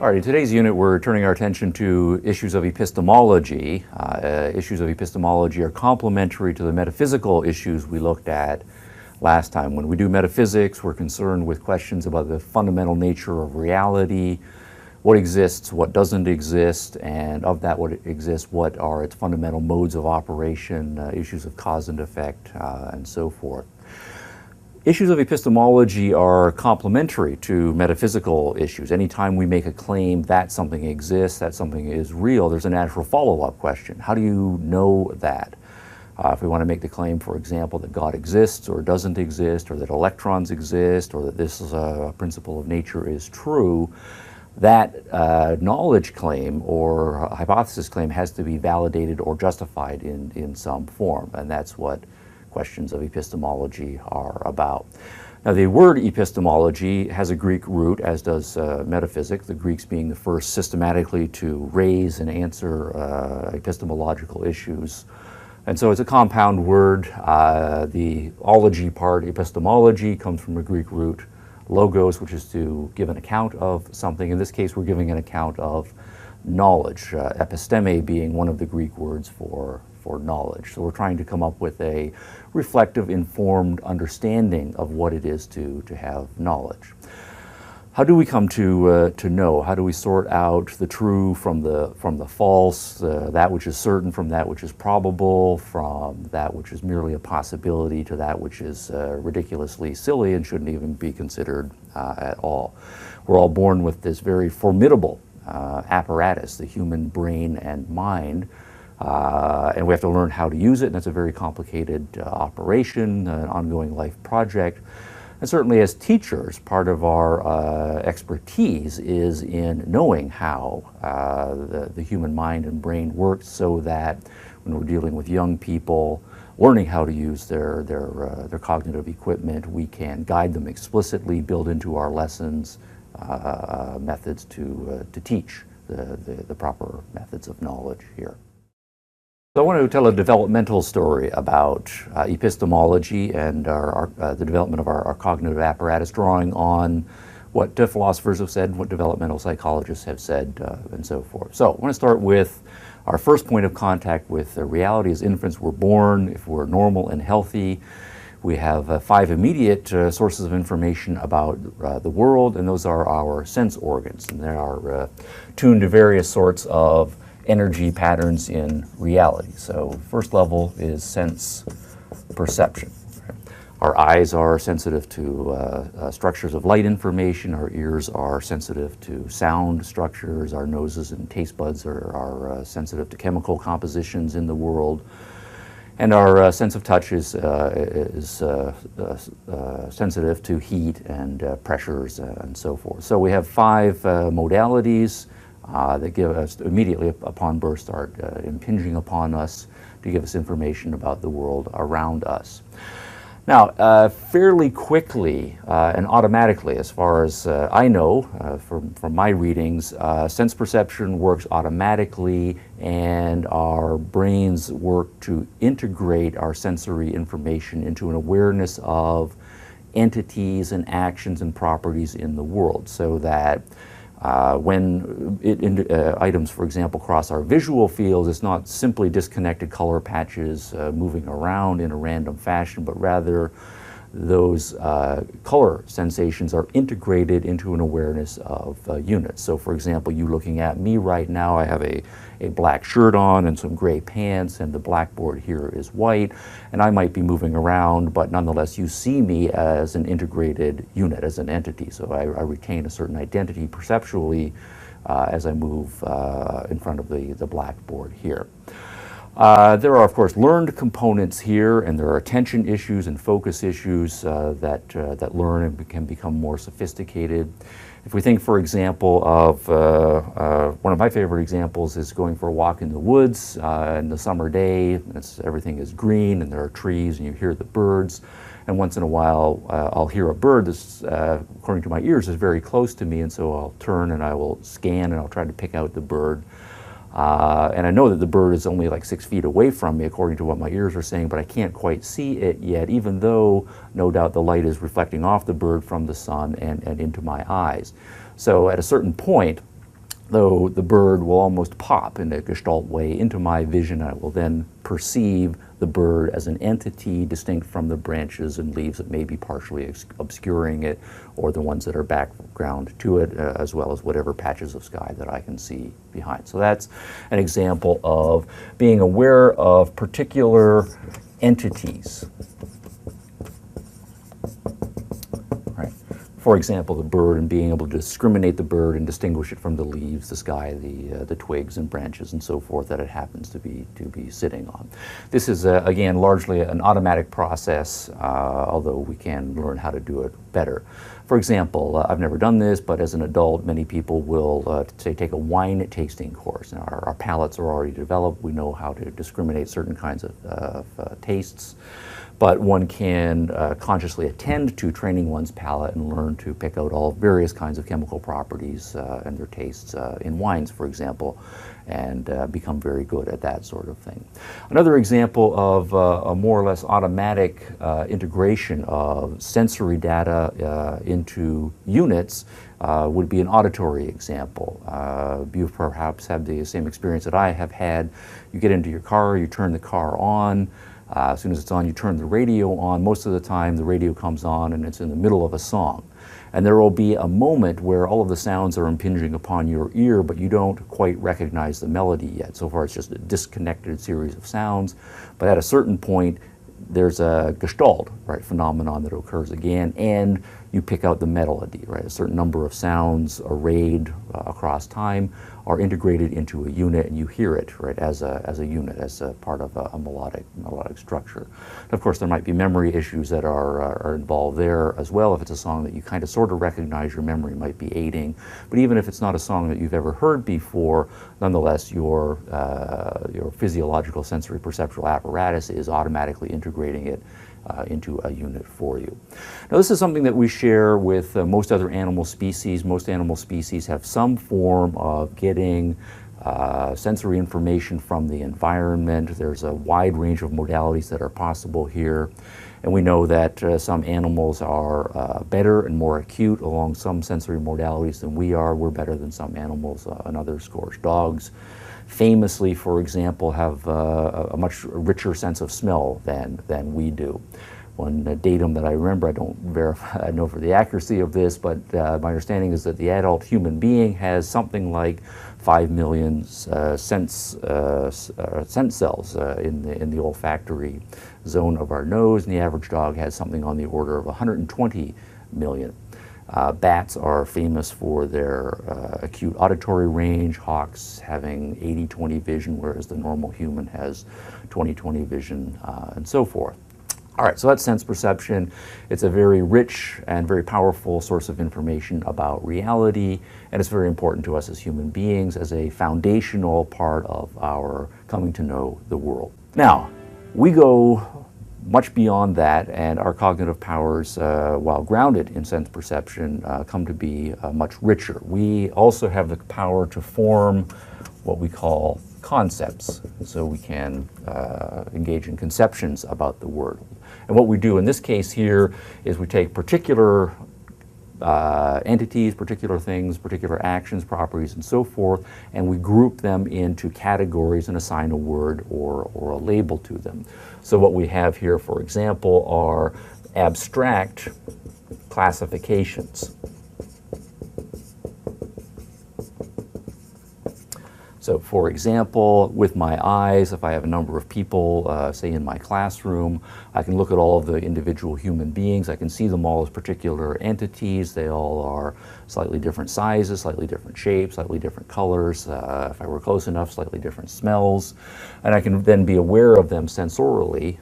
All right, in today's unit we're turning our attention to issues of epistemology. Issues of epistemology are complementary to the metaphysical issues we looked at last time. When we do metaphysics, we're concerned with questions about the fundamental nature of reality, what exists, what doesn't exist, and of that what exists, what are its fundamental modes of operation, issues of cause and effect, and so forth. Issues of epistemology are complementary to metaphysical issues. Anytime we make a claim that something exists, that something is real, there's a natural follow-up question. How do you know that? If we want to make the claim, for example, that God exists or doesn't exist, or that electrons exist, or that this is a principle of nature is true, that knowledge claim or hypothesis claim has to be validated or justified in some form, and that's what questions of epistemology are about. Now, the word epistemology has a Greek root, as does metaphysics, the Greeks being the first systematically to raise and answer epistemological issues. And so it's a compound word. The ology part, epistemology, comes from a Greek root, logos, which is to give an account of something. In this case, we're giving an account of knowledge, episteme being one of the Greek words for knowledge. So we're trying to come up with a reflective, informed understanding of what it is to have knowledge. How do we come to know? How do we sort out the true from the false, that which is certain from that which is probable, from that which is merely a possibility to that which is ridiculously silly and shouldn't even be considered at all? We're all born with this very formidable apparatus, the human brain and mind, and we have to learn how to use it, and that's a very complicated operation, an ongoing life project. And certainly as teachers, part of our expertise is in knowing how the human mind and brain works, so that when we're dealing with young people, learning how to use their cognitive equipment, we can guide them explicitly, build into our lessons methods to teach the proper methods of knowledge here. So I want to tell a developmental story about epistemology and the development of our cognitive apparatus, drawing on what philosophers have said, what developmental psychologists have said, and so forth. So I want to start with our first point of contact with reality. As infants, we're born. If we're normal and healthy, we have 5 immediate sources of information about the world, and those are our sense organs, and they are tuned to various sorts of energy patterns in reality. So first level is sense perception. Our eyes are sensitive to structures of light information. Our ears are sensitive to sound structures. Our noses and taste buds are sensitive to chemical compositions in the world. And our sense of touch is sensitive to heat and pressures and so forth. So we have 5 modalities that give us immediately upon birth start impinging upon us to give us information about the world around us. Now, fairly quickly and automatically, as far as I know from my readings, sense perception works automatically, and our brains work to integrate our sensory information into an awareness of entities and actions and properties in the world, so that when items, for example, cross our visual fields, it's not simply disconnected color patches moving around in a random fashion, but rather those color sensations are integrated into an awareness of units. So, for example, you looking at me right now, I have a black shirt on and some gray pants, and the blackboard here is white, and I might be moving around, but nonetheless you see me as an integrated unit, as an entity. So I retain a certain identity perceptually as I move in front of the blackboard here. There are, of course, learned components here, and there are attention issues and focus issues that learn and can become more sophisticated. If we think, for example, of one of my favorite examples is going for a walk in the woods in the summer day. Everything is green and there are trees and you hear the birds. And once in a while, I'll hear a bird that's, according to my ears, is very close to me, and so I'll turn and I will scan and I'll try to pick out the bird. And I know that the bird is only like 6 feet away from me, according to what my ears are saying, but I can't quite see it yet, even though no doubt the light is reflecting off the bird from the sun and into my eyes. So at a certain point, though the bird will almost pop in a Gestalt way into my vision. I will then perceive the bird as an entity distinct from the branches and leaves that may be partially obscuring it, or the ones that are background to it, as well as whatever patches of sky that I can see behind. So that's an example of being aware of particular entities. For example, the bird, and being able to discriminate the bird and distinguish it from the leaves, the sky, the twigs and branches and so forth that it happens to be sitting on. This is, again, largely an automatic process, although we can learn how to do it better. For example, I've never done this, but as an adult, many people will, say, take a wine tasting course. Now, our palates are already developed. We know how to discriminate certain kinds of tastes. But one can consciously attend to training one's palate and learn to pick out all various kinds of chemical properties and their tastes in wines, for example, and become very good at that sort of thing. Another example of a more or less automatic integration of sensory data into units would be an auditory example. You've perhaps had the same experience that I have had. You get into your car, you turn the car on. As soon as it's on, you turn the radio on. Most of the time, the radio comes on and it's in the middle of a song. And there will be a moment where all of the sounds are impinging upon your ear, but you don't quite recognize the melody yet. So far, it's just a disconnected series of sounds. But at a certain point, there's a Gestalt, right, phenomenon that occurs again, and you pick out the melody, right? A certain number of sounds arrayed across time are integrated into a unit, and you hear it, right, as a unit, as a part of a melodic structure. And of course, there might be memory issues that are involved there as well. If it's a song that you kind of sort of recognize, your memory might be aiding. But even if it's not a song that you've ever heard before, nonetheless, your physiological sensory perceptual apparatus is automatically integrating it into a unit for you. Now, this is something that we share with most other animal species. Most animal species have some form of getting sensory information from the environment. There's a wide range of modalities that are possible here. And we know that some animals are better and more acute along some sensory modalities than we are. We're better than some animals on other scores. Dogs famously, for example, have a much richer sense of smell than we do. One datum that I remember, I don't verify, I know for the accuracy of this, but my understanding is that the adult human being has something like 5 million sense cells in the olfactory zone of our nose, and the average dog has something on the order of 120 million. Bats are famous for their acute auditory range, hawks having 80-20 vision, whereas the normal human has 20-20 vision, and so forth. All right, so that's sense perception. It's a very rich and very powerful source of information about reality, and it's very important to us as human beings as a foundational part of our coming to know the world. Now, we go much beyond that, and our cognitive powers, while grounded in sense perception, come to be much richer. We also have the power to form what we call concepts, so we can engage in conceptions about the world. And what we do in this case here is we take particular entities, particular things, particular actions, properties, and so forth, and we group them into categories and assign a word or a label to them. So what we have here, for example, are abstract classifications. So, for example, with my eyes, if I have a number of people, say in my classroom, I can look at all of the individual human beings. I can see them all as particular entities. They all are slightly different sizes, slightly different shapes, slightly different colors. If I were close enough, slightly different smells. And I can then be aware of them sensorially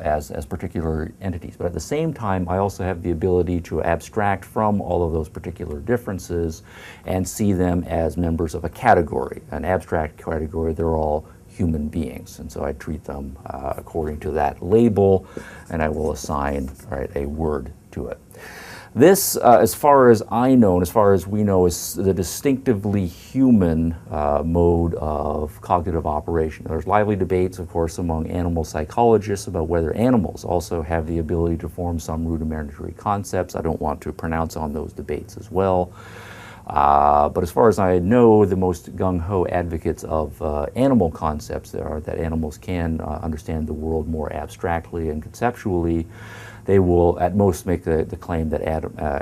as particular entities. But at the same time, I also have the ability to abstract from all of those particular differences and see them as members of a category, an abstract category. They're all human beings, and so I treat them according to that label, and I will assign, right, a word to it. This, as far as I know, and as far as we know, is the distinctively human mode of cognitive operation. There's lively debates, of course, among animal psychologists about whether animals also have the ability to form some rudimentary concepts. I don't want to pronounce on those debates as well. But as far as I know, the most gung-ho advocates of animal concepts are that animals can understand the world more abstractly and conceptually. They will at most make the claim that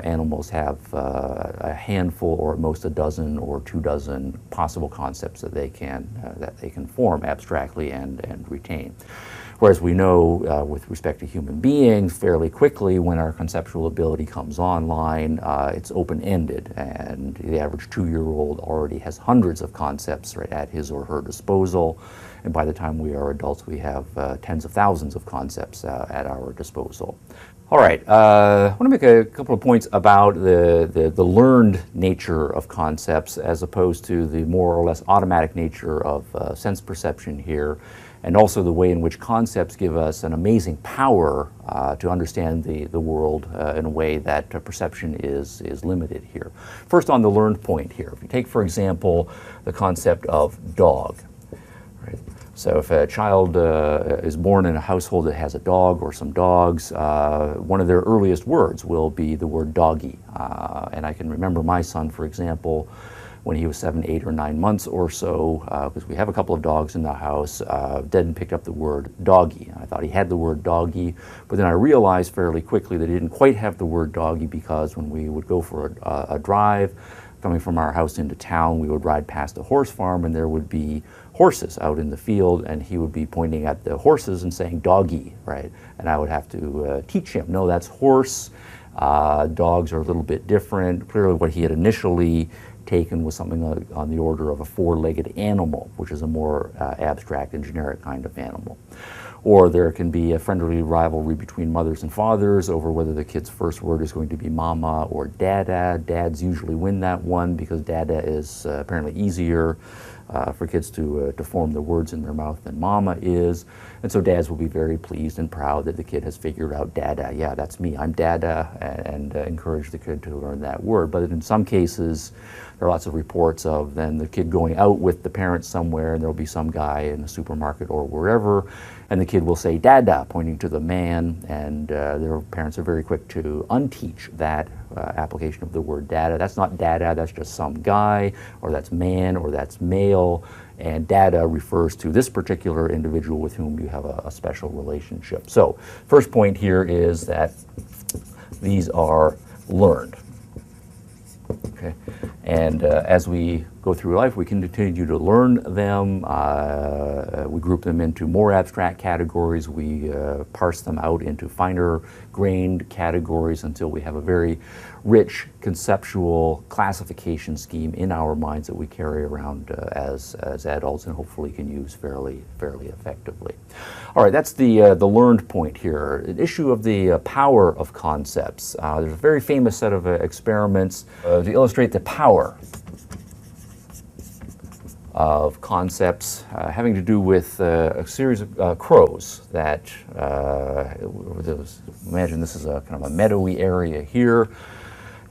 animals have a handful or at most a dozen or 24 possible concepts that they can form abstractly and retain. Whereas we know with respect to human beings, fairly quickly when our conceptual ability comes online, it's open-ended, and the average 2-year-old already has hundreds of concepts right at his or her disposal. And by the time we are adults, we have tens of thousands of concepts at our disposal. All right, I want to make a couple of points about the learned nature of concepts as opposed to the more or less automatic nature of sense perception here, and also the way in which concepts give us an amazing power to understand the world in a way that perception is limited here. First, on the learned point here, if you take, for example, the concept of dog. Right? So if a child is born in a household that has a dog or some dogs, one of their earliest words will be the word doggy. And I can remember my son, for example, when he was 7, 8, or 9 months or so, because we have a couple of dogs in the house, Dad picked up the word doggy. I thought he had the word doggy, but then I realized fairly quickly that he didn't quite have the word doggy, because when we would go for a drive, coming from our house into town, we would ride past a horse farm and there would be horses out in the field, and he would be pointing at the horses and saying doggy, right? And I would have to teach him, no, that's horse. Dogs are a little bit different. Clearly what he had initially taken was something on the order of a 4-legged animal, which is a more abstract and generic kind of animal. Or there can be a friendly rivalry between mothers and fathers over whether the kid's first word is going to be mama or dada. Dads usually win that one because dada is apparently easier for kids to form the words in their mouth than mama is. And so dads will be very pleased and proud that the kid has figured out dada. Yeah, that's me, I'm dada, and encourage the kid to learn that word. But in some cases, there are lots of reports of then the kid going out with the parents somewhere, and there'll be some guy in the supermarket or wherever, and the kid will say dada, pointing to the man, and their parents are very quick to unteach that application of the word dada. That's not dada, that's just some guy, or that's man, or that's male, and dada refers to this particular individual with whom you have a special relationship. So, first point here is that these are learned. Okay, and as we go through life, we can continue to learn them. We group them into more abstract categories. We parse them out into finer-grained categories until we have a very rich conceptual classification scheme in our minds that we carry around as adults and hopefully can use fairly effectively. All right, that's the learned point here. An issue of the power of concepts. There's a very famous set of experiments to illustrate the power of concepts having to do with a series of crows that, imagine this is a kind of a meadowy area here,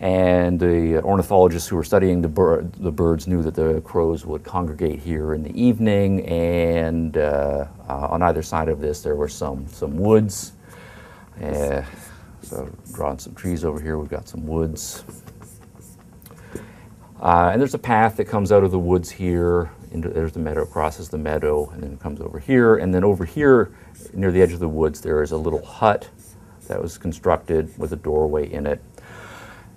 and the ornithologists who were studying the birds knew that the crows would congregate here in the evening, and on either side of this there were some woods. So drawing some trees over here, we've got some woods. And there's a path that comes out of the woods here, there's the meadow, crosses the meadow, and then it comes over here. And then over here, near the edge of the woods, there is a little hut that was constructed with a doorway in it.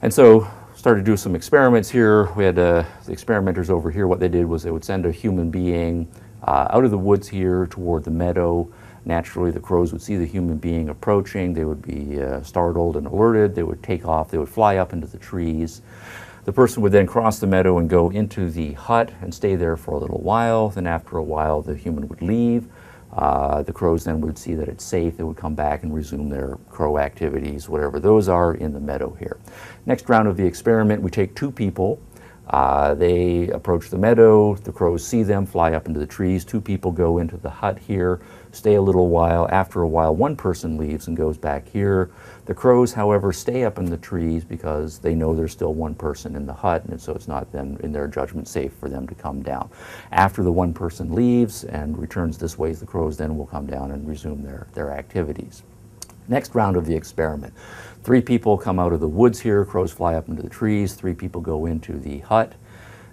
And so, started to do some experiments here. We had the experimenters over here. What they did was they would send a human being out of the woods here toward the meadow. Naturally, the crows would see the human being approaching. They would be startled and alerted. They would take off. They would fly up into the trees. The person would then cross the meadow and go into the hut and stay there for a little while. Then after a while, the human would leave. The crows then would see that it's safe. They would come back and resume their crow activities, whatever those are, in the meadow here. Next round of the experiment, we take 2 people. They approach the meadow. The crows see them, fly up into the trees. 2 people go into the hut here, stay a little while. After a while, 1 person leaves and goes back here. The crows, however, stay up in the trees because they know there's still 1 person in the hut, and so it's not then, in their judgment, safe for them to come down. After the 1 person leaves and returns this way, the crows then will come down and resume their activities. Next round of the experiment. 3 people come out of the woods here, crows fly up into the trees, 3 people go into the hut.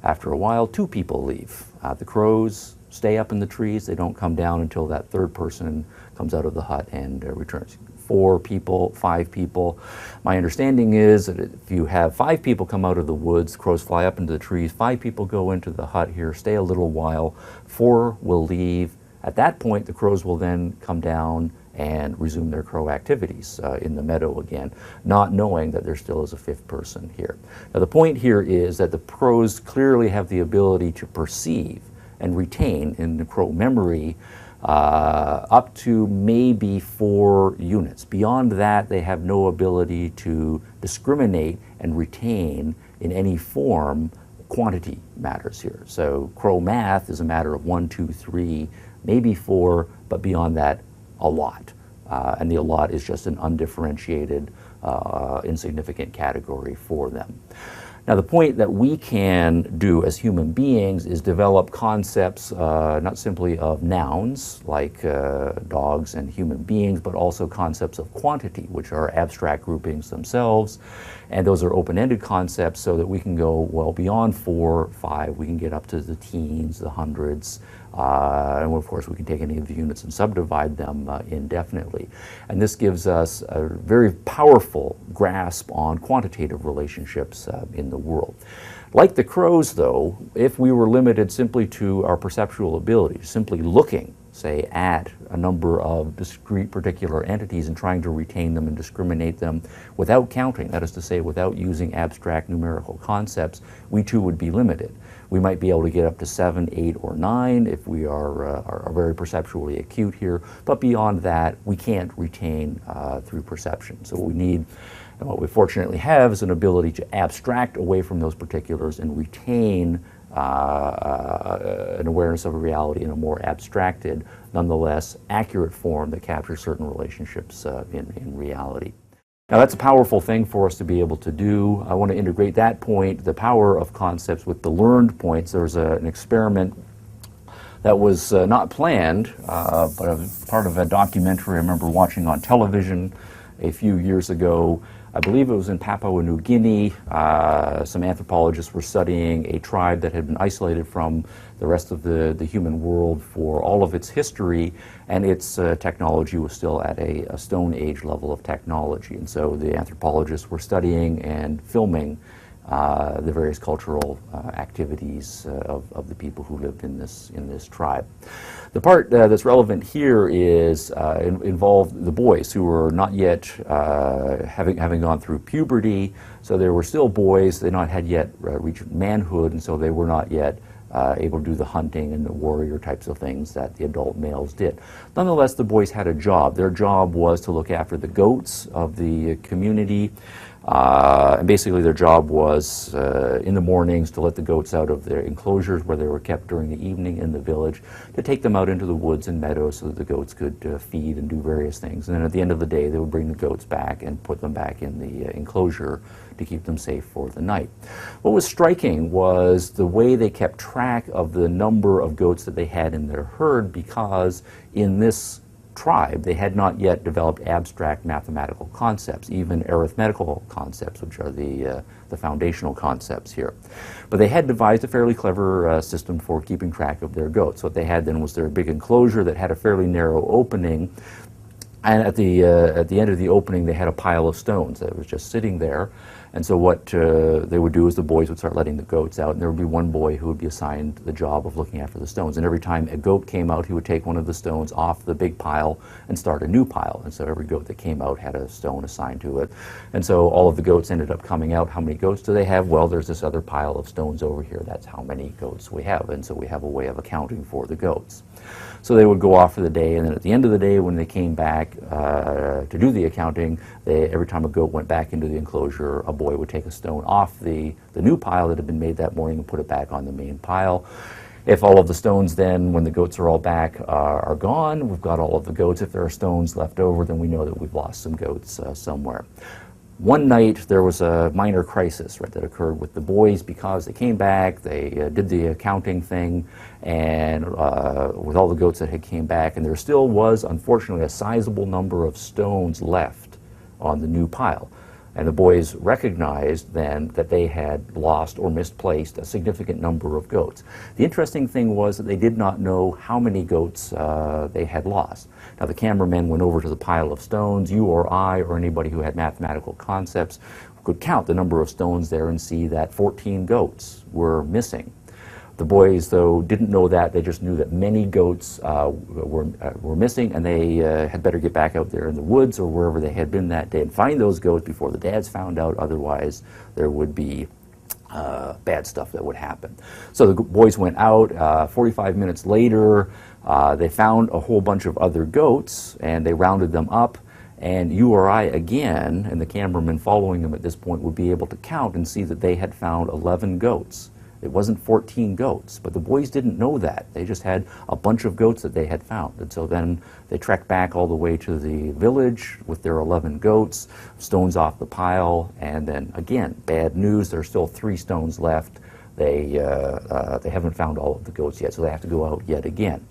After a while, 2 people leave. The crows stay up in the trees, they don't come down until that 3rd person comes out of the hut and returns. 4 people, 5 people. My understanding is that if you have 5 people come out of the woods, crows fly up into the trees, 5 people go into the hut here, stay a little while, 4 will leave. At that point, the crows will then come down and resume their crow activities in the meadow again, not knowing that there still is a 5th person here. Now the point here is that the crows clearly have the ability to perceive and retain in the crow memory up to maybe 4 units. Beyond that, they have no ability to discriminate and retain in any form quantity matters here. So crow math is a matter of 1, 2, 3, maybe 4, but beyond that, a lot. And the a lot is just an undifferentiated, insignificant category for them. Now the point that we can do as human beings is develop concepts not simply of nouns like dogs and human beings, but also concepts of quantity, which are abstract groupings themselves. And those are open-ended concepts so that we can go well beyond 4, 5, we can get up to the teens, the hundreds, and of course we can take any of the units and subdivide them indefinitely. And this gives us a very powerful grasp on quantitative relationships in the world. Like the crows though, if we were limited simply to our perceptual abilities, simply looking, say, at a number of discrete particular entities and trying to retain them and discriminate them without counting, that is to say without using abstract numerical concepts, we too would be limited. We might be able to get up to 7, 8, or 9 if we are very perceptually acute here, but beyond that, we can't retain through perception. So what we need, and what we fortunately have, is an ability to abstract away from those particulars and retain an awareness of a reality in a more abstracted, nonetheless accurate form that captures certain relationships in reality. Now that's a powerful thing for us to be able to do. I want to integrate that point, the power of concepts, with the learned points. There was an experiment that was not planned, but part of a documentary I remember watching on television a few years ago. I believe it was in Papua New Guinea. Some anthropologists were studying a tribe that had been isolated from the rest of the human world for all of its history, and its technology was still at a Stone Age level of technology. And so the anthropologists were studying and filming the various cultural activities of the people who lived in this tribe. The part that's relevant here is involved the boys who were not yet having gone through puberty, so they were still boys. They had yet reached manhood, and so they were not yet able to do the hunting and the warrior types of things that the adult males did. Nonetheless, the boys had a job. Their job was to look after the goats of the community. And basically their job was in the mornings to let the goats out of their enclosures where they were kept during the evening in the village, to take them out into the woods and meadows so that the goats could feed and do various things. And then at the end of the day they would bring the goats back and put them back in the enclosure to keep them safe for the night. What was striking was the way they kept track of the number of goats that they had in their herd, because in this tribe, they had not yet developed abstract mathematical concepts, even arithmetical concepts, which are the foundational concepts here. But they had devised a fairly clever system for keeping track of their goats. What they had then was their big enclosure that had a fairly narrow opening, and at the end of the opening they had a pile of stones that was just sitting there. And so what they would do is the boys would start letting the goats out, and there would be one boy who would be assigned the job of looking after the stones. And every time a goat came out, he would take one of the stones off the big pile and start a new pile. And so every goat that came out had a stone assigned to it. And so all of the goats ended up coming out. How many goats do they have? Well, there's this other pile of stones over here. That's how many goats we have. And so we have a way of accounting for the goats. So they would go off for the day, and then at the end of the day when they came back to do the accounting, every time a goat went back into the enclosure, a boy would take a stone off the new pile that had been made that morning and put it back on the main pile. If all of the stones then, when the goats are all back, are gone, we've got all of the goats. If there are stones left over, then we know that we've lost some goats somewhere. One night there was a minor crisis, right, that occurred with the boys because they came back, they did the accounting thing, and with all the goats that had came back, and there still was, unfortunately, a sizable number of stones left on the new pile. And the boys recognized then that they had lost or misplaced a significant number of goats. The interesting thing was that they did not know how many goats they had lost. Now the cameramen went over to the pile of stones. You or I or anybody who had mathematical concepts could count the number of stones there and see that 14 goats were missing. The boys, though, didn't know that. They just knew that many goats were missing, and they had better get back out there in the woods or wherever they had been that day and find those goats before the dads found out. Otherwise, there would be bad stuff that would happen. So the boys went out. 45 minutes later, they found a whole bunch of other goats, and they rounded them up. And you or I, again, and the cameraman following them at this point, would be able to count and see that they had found 11 goats. It wasn't 14 goats, but the boys didn't know that. They just had a bunch of goats that they had found. And so then they trekked back all the way to the village with their 11 goats, stones off the pile, and then again, bad news, there's still 3 stones left. They haven't found all of the goats yet, so they have to go out yet again.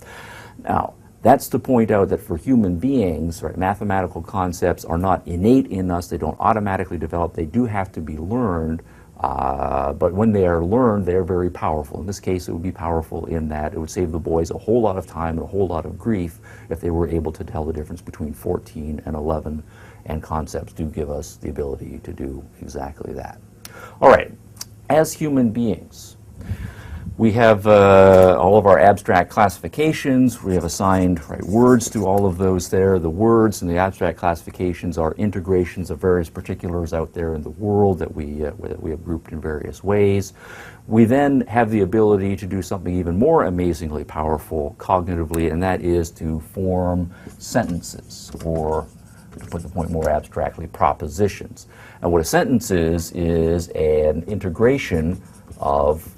Now, that's to point out that for human beings, right, mathematical concepts are not innate in us. They don't automatically develop. They do have to be learned. But when they are learned, they are very powerful. In this case, it would be powerful in that it would save the boys a whole lot of time and a whole lot of grief if they were able to tell the difference between 14 and 11, and concepts do give us the ability to do exactly that. All right, as human beings, we have all of our abstract classifications. We have assigned, right, words to all of those there. The words and the abstract classifications are integrations of various particulars out there in the world that we have grouped in various ways. We then have the ability to do something even more amazingly powerful cognitively, and that is to form sentences, or to put the point more abstractly, propositions. And what a sentence is an integration of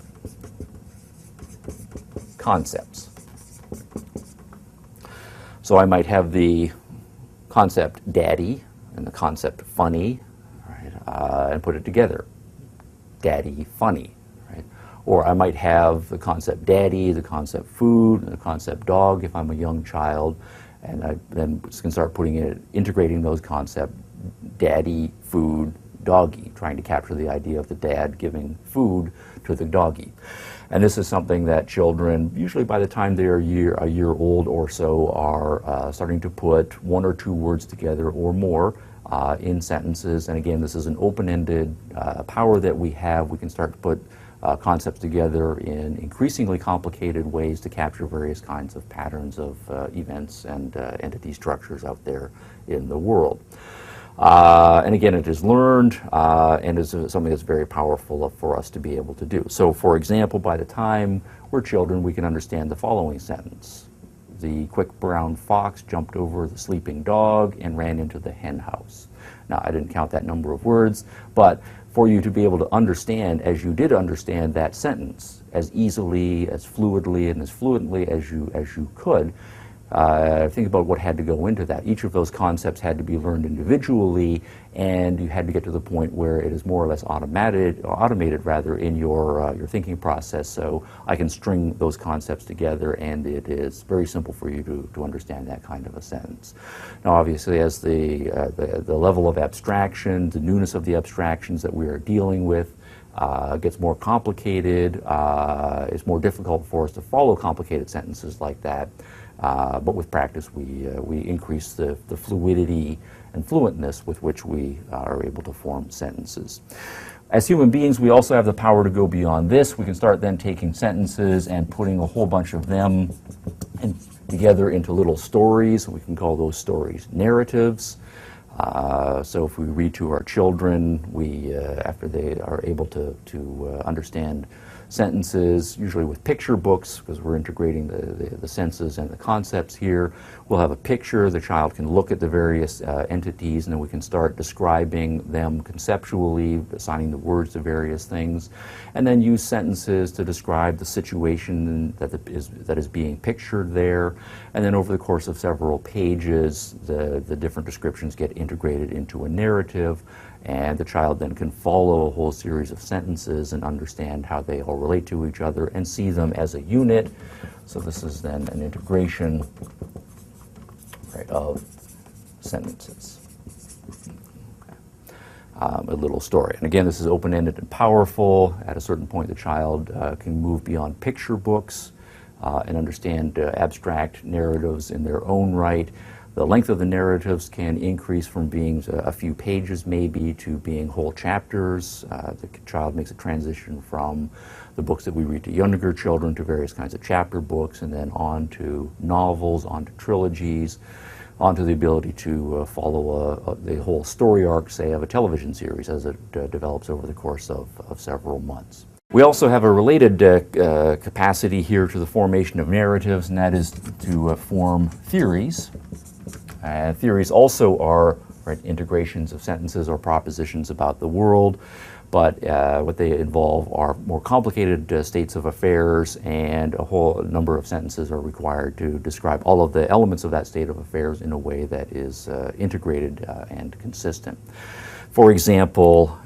concepts. So I might have the concept daddy and the concept funny, right, and put it together. Daddy, funny. Right? Or I might have the concept daddy, the concept food, and the concept dog if I'm a young child, and I then can start integrating those concepts, daddy, food, doggy, trying to capture the idea of the dad giving food to the doggy. And this is something that children, usually by the time they're a year old or so, are starting to put 1 or 2 words together or more in sentences. And again, this is an open-ended power that we have. We can start to put concepts together in increasingly complicated ways to capture various kinds of patterns of events and entity structures out there in the world. And again, it is learned and is something that's very powerful for us to be able to do. So, for example, by the time we're children, we can understand the following sentence. The quick brown fox jumped over the sleeping dog and ran into the hen house. Now, I didn't count that number of words, but for you to be able to understand, as you did understand that sentence, as easily, as fluidly, and as fluently as you could, think about what had to go into that. Each of those concepts had to be learned individually, and you had to get to the point where it is more or less automated rather in your thinking process. So I can string those concepts together, and it is very simple for you to understand that kind of a sentence. Now, obviously, as the level of abstraction, the newness of the abstractions that we are dealing with gets more complicated, it's more difficult for us to follow complicated sentences like that. But with practice, we increase the fluidity and fluentness with which we are able to form sentences. As human beings, we also have the power to go beyond this. We can start then taking sentences and putting a whole bunch of them together into little stories. We can call those stories narratives. So if we read to our children, after they are able to understand sentences, usually with picture books, because we're integrating the senses and the concepts here. We'll have a picture. The child can look at the various entities, and then we can start describing them conceptually, assigning the words to various things, and then use sentences to describe the situation that is being pictured there. And then over the course of several pages, the different descriptions get integrated into a narrative, and the child then can follow a whole series of sentences and understand how they all relate to each other and see them as a unit. So this is then an integration, right, of sentences. A little story. And again, this is open-ended and powerful. At a certain point, the child can move beyond picture books and understand abstract narratives in their own right. The length of the narratives can increase from being a few pages maybe to being whole chapters. The child makes a transition from the books that we read to younger children to various kinds of chapter books, and then on to novels, on to trilogies, on to the ability to follow the whole story arc, say, of a television series as it develops over the course of several months. We also have a related capacity here to the formation of narratives, and that is to form theories. Theories also are, right, integrations of sentences or propositions about the world, but what they involve are more complicated states of affairs, and a whole number of sentences are required to describe all of the elements of that state of affairs in a way that is integrated and consistent. For example,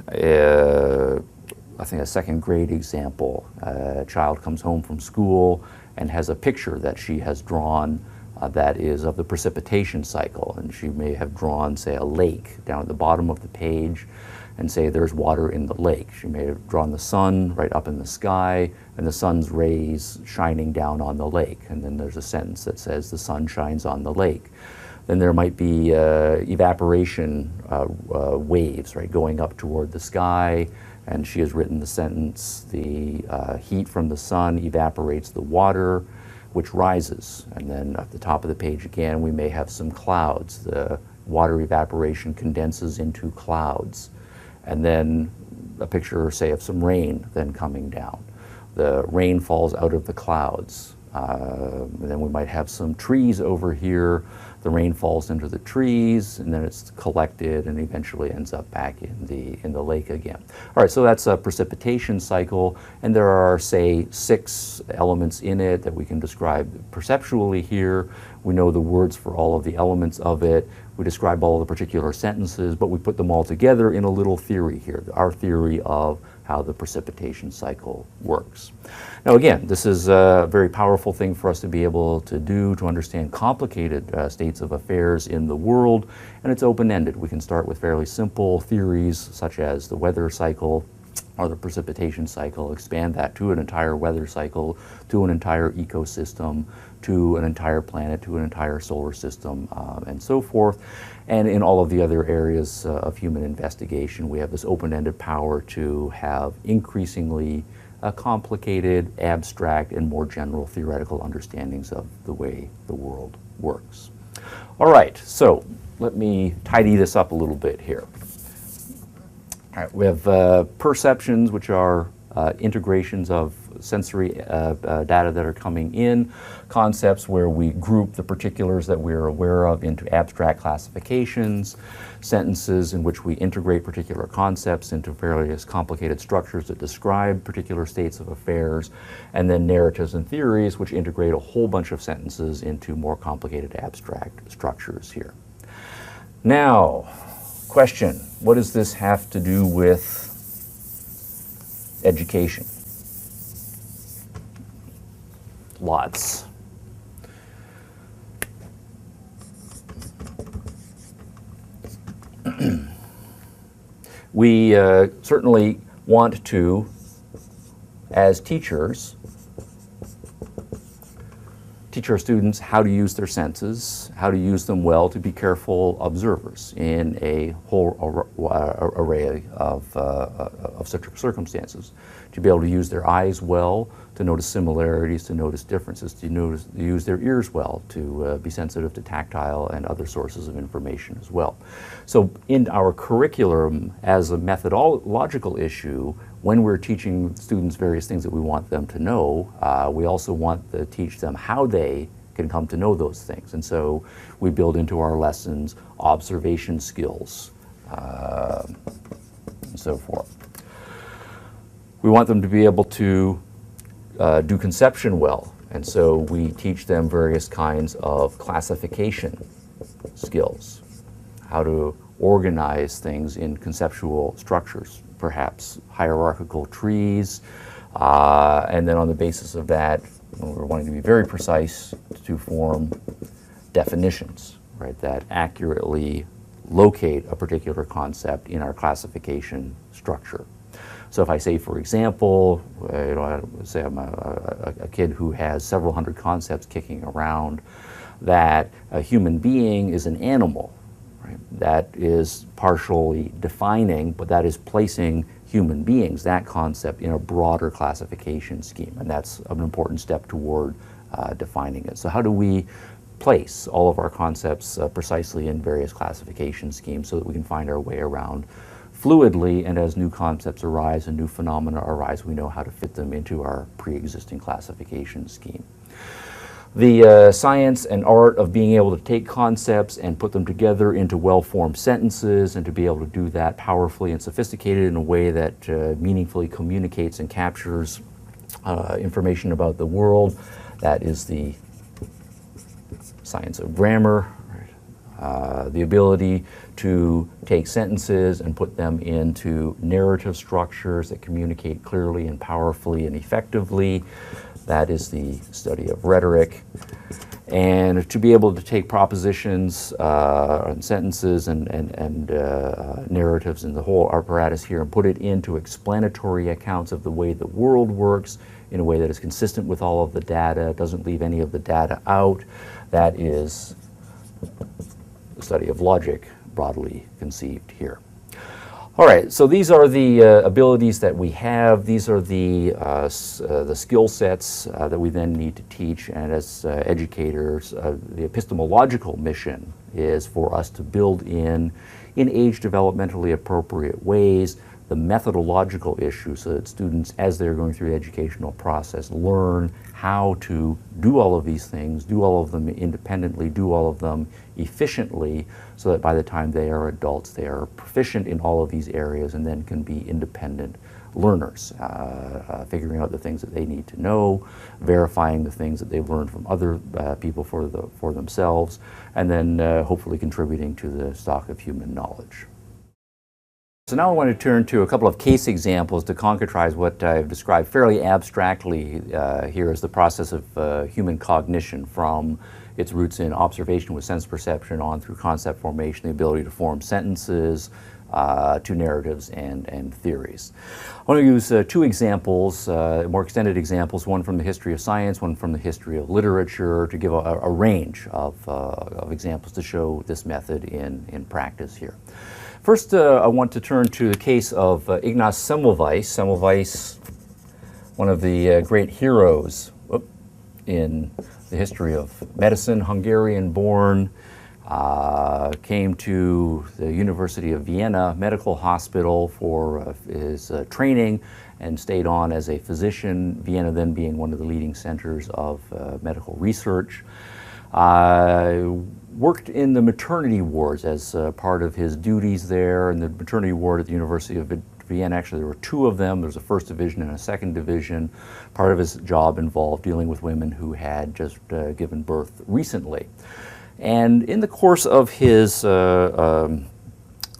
I think a second grade example, a child comes home from school and has a picture that she has drawn that is of the precipitation cycle, and she may have drawn, say, a lake down at the bottom of the page and say there's water in the lake. She may have drawn the sun right up in the sky and the sun's rays shining down on the lake, and then there's a sentence that says the sun shines on the lake. Then there might be evaporation waves, right, going up toward the sky, and she has written the sentence, the heat from the sun evaporates the water, which rises. And then at the top of the page again, we may have some clouds. The water evaporation condenses into clouds. And then a picture, say, of some rain then coming down. The rain falls out of the clouds. And then we might have some trees over here. The rain falls into the trees, and then it's collected and eventually ends up back in the lake again. All right, so that's a precipitation cycle, and there are, say, 6 elements in it that we can describe perceptually here. We know the words for all of the elements of it. We describe all of the particular sentences, but we put them all together in a little theory here, our theory of how the precipitation cycle works. Now again, this is a very powerful thing for us to be able to do to understand complicated states of affairs in the world, and it's open-ended. We can start with fairly simple theories such as the weather cycle or the precipitation cycle, expand that to an entire weather cycle, to an entire ecosystem, to an entire planet, to an entire solar system, and so forth. And in all of the other areas of human investigation, we have this open-ended power to have increasingly complicated, abstract, and more general theoretical understandings of the way the world works. All right, so let me tidy this up a little bit here. All right, we have perceptions, which are integrations of sensory data that are coming in, concepts where we group the particulars that we're aware of into abstract classifications, sentences in which we integrate particular concepts into various complicated structures that describe particular states of affairs, and then narratives and theories, which integrate a whole bunch of sentences into more complicated abstract structures here. Now, question, what does this have to do with education? Lots. We certainly want to, as teachers, teach our students how to use their senses, how to use them well to be careful observers in a whole array of circumstances. To be able to use their eyes well, to notice similarities, to notice differences, to use their ears well, to be sensitive to tactile and other sources of information as well. So in our curriculum, as a methodological issue, when we're teaching students various things that we want them to know, we also want to teach them how they can come to know those things. And so we build into our lessons observation skills and so forth. We want them to be able to do conception well. And so we teach them various kinds of classification skills, how to organize things in conceptual structures, perhaps hierarchical trees, and then on the basis of that, we're wanting to be very precise to form definitions, right, that accurately locate a particular concept in our classification structure. So if I say, for example, say I'm a kid who has several hundred concepts kicking around, that a human being is an animal, right? That is partially defining, but that is placing human beings, that concept, in a broader classification scheme, and that's an important step toward defining it. So how do we place all of our concepts precisely in various classification schemes so that we can find our way around fluidly, and as new concepts arise and new phenomena arise, we know how to fit them into our pre-existing classification scheme. The science and art of being able to take concepts and put them together into well-formed sentences, and to be able to do that powerfully and sophisticated in a way that meaningfully communicates and captures information about the world, that is the science of grammar. The ability to take sentences and put them into narrative structures that communicate clearly and powerfully and effectively. That is the study of rhetoric. And to be able to take propositions and sentences and narratives and the whole apparatus here and put it into explanatory accounts of the way the world works in a way that is consistent with all of the data, doesn't leave any of the data out. That is the study of logic, broadly conceived here. All right, so these are the abilities that we have. These are the skill sets that we then need to teach. And as educators, the epistemological mission is for us to build in age developmentally appropriate ways, the methodological issues so that students, as they're going through the educational process, learn how to do all of these things, do all of them independently, do all of them efficiently, so that by the time they are adults, they are proficient in all of these areas and then can be independent learners, figuring out the things that they need to know, verifying the things that they've learned from other people for themselves, and then hopefully contributing to the stock of human knowledge. So now I want to turn to a couple of case examples to concretize what I've described fairly abstractly here as the process of human cognition, from its roots in observation with sense perception on through concept formation, the ability to form sentences, to narratives and theories. I want to use two examples, more extended examples, one from the history of science, one from the history of literature, to give a range of examples to show this method in practice here. First, I want to turn to the case of Ignaz Semmelweis. Semmelweis, one of the great heroes in the history of medicine, Hungarian-born, came to the University of Vienna Medical Hospital for his training and stayed on as a physician, Vienna then being one of the leading centers of medical research. Worked in the maternity wards as part of his duties there. In the maternity ward at the University of Vienna, actually there were two of them. There was a first division and a second division. Part of his job involved dealing with women who had just given birth recently. And in the course of his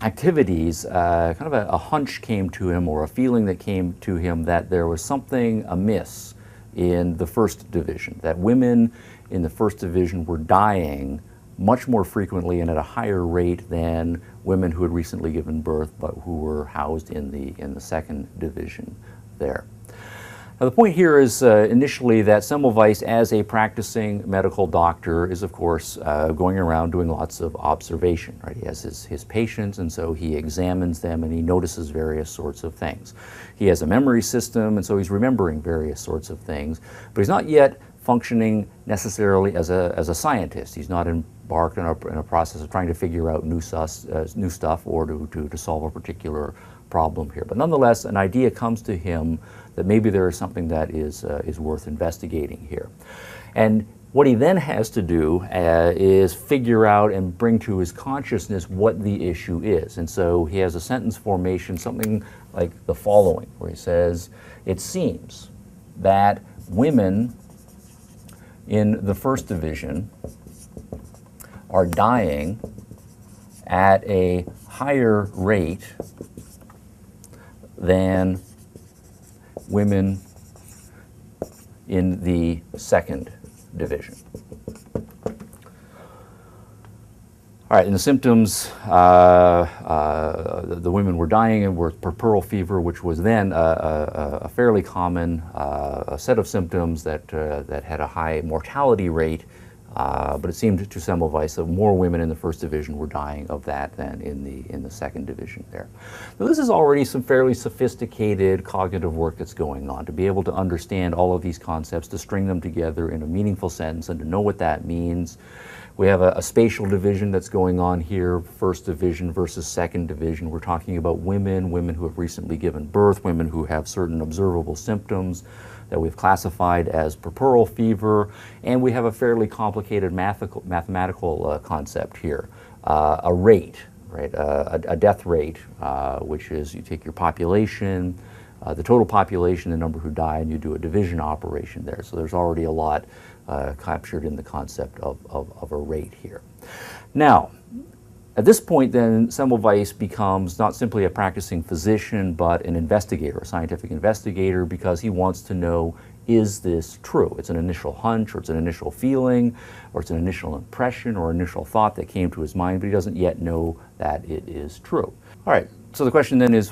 activities, kind of a hunch came to him, or a feeling that came to him, that there was something amiss in the first division, that women in the first division were dying much more frequently and at a higher rate than women who had recently given birth but who were housed in the second division there. Now the point here is initially that Semmelweis, as a practicing medical doctor, is of course going around doing lots of observation, right? He has his patients, and so he examines them and he notices various sorts of things. He has a memory system, and so he's remembering various sorts of things, but he's not yet functioning necessarily as a scientist. He's not embarked in a process of trying to figure out new stuff or to solve a particular problem here. But nonetheless, an idea comes to him that maybe there is something that is worth investigating here. And what he then has to do is figure out and bring to his consciousness what the issue is. And so he has a sentence formation, something like the following, where he says, it seems that women in the first division are dying at a higher rate than women in the second division. All right, and the symptoms, the women were dying and were puerperal fever, which was then a fairly common a set of symptoms that had a high mortality rate, but it seemed to Semmelweis that more women in the first division were dying of that than in the second division there. Now, this is already some fairly sophisticated cognitive work that's going on, to be able to understand all of these concepts, to string them together in a meaningful sentence and to know what that means. We have a spatial division that's going on here, first division versus second division. We're talking about women who have recently given birth, women who have certain observable symptoms that we've classified as puerperal fever, and we have a fairly complicated mathematical concept here. A rate, right? A death rate, which is you take your population, the total population, the number who die, and you do a division operation there. So there's already a lot captured in the concept of a rate here. Now, at this point then, Semmelweis becomes not simply a practicing physician, but an investigator, a scientific investigator, because he wants to know, is this true? It's an initial hunch, or it's an initial feeling, or it's an initial impression, or initial thought that came to his mind, but he doesn't yet know that it is true. All right, so the question then is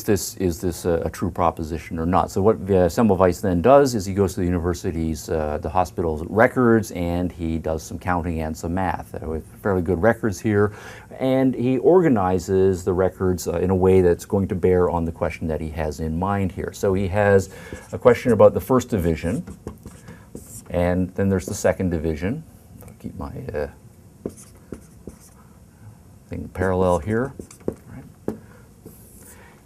this a true proposition or not? So what Semmelweis then does is he goes to the university's, the hospital's records, and he does some counting and some math. With fairly good records here, and he organizes the records in a way that's going to bear on the question that he has in mind here. So he has a question about the first division, and then there's the second division. I'll keep my thing parallel here.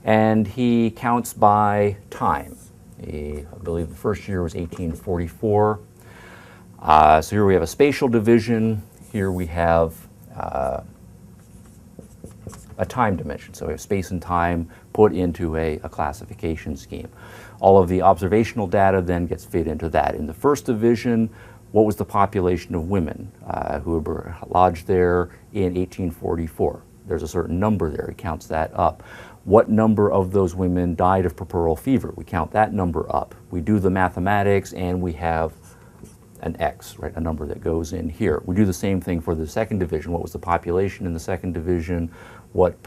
And he counts by time. I believe the first year was 1844. So here we have a spatial division. Here we have a time dimension. So we have space and time put into a classification scheme. All of the observational data then gets fit into that. In the first division, what was the population of women who were lodged there in 1844? There's a certain number there. He counts that up. What number of those women died of puerperal fever? We count that number up. We do the mathematics, and we have an X, right, a number that goes in here. We do the same thing for the second division. What was the population in the second division? What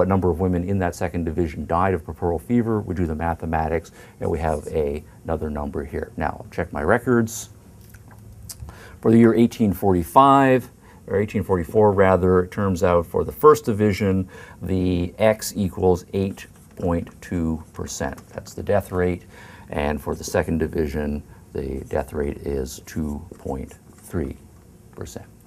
number of women in that second division died of puerperal fever? We do the mathematics, and we have another number here. Now, I'll check my records. For the year 1845, or 1844 rather, it turns out for the first division, the X equals 8.2%. That's the death rate. And for the second division, the death rate is 2.3%.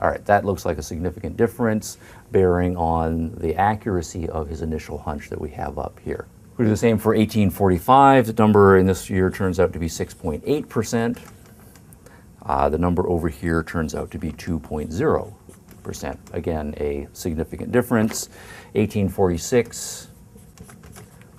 All right, that looks like a significant difference, bearing on the accuracy of his initial hunch that we have up here. We do the same for 1845. The number in this year turns out to be 6.8%. The number over here turns out to be 2.0%. Again, a significant difference. 1846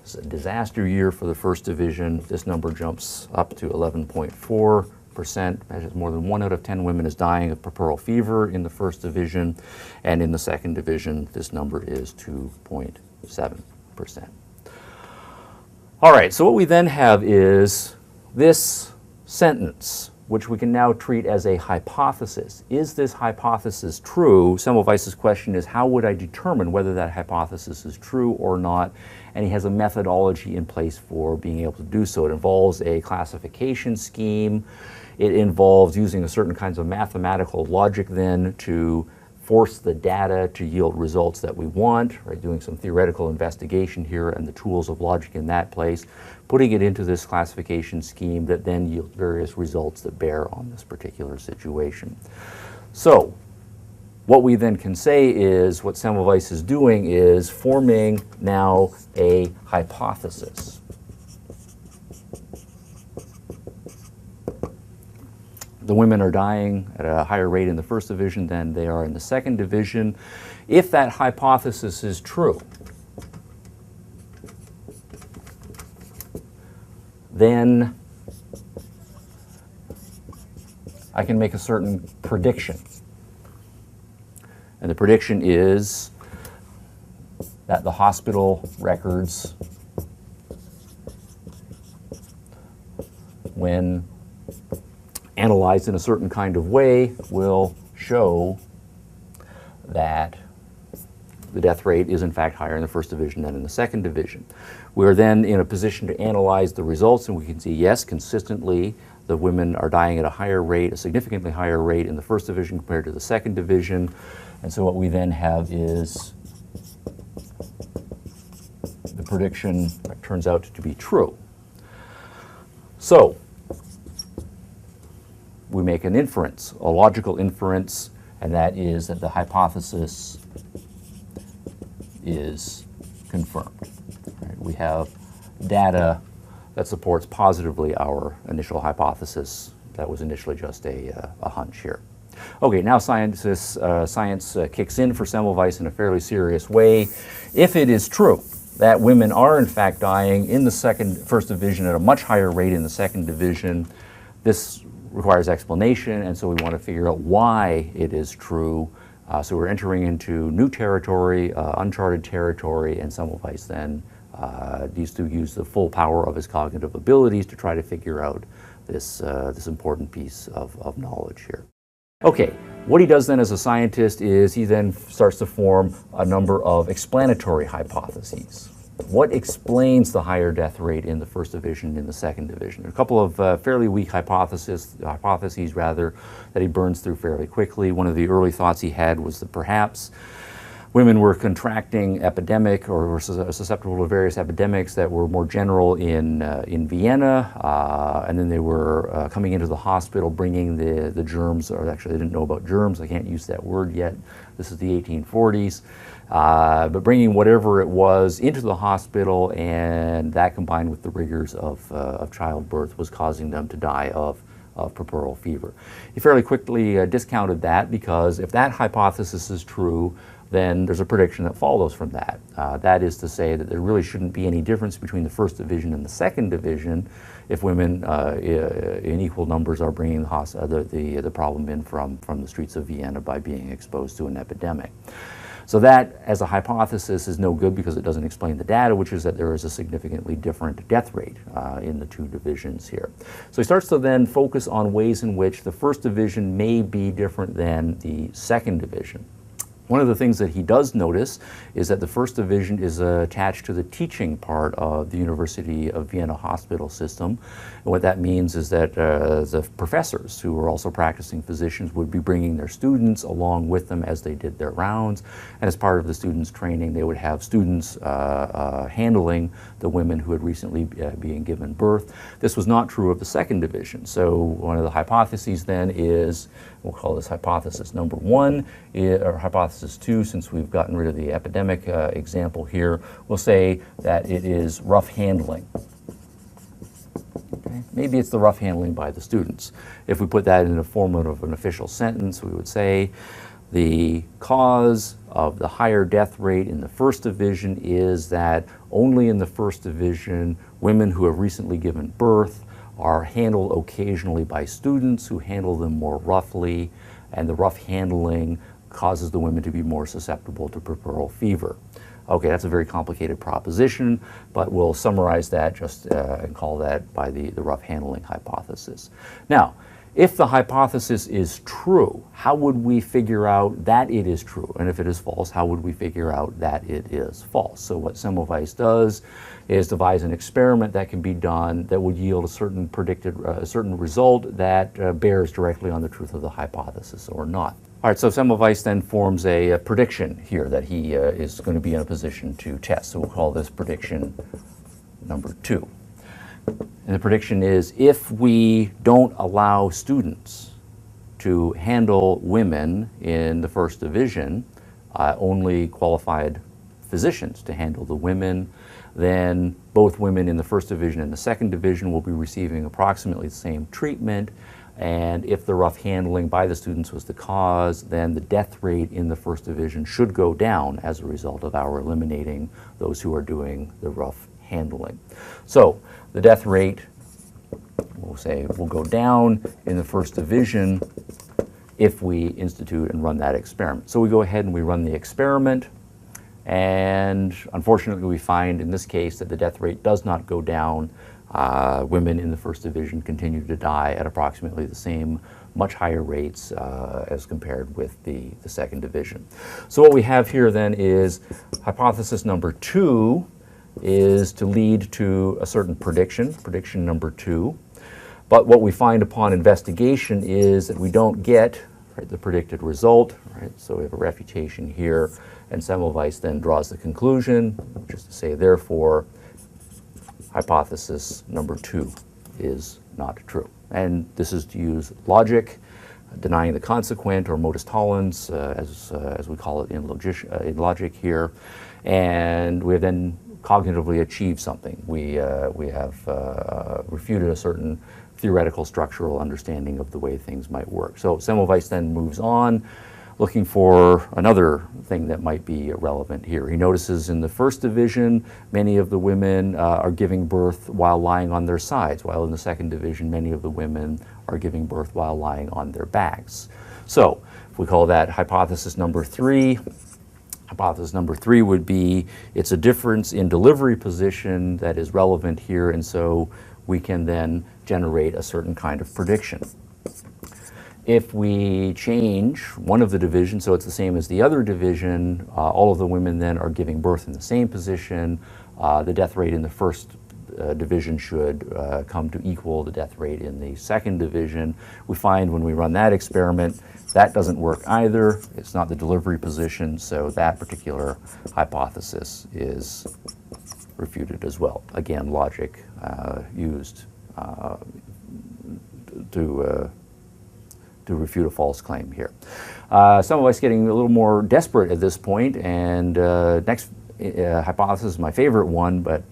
is a disaster year for the first division. This number jumps up to 11.4%. That is more than 1 out of 10 women is dying of puerperal fever in the first division. And in the second division, this number is 2.7%. All right, so what we then have is this sentence, which we can now treat as a hypothesis. Is this hypothesis true? Semmelweis's question is, how would I determine whether that hypothesis is true or not? And he has a methodology in place for being able to do so. It involves a classification scheme. It involves using a certain kinds of mathematical logic then to force the data to yield results that we want, right? Doing some theoretical investigation here and the tools of logic in that place, putting it into this classification scheme that then yields various results that bear on this particular situation. So what we then can say is what Semmelweis is doing is forming now a hypothesis. The women are dying at a higher rate in the first division than they are in the second division. If that hypothesis is true, then I can make a certain prediction. And the prediction is that the hospital records, when analyzed in a certain kind of way, will show that the death rate is in fact higher in the first division than in the second division. We're then in a position to analyze the results, and we can see, yes, consistently the women are dying at a higher rate, a significantly higher rate in the first division compared to the second division. And so what we then have is the prediction that turns out to be true. So we make an inference, a logical inference, and that is that the hypothesis is confirmed. Right? We have data that supports positively our initial hypothesis. That was initially just a hunch here. Okay, now science kicks in for Semmelweis in a fairly serious way. If it is true that women are in fact dying in the first division at a much higher rate in the second division, this requires explanation, and so we want to figure out why it is true. So we're entering into new territory, uncharted territory, and Semmelweis then needs to use the full power of his cognitive abilities to try to figure out this important piece of knowledge here. Okay, what he does then as a scientist is he then starts to form a number of explanatory hypotheses. What explains the higher death rate in the first division and in the second division? A couple of fairly weak hypotheses that he burns through fairly quickly. One of the early thoughts he had was that perhaps women were contracting epidemic or were susceptible to various epidemics that were more general in Vienna, and then they were coming into the hospital bringing the germs, or actually they didn't know about germs, I can't use that word yet, this is the 1840s, but bringing whatever it was into the hospital, and that combined with the rigors of childbirth was causing them to die of puerperal fever. He fairly quickly discounted that, because if that hypothesis is true, then there's a prediction that follows from that. That is to say that there really shouldn't be any difference between the first division and the second division if women in equal numbers are bringing the problem in from the streets of Vienna by being exposed to an epidemic. So that, as a hypothesis, is no good because it doesn't explain the data, which is that there is a significantly different death rate in the two divisions here. So he starts to then focus on ways in which the first division may be different than the second division. One of the things that he does notice is that the first division is attached to the teaching part of the University of Vienna hospital system. And what that means is that the professors, who are also practicing physicians, would be bringing their students along with them as they did their rounds. And as part of the students' training, they would have students handling the women who had recently been given birth. This was not true of the second division. So one of the hypotheses then is, we'll call this hypothesis number one, or hypothesis two, since we've gotten rid of the epidemic example here, we'll say that it is rough handling. Okay? Maybe it's the rough handling by the students. If we put that in the form of an official sentence, we would say the cause of the higher death rate in the first division is that only in the first division, women who have recently given birth are handled occasionally by students who handle them more roughly, and the rough handling causes the women to be more susceptible to puerperal fever. Okay, that's a very complicated proposition, but we'll summarize that just and call that by the rough handling hypothesis. Now, if the hypothesis is true, how would we figure out that it is true? And if it is false, how would we figure out that it is false? So what Semmelweis does is devise an experiment that can be done that would yield a certain result that bears directly on the truth of the hypothesis or not. All right, so Semmelweis then forms a prediction here that he is going to be in a position to test. So we'll call this prediction number 2. And the prediction is, if we don't allow students to handle women in the first division, only qualified physicians to handle the women, then both women in the first division and the second division will be receiving approximately the same treatment. And if the rough handling by the students was the cause, then the death rate in the first division should go down as a result of our eliminating those who are doing the rough handling. So the death rate, we'll say, will go down in the first division if we institute and run that experiment. So we go ahead and we run the experiment, and unfortunately we find in this case that the death rate does not go down. Women in the first division continue to die at approximately the same, much higher rates as compared with the second division. So what we have here then is hypothesis number 2 is to lead to a certain prediction, prediction number 2. But what we find upon investigation is that we don't get the predicted result. So we have a refutation here, and Semmelweis then draws the conclusion, which is to say, therefore, hypothesis number 2 is not true. And this is to use logic, denying the consequent, or modus tollens, as we call it in logic here. And we have then cognitively achieved something. We have refuted a certain theoretical structural understanding of the way things might work. So Semmelweis then moves on, looking for another thing that might be relevant here. He notices in the first division, many of the women are giving birth while lying on their sides, while in the second division, many of the women are giving birth while lying on their backs. So if we call that hypothesis number 3, hypothesis number 3 would be it's a difference in delivery position that is relevant here, and so we can then generate a certain kind of prediction. If we change one of the divisions so it's the same as the other division, all of the women then are giving birth in the same position. The death rate in the first division should come to equal the death rate in the second division. We find when we run that experiment, that doesn't work either. It's not the delivery position, so that particular hypothesis is refuted as well. Again, logic used to refute a false claim here. Semmelweis getting a little more desperate at this point, and next hypothesis is my favorite one, but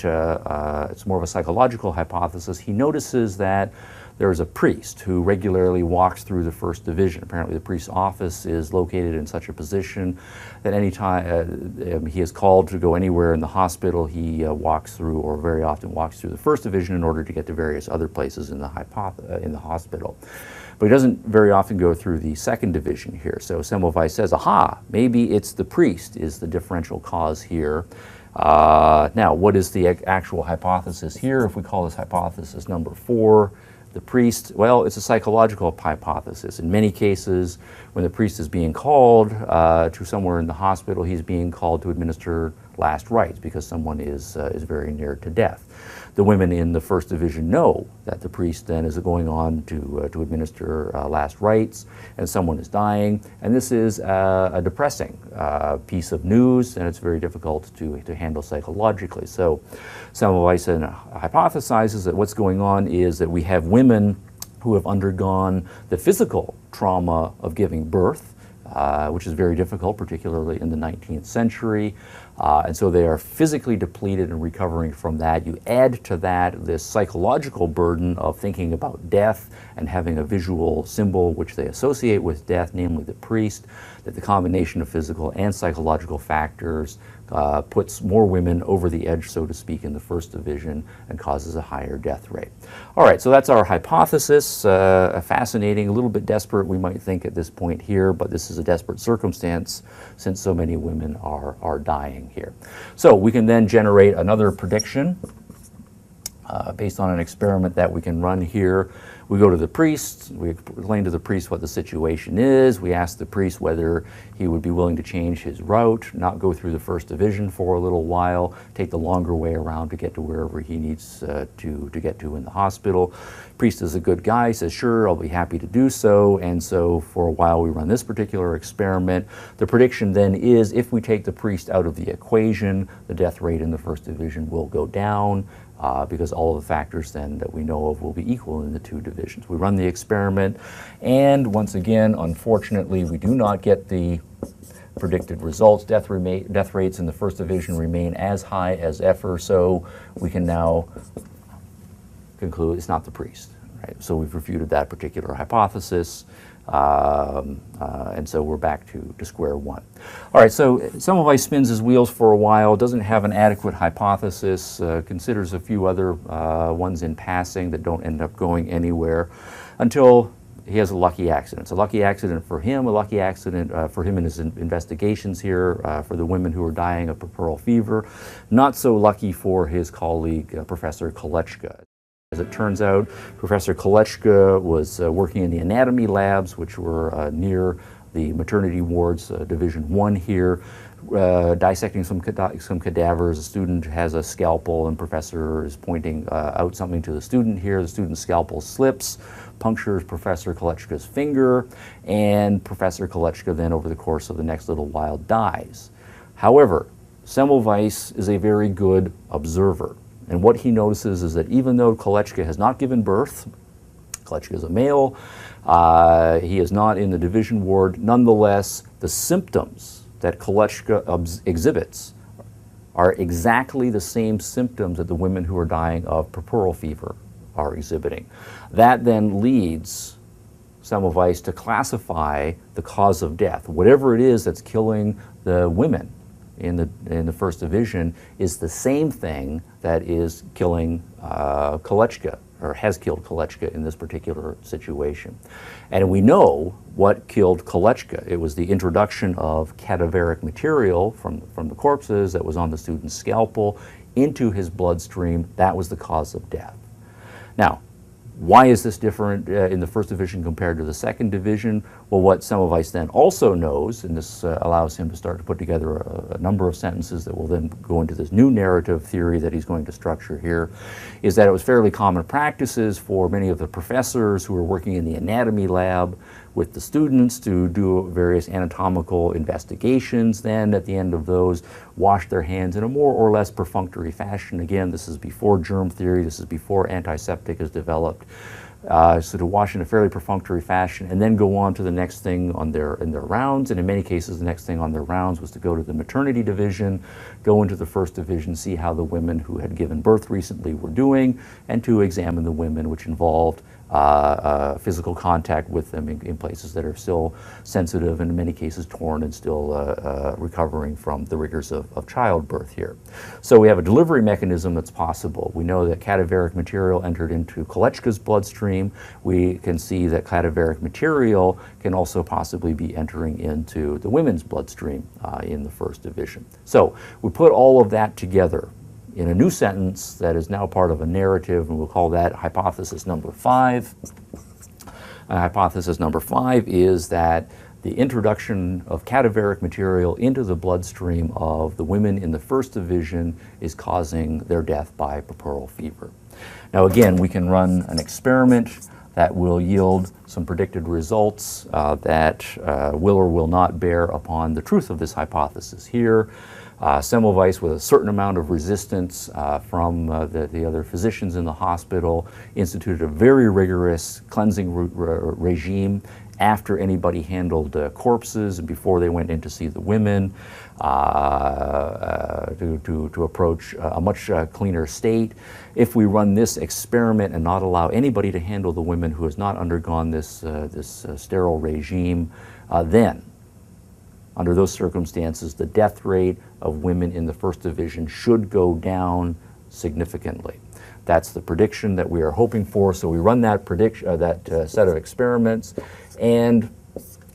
it's more of a psychological hypothesis. He notices that there is a priest who regularly walks through the first division. Apparently the priest's office is located in such a position that any time he is called to go anywhere in the hospital, he walks through, or very often walks through, the first division in order to get to various other places in the hospital. But he doesn't very often go through the second division here. So Semmelweis says, aha, maybe it's the priest is the differential cause here. Now, what is the actual hypothesis here? If we call this hypothesis number 4, the priest, well, it's a psychological hypothesis. In many cases, when the priest is being called to somewhere in the hospital, he's being called to administer last rites because someone is very near to death. The women in the first division know that the priest then is going on to administer last rites, and someone is dying. And this is a depressing piece of news, and it's very difficult to handle psychologically. So Semmelweis hypothesizes that what's going on is that we have women who have undergone the physical trauma of giving birth, which is very difficult, particularly in the 19th century. And so they are physically depleted and recovering from that. You add to that this psychological burden of thinking about death and having a visual symbol which they associate with death, namely the priest, that the combination of physical and psychological factors puts more women over the edge, so to speak, in the first division and causes a higher death rate. All right, so that's our hypothesis. Fascinating, a little bit desperate, we might think at this point here, but this is a desperate circumstance since so many women are dying here. So we can then generate another prediction based on an experiment that we can run here. We go to the priest, we explain to the priest what the situation is, we ask the priest whether he would be willing to change his route, not go through the first division for a little while, take the longer way around to get to wherever he needs to get to in the hospital. Priest is a good guy, says, sure, I'll be happy to do so, and so for a while we run this particular experiment. The prediction then is if we take the priest out of the equation, the death rate in the first division will go down. Because all of the factors then that we know of will be equal in the two divisions. We run the experiment, and once again, unfortunately, we do not get the predicted results. Death rates in the first division remain as high as ever, so we can now conclude it's not the priest. Right? So we've refuted that particular hypothesis. And so we're back to square one. All right, so Semmelweis spins his wheels for a while, doesn't have an adequate hypothesis, considers a few other ones in passing that don't end up going anywhere until he has a lucky accident. It's a lucky accident for him, a lucky accident for him in his investigations here for the women who are dying of puerperal fever. Not so lucky for his colleague, Professor Kolechka. As it turns out, Professor Kolechka was working in the anatomy labs, which were near the maternity wards, Division 1 here, dissecting some cadavers. A student has a scalpel, and professor is pointing out something to the student here. The student's scalpel slips, punctures Professor Kolechka's finger, and Professor Kolechka then, over the course of the next little while, dies. However, Semmelweis is a very good observer. And what he notices is that even though Kolechka has not given birth, Kolechka is a male, he is not in the division ward, nonetheless, the symptoms that Kolechka exhibits are exactly the same symptoms that the women who are dying of puerperal fever are exhibiting. That then leads Semmelweis to classify the cause of death. Whatever it is that's killing the women in the first division is the same thing that is killing Kolechka, or has killed Kolechka in this particular situation. And we know what killed Kolechka. It was the introduction of cadaveric material from the corpses that was on the student's scalpel into his bloodstream. That was the cause of death. Now, why is this different in the first division compared to the second division? Well, what Semmelweis then also knows, and this allows him to start to put together a number of sentences that will then go into this new narrative theory that he's going to structure here, is that it was fairly common practices for many of the professors who were working in the anatomy lab with the students to do various anatomical investigations, then at the end of those wash their hands in a more or less perfunctory fashion. Again, this is before germ theory, this is before antiseptic is developed. So to wash in a fairly perfunctory fashion and then go on to the next thing in their rounds, and in many cases the next thing on their rounds was to go to the maternity division, go into the first division, see how the women who had given birth recently were doing, and to examine the women, which involved physical contact with them in places that are still sensitive and in many cases torn and still recovering from the rigors of childbirth here. So we have a delivery mechanism that's possible. We know that cadaveric material entered into Kolechka's bloodstream. We can see that cadaveric material can also possibly be entering into the women's bloodstream in the first division. So we put all of that together in a new sentence that is now part of a narrative, and we'll call that hypothesis number 5. Hypothesis number 5 is that the introduction of cadaveric material into the bloodstream of the women in the first division is causing their death by puerperal fever. Now again, we can run an experiment that will yield some predicted results that will or will not bear upon the truth of this hypothesis here. Semmelweis, with a certain amount of resistance from the other physicians in the hospital, instituted a very rigorous cleansing regime after anybody handled corpses and before they went in to see the women to approach a much cleaner state. If we run this experiment and not allow anybody to handle the women who has not undergone this sterile regime, then under those circumstances, the death rate of women in the first division should go down significantly. That's the prediction that we are hoping for. So we run that set of experiments, and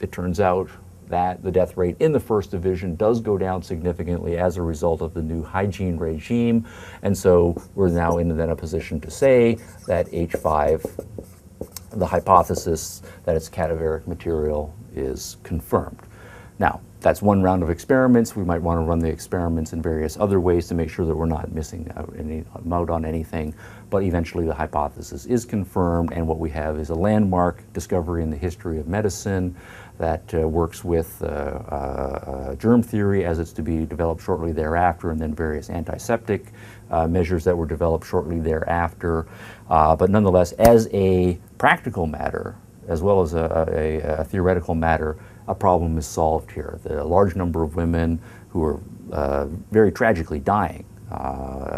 it turns out that the death rate in the first division does go down significantly as a result of the new hygiene regime. And so we're now in then a position to say that H5 the hypothesis that it's cadaveric material is confirmed. Now, that's one round of experiments. We might want to run the experiments in various other ways to make sure that we're not missing out on anything, but eventually the hypothesis is confirmed, and what we have is a landmark discovery in the history of medicine that works with germ theory as it's to be developed shortly thereafter, and then various antiseptic measures that were developed shortly thereafter. But nonetheless, as a practical matter, as well as a theoretical matter, a problem is solved here. The large number of women who are very tragically dying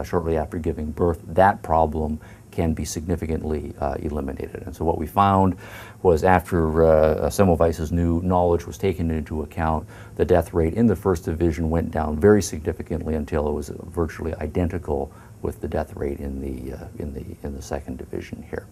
shortly after giving birth, that problem can be significantly eliminated. And so what we found was after Semmelweis's new knowledge was taken into account, the death rate in the first division went down very significantly until it was virtually identical with the death rate in the second division here.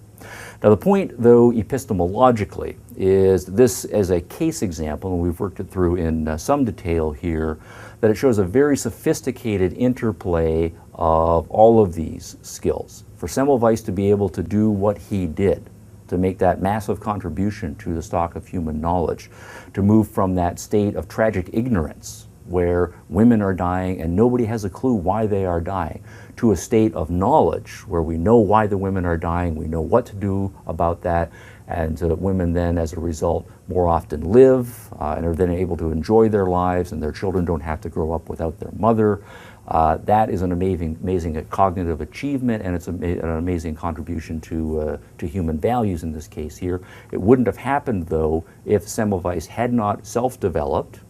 Now the point, though, epistemologically, is this as a case example, and we've worked it through in some detail here, that it shows a very sophisticated interplay of all of these skills. For Semmelweis to be able to do what he did, to make that massive contribution to the stock of human knowledge, to move from that state of tragic ignorance where women are dying and nobody has a clue why they are dying, to a state of knowledge where we know why the women are dying, we know what to do about that, and so that women then, as a result, more often live and are then able to enjoy their lives, and their children don't have to grow up without their mother. That is an amazing cognitive achievement, and it's an amazing contribution to human values in this case here. It wouldn't have happened, though, if Semmelweis had not self-developed,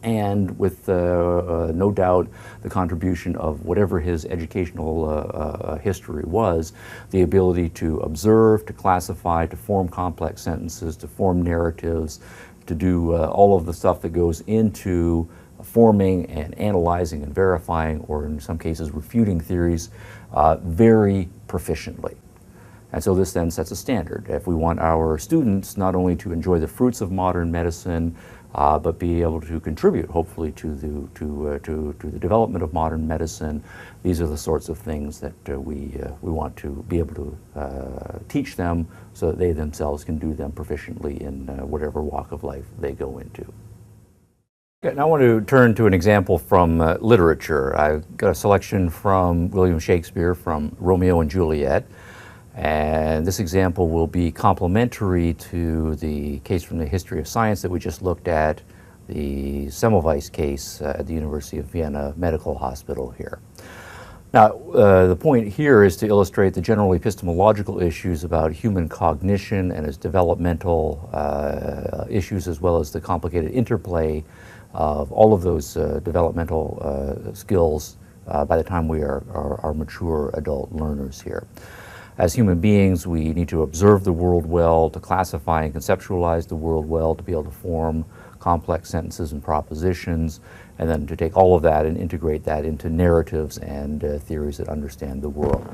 and with no doubt the contribution of whatever his educational history was, the ability to observe, to classify, to form complex sentences, to form narratives, to do all of the stuff that goes into forming and analyzing and verifying, or in some cases refuting theories, very proficiently. And so this then sets a standard. If we want our students not only to enjoy the fruits of modern medicine, but be able to contribute, hopefully, to the development of modern medicine, these are the sorts of things that we want to be able to teach them so that they themselves can do them proficiently in whatever walk of life they go into. Okay, now I want to turn to an example from literature. I've got a selection from William Shakespeare from Romeo and Juliet. And this example will be complementary to the case from the history of science that we just looked at, the Semmelweis case at the University of Vienna Medical Hospital here. Now, the point here is to illustrate the general epistemological issues about human cognition and its developmental issues, as well as the complicated interplay of all of those developmental skills by the time we are mature adult learners here. As human beings, we need to observe the world well, to classify and conceptualize the world well, to be able to form complex sentences and propositions, and then to take all of that and integrate that into narratives and theories that understand the world.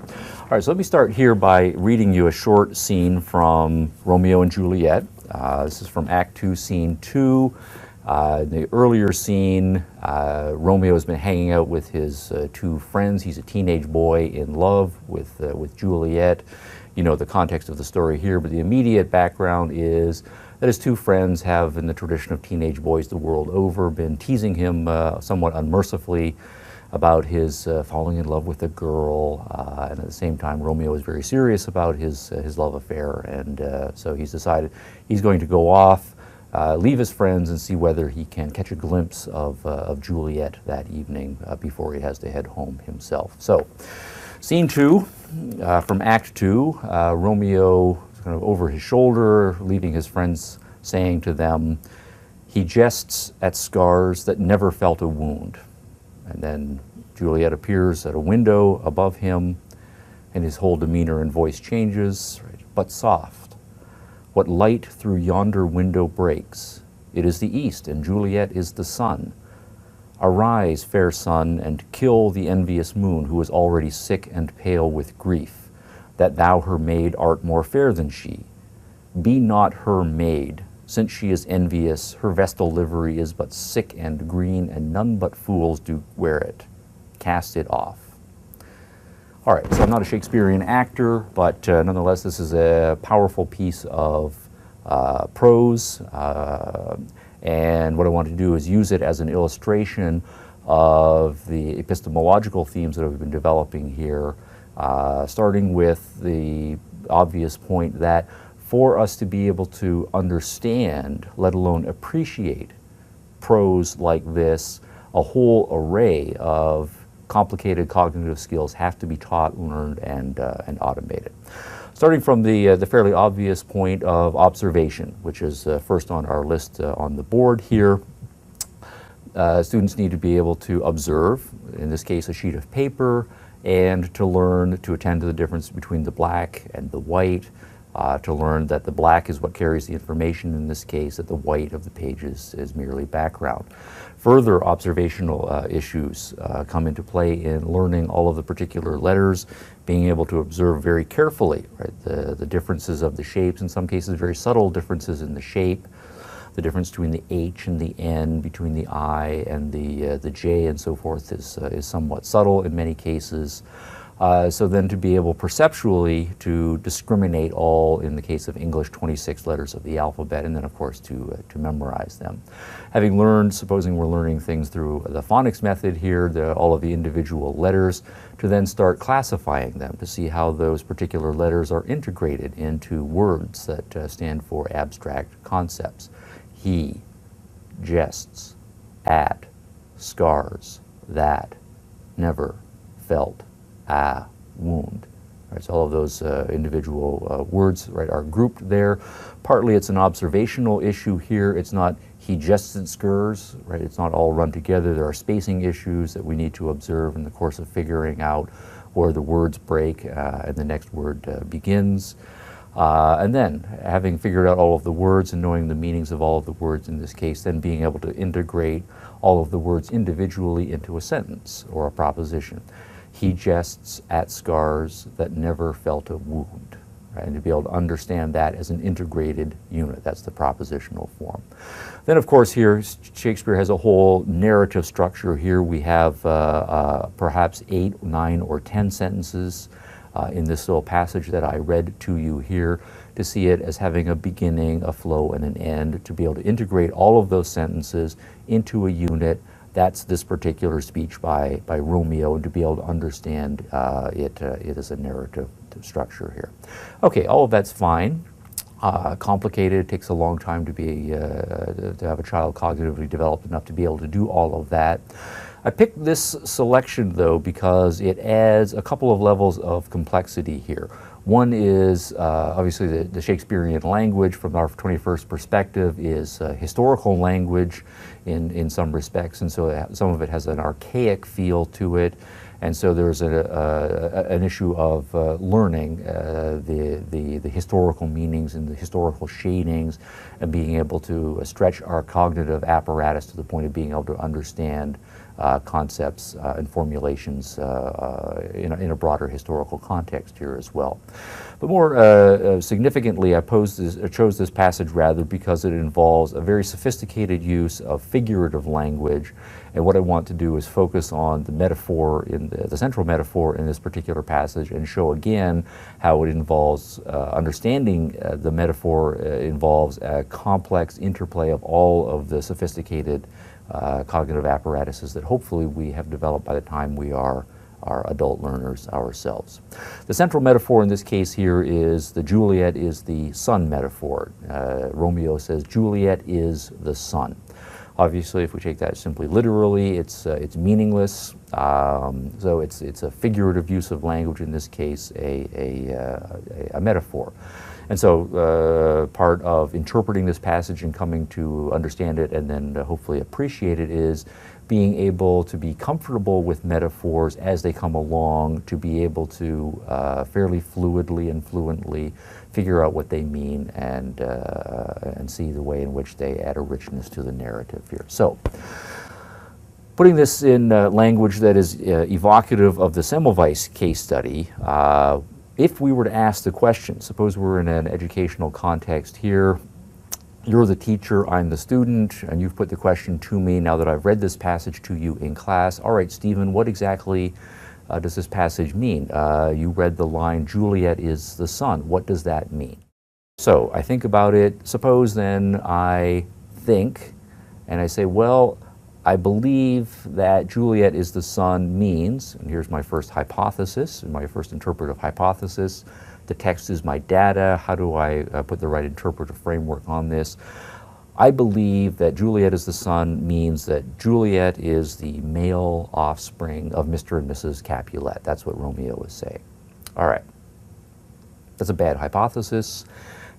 All right, so let me start here by reading you a short scene from Romeo and Juliet. This is from Act 2, Scene 2. In the earlier scene, Romeo has been hanging out with his two friends. He's a teenage boy in love with Juliet. You know the context of the story here, but the immediate background is that his two friends have, in the tradition of teenage boys the world over, been teasing him somewhat unmercifully about his falling in love with a girl, and at the same time Romeo is very serious about his love affair, and so he's decided he's going to go off, leave his friends, and see whether he can catch a glimpse of Juliet that evening before he has to head home himself. So, Scene 2 from Act 2, Romeo kind of over his shoulder, leaving his friends, saying to them, "He jests at scars that never felt a wound." And then Juliet appears at a window above him, and his whole demeanor and voice changes, right? "But soft. What light through yonder window breaks? It is the east, and Juliet is the sun. Arise, fair sun, and kill the envious moon, who is already sick and pale with grief, that thou her maid art more fair than she. Be not her maid, since she is envious, her vestal livery is but sick and green, and none but fools do wear it. Cast it off." All right, so I'm not a Shakespearean actor, but nonetheless, this is a powerful piece of prose, and what I want to do is use it as an illustration of the epistemological themes that I've been developing here, starting with the obvious point that for us to be able to understand, let alone appreciate, prose like this, a whole array of complicated cognitive skills have to be taught, learned, and automated. Starting from the fairly obvious point of observation, which is first on our list on the board here. Students need to be able to observe, in this case a sheet of paper, and to learn to attend to the difference between the black and the white, to learn that the black is what carries the information, in this case that the white of the pages is merely background. Further observational issues come into play in learning all of the particular letters, being able to observe very carefully, right, the differences of the shapes, in some cases very subtle differences in the shape, the difference between the H and the N, between the I and the J and so forth is somewhat subtle in many cases. So then to be able perceptually to discriminate all, in the case of English, 26 letters of the alphabet, and then of course to memorize them. Having learned, supposing we're learning things through the phonics method here, all of the individual letters, to then start classifying them to see how those particular letters are integrated into words that stand for abstract concepts. He, jests, at, scars, that, never, felt, wound. Right, so all of those individual words, right, are grouped there. Partly it's an observational issue here. It's not he jests and scurs, right? It's not all run together. There are spacing issues that we need to observe in the course of figuring out where the words break and the next word begins. And then, having figured out all of the words and knowing the meanings of all of the words in this case, then being able to integrate all of the words individually into a sentence or a proposition. He jests at scars that never felt a wound, right? And to be able to understand that as an integrated unit, that's the propositional form. Then of course here, Shakespeare has a whole narrative structure. Here we have perhaps 8, 9, or 10 sentences in this little passage that I read to you here, to see it as having a beginning, a flow, and an end, to be able to integrate all of those sentences into a unit. That's this particular speech by Romeo, and to be able to understand it as a narrative structure here. Okay, all of that's fine. Complicated. It takes a long time to have a child cognitively developed enough to be able to do all of that. I picked this selection though because it adds a couple of levels of complexity here. One is obviously the Shakespearean language from our 21st perspective is historical language in some respects, and so some of it has an archaic feel to it, and so there's an issue of learning the historical meanings and the historical shadings, and being able to stretch our cognitive apparatus to the point of being able to understand concepts and formulations in a broader historical context here as well. But more significantly, I chose this passage rather because it involves a very sophisticated use of figurative language, and what I want to do is focus on the metaphor, in the central metaphor in this particular passage, and show again how it involves understanding the metaphor involves a complex interplay of all of the sophisticated cognitive apparatuses that hopefully we have developed by the time we are adult learners ourselves. The central metaphor in this case here is the Juliet is the sun metaphor. Romeo says Juliet is the sun. Obviously, if we take that simply literally, it's meaningless. So it's a figurative use of language, in this case, a metaphor. And so part of interpreting this passage and coming to understand it and then hopefully appreciate it is being able to be comfortable with metaphors as they come along, to be able to fairly fluidly and fluently figure out what they mean and see the way in which they add a richness to the narrative here. So, putting this in language that is evocative of the Semmelweis case study, if we were to ask the question, suppose we're in an educational context here, you're the teacher, I'm the student, and you've put the question to me now that I've read this passage to you in class. All right, Stephen, what exactly does this passage mean? You read the line, Juliet is the sun. What does that mean? So I think about it. Suppose then I think and I say, well, I believe that Juliet is the sun means, and here's my first hypothesis, my first interpretive hypothesis. The text is my data. How do I put the right interpretive framework on this? I believe that Juliet is the sun means that Juliet is the male offspring of Mr. and Mrs. Capulet. That's what Romeo is saying. All right. That's a bad hypothesis.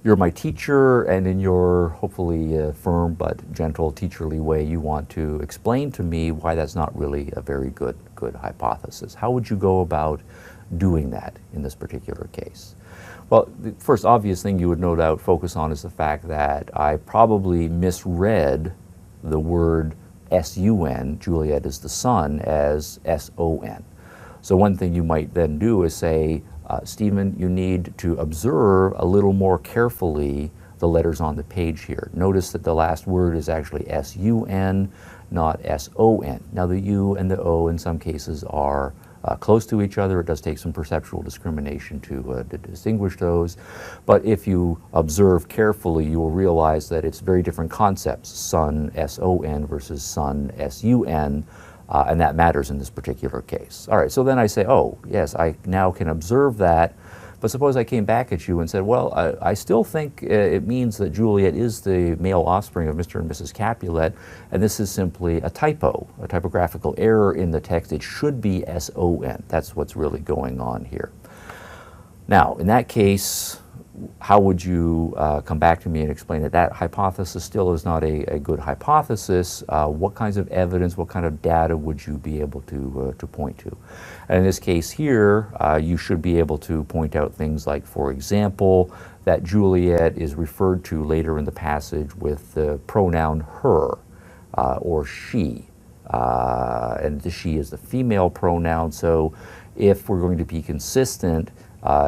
You're my teacher, and in your hopefully firm but gentle teacherly way, you want to explain to me why that's not really a very good hypothesis. How would you go about doing that in this particular case? Well, the first obvious thing you would no doubt focus on is the fact that I probably misread the word S-U-N, Juliet is the sun, as S-O-N. So one thing you might then do is say, Stephen, you need to observe a little more carefully the letters on the page here. Notice that the last word is actually S-U-N, not S-O-N. Now the U and the O in some cases are close to each other. It does take some perceptual discrimination to distinguish those. But if you observe carefully, you will realize that it's very different concepts, sun, S-O-N versus sun, S-U-N. And that matters in this particular case. All right, so then I say, oh, yes, I now can observe that, but suppose I came back at you and said, well, I still think it means that Juliet is the male offspring of Mr. and Mrs. Capulet, and this is simply a typo, a typographical error in the text. It should be S-O-N. That's what's really going on here. Now, in that case, how would you come back to me and explain that that hypothesis still is not a good hypothesis? What kinds of evidence, what kind of data would you be able to point to? And in this case here, you should be able to point out things like, for example, that Juliet is referred to later in the passage with the pronoun her or she. And the she is the female pronoun, so if we're going to be consistent,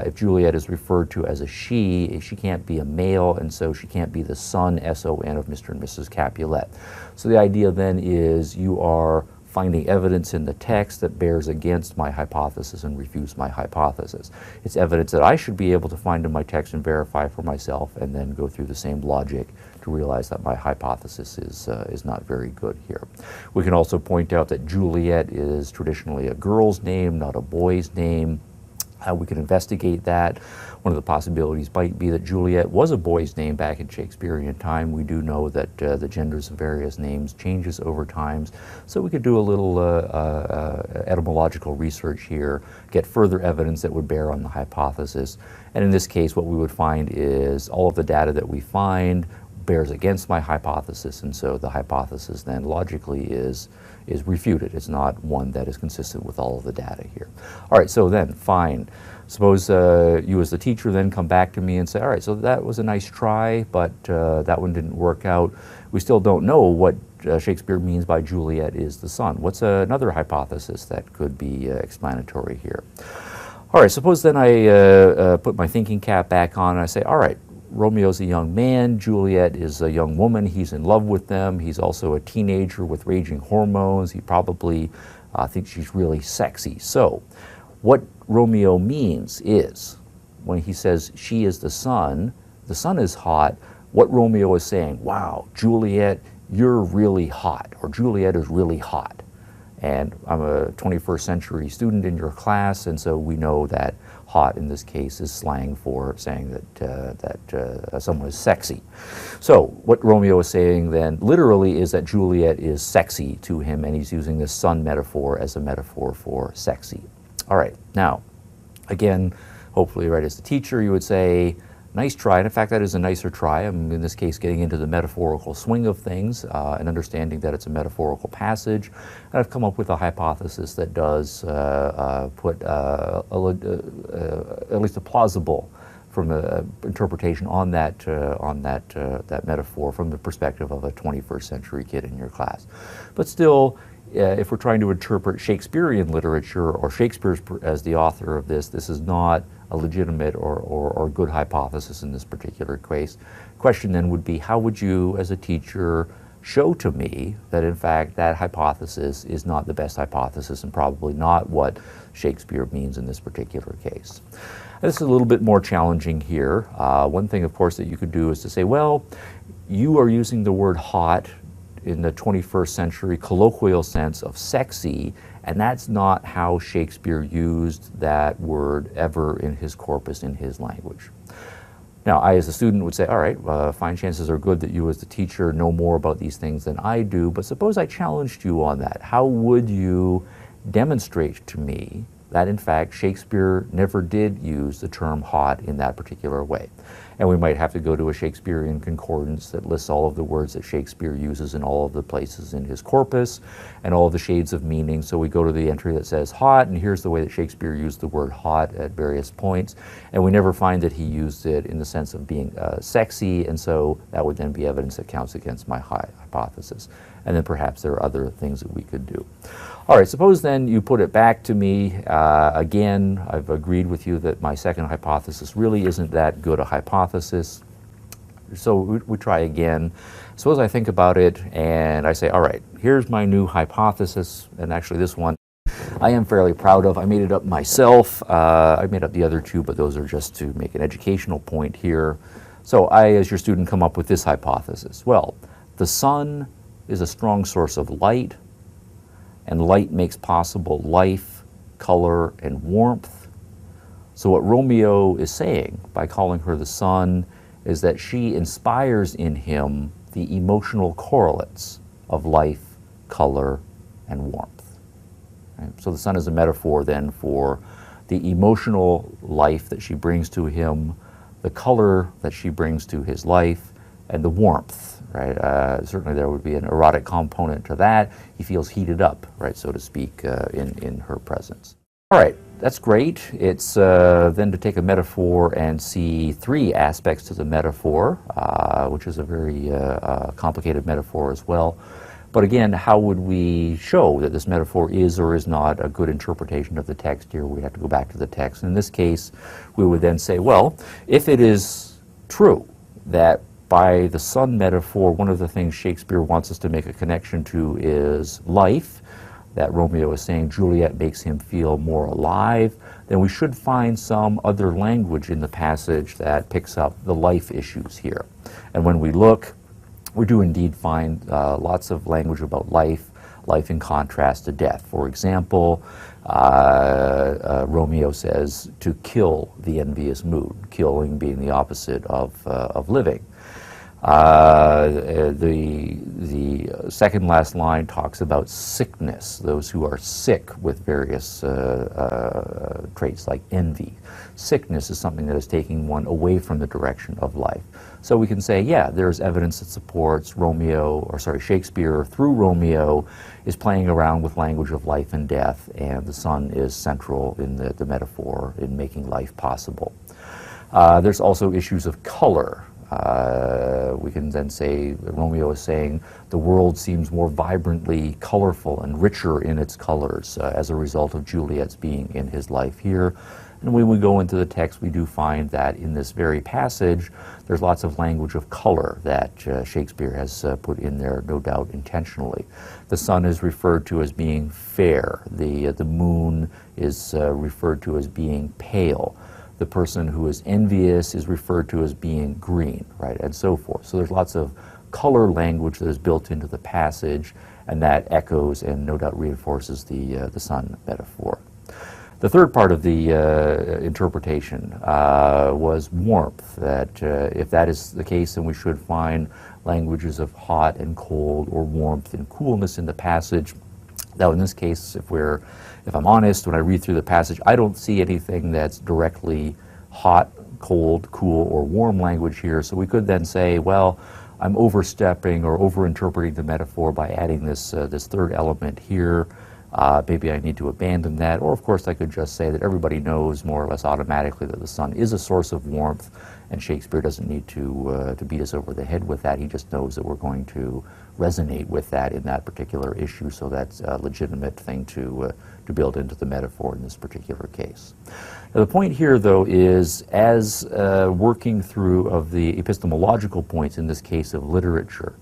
if Juliet is referred to as a she can't be a male, and so she can't be the son, S-O-N, of Mr. and Mrs. Capulet. So the idea then is you are finding evidence in the text that bears against my hypothesis and refutes my hypothesis. It's evidence that I should be able to find in my text and verify for myself, and then go through the same logic to realize that my hypothesis is not very good here. We can also point out that Juliet is traditionally a girl's name, not a boy's name. We can investigate that. One of the possibilities might be that Juliet was a boy's name back in Shakespearean time. We do know that the genders of various names changes over time. So we could do a little etymological research here, get further evidence that would bear on the hypothesis. And in this case, what we would find is all of the data that we find bears against my hypothesis, and so the hypothesis then logically is refuted. It's not one that is consistent with all of the data here. All right, so then, fine. Suppose you as the teacher then come back to me and say, all right, so that was a nice try, but that one didn't work out. We still don't know what Shakespeare means by Juliet is the sun. What's another hypothesis that could be explanatory here? All right, suppose then I put my thinking cap back on and I say, all right, Romeo's a young man, Juliet is a young woman, he's in love with them, he's also a teenager with raging hormones, he probably thinks she's really sexy. So what Romeo means is, when he says she is the sun is hot, what Romeo is saying, wow, Juliet, you're really hot, or Juliet is really hot. And I'm a 21st century student in your class, and so we know that hot in this case is slang for saying that someone is sexy. So what Romeo is saying then literally is that Juliet is sexy to him, and he's using this sun metaphor as a metaphor for sexy. All right, now, again, hopefully right as the teacher you would say, nice try, and in fact that is a nicer try. I'm in this case getting into the metaphorical swing of things and understanding that it's a metaphorical passage, and I've come up with a hypothesis that does put at least a plausible from interpretation on that metaphor from the perspective of a 21st century kid in your class. But still, if we're trying to interpret Shakespearean literature or Shakespeare as the author of this is not a legitimate or good hypothesis in this particular case. Question then would be, how would you as a teacher show to me that in fact that hypothesis is not the best hypothesis and probably not what Shakespeare means in this particular case. This is a little bit more challenging here. One thing, of course, that you could do is to say, well, you are using the word hot in the 21st century colloquial sense of sexy, and that's not how Shakespeare used that word ever in his corpus, in his language. Now, I as a student would say, all right, fine, chances are good that you as the teacher know more about these things than I do, but suppose I challenged you on that. How would you demonstrate to me that in fact Shakespeare never did use the term hot in that particular way? And we might have to go to a Shakespearean concordance that lists all of the words that Shakespeare uses in all of the places in his corpus and all of the shades of meaning. So we go to the entry that says hot, and here's the way that Shakespeare used the word hot at various points. And we never find that he used it in the sense of being sexy, and so that would then be evidence that counts against my hypothesis. And then perhaps there are other things that we could do. All right, suppose then you put it back to me. Again, I've agreed with you that my second hypothesis really isn't that good a hypothesis. So we try again. Suppose I think about it and I say, all right, here's my new hypothesis, and actually this one I am fairly proud of. I made it up myself. I made up the other two, but those are just to make an educational point here. So I, as your student, come up with this hypothesis. Well, the sun is a strong source of light, and light makes possible life, color, and warmth. So what Romeo is saying by calling her the sun is that she inspires in him the emotional correlates of life, color, and warmth. Right? So the sun is a metaphor then for the emotional life that she brings to him, the color that she brings to his life, and the warmth. Right? Certainly there would be an erotic component to that. He feels heated up, right, so to speak, in her presence. All right, that's great. It's then to take a metaphor and see three aspects to the metaphor, which is a very complicated metaphor as well. But again, how would we show that this metaphor is or is not a good interpretation of the text here? We have to go back to the text. In this case, we would then say, well, if it is true that by the sun metaphor, one of the things Shakespeare wants us to make a connection to is life, that Romeo is saying Juliet makes him feel more alive, then we should find some other language in the passage that picks up the life issues here. And when we look, we do indeed find lots of language about life in contrast to death. For example, Romeo says to kill the envious mood, killing being the opposite of living. The second last line talks about sickness, those who are sick with various traits like envy. Sickness is something that is taking one away from the direction of life. So we can say, yeah, there's evidence that supports Shakespeare through Romeo is playing around with language of life and death, and the sun is central in the metaphor in making life possible. There's also issues of color. We can then say Romeo is saying the world seems more vibrantly colorful and richer in its colors as a result of Juliet's being in his life here. And when we go into the text, we do find that in this very passage, there's lots of language of color that Shakespeare has put in there, no doubt intentionally. The sun is referred to as being fair. The moon is referred to as being pale. The person who is envious is referred to as being green, right, and so forth. So there's lots of color language that is built into the passage, and that echoes and no doubt reinforces the sun metaphor. The third part of the interpretation was warmth, that if that is the case, then we should find languages of hot and cold or warmth and coolness in the passage. Now in this case, if I'm honest, when I read through the passage, I don't see anything that's directly hot, cold, cool, or warm language here. So we could then say, well, I'm overstepping or overinterpreting the metaphor by adding this third element here. Maybe I need to abandon that. Or of course I could just say that everybody knows more or less automatically that the sun is a source of warmth, and Shakespeare doesn't need to beat us over the head with that. He just knows that we're going to resonate with that in that particular issue, so that's a legitimate thing to build into the metaphor in this particular case. Now, the point here, though, is as working through of the epistemological points in this case of literature,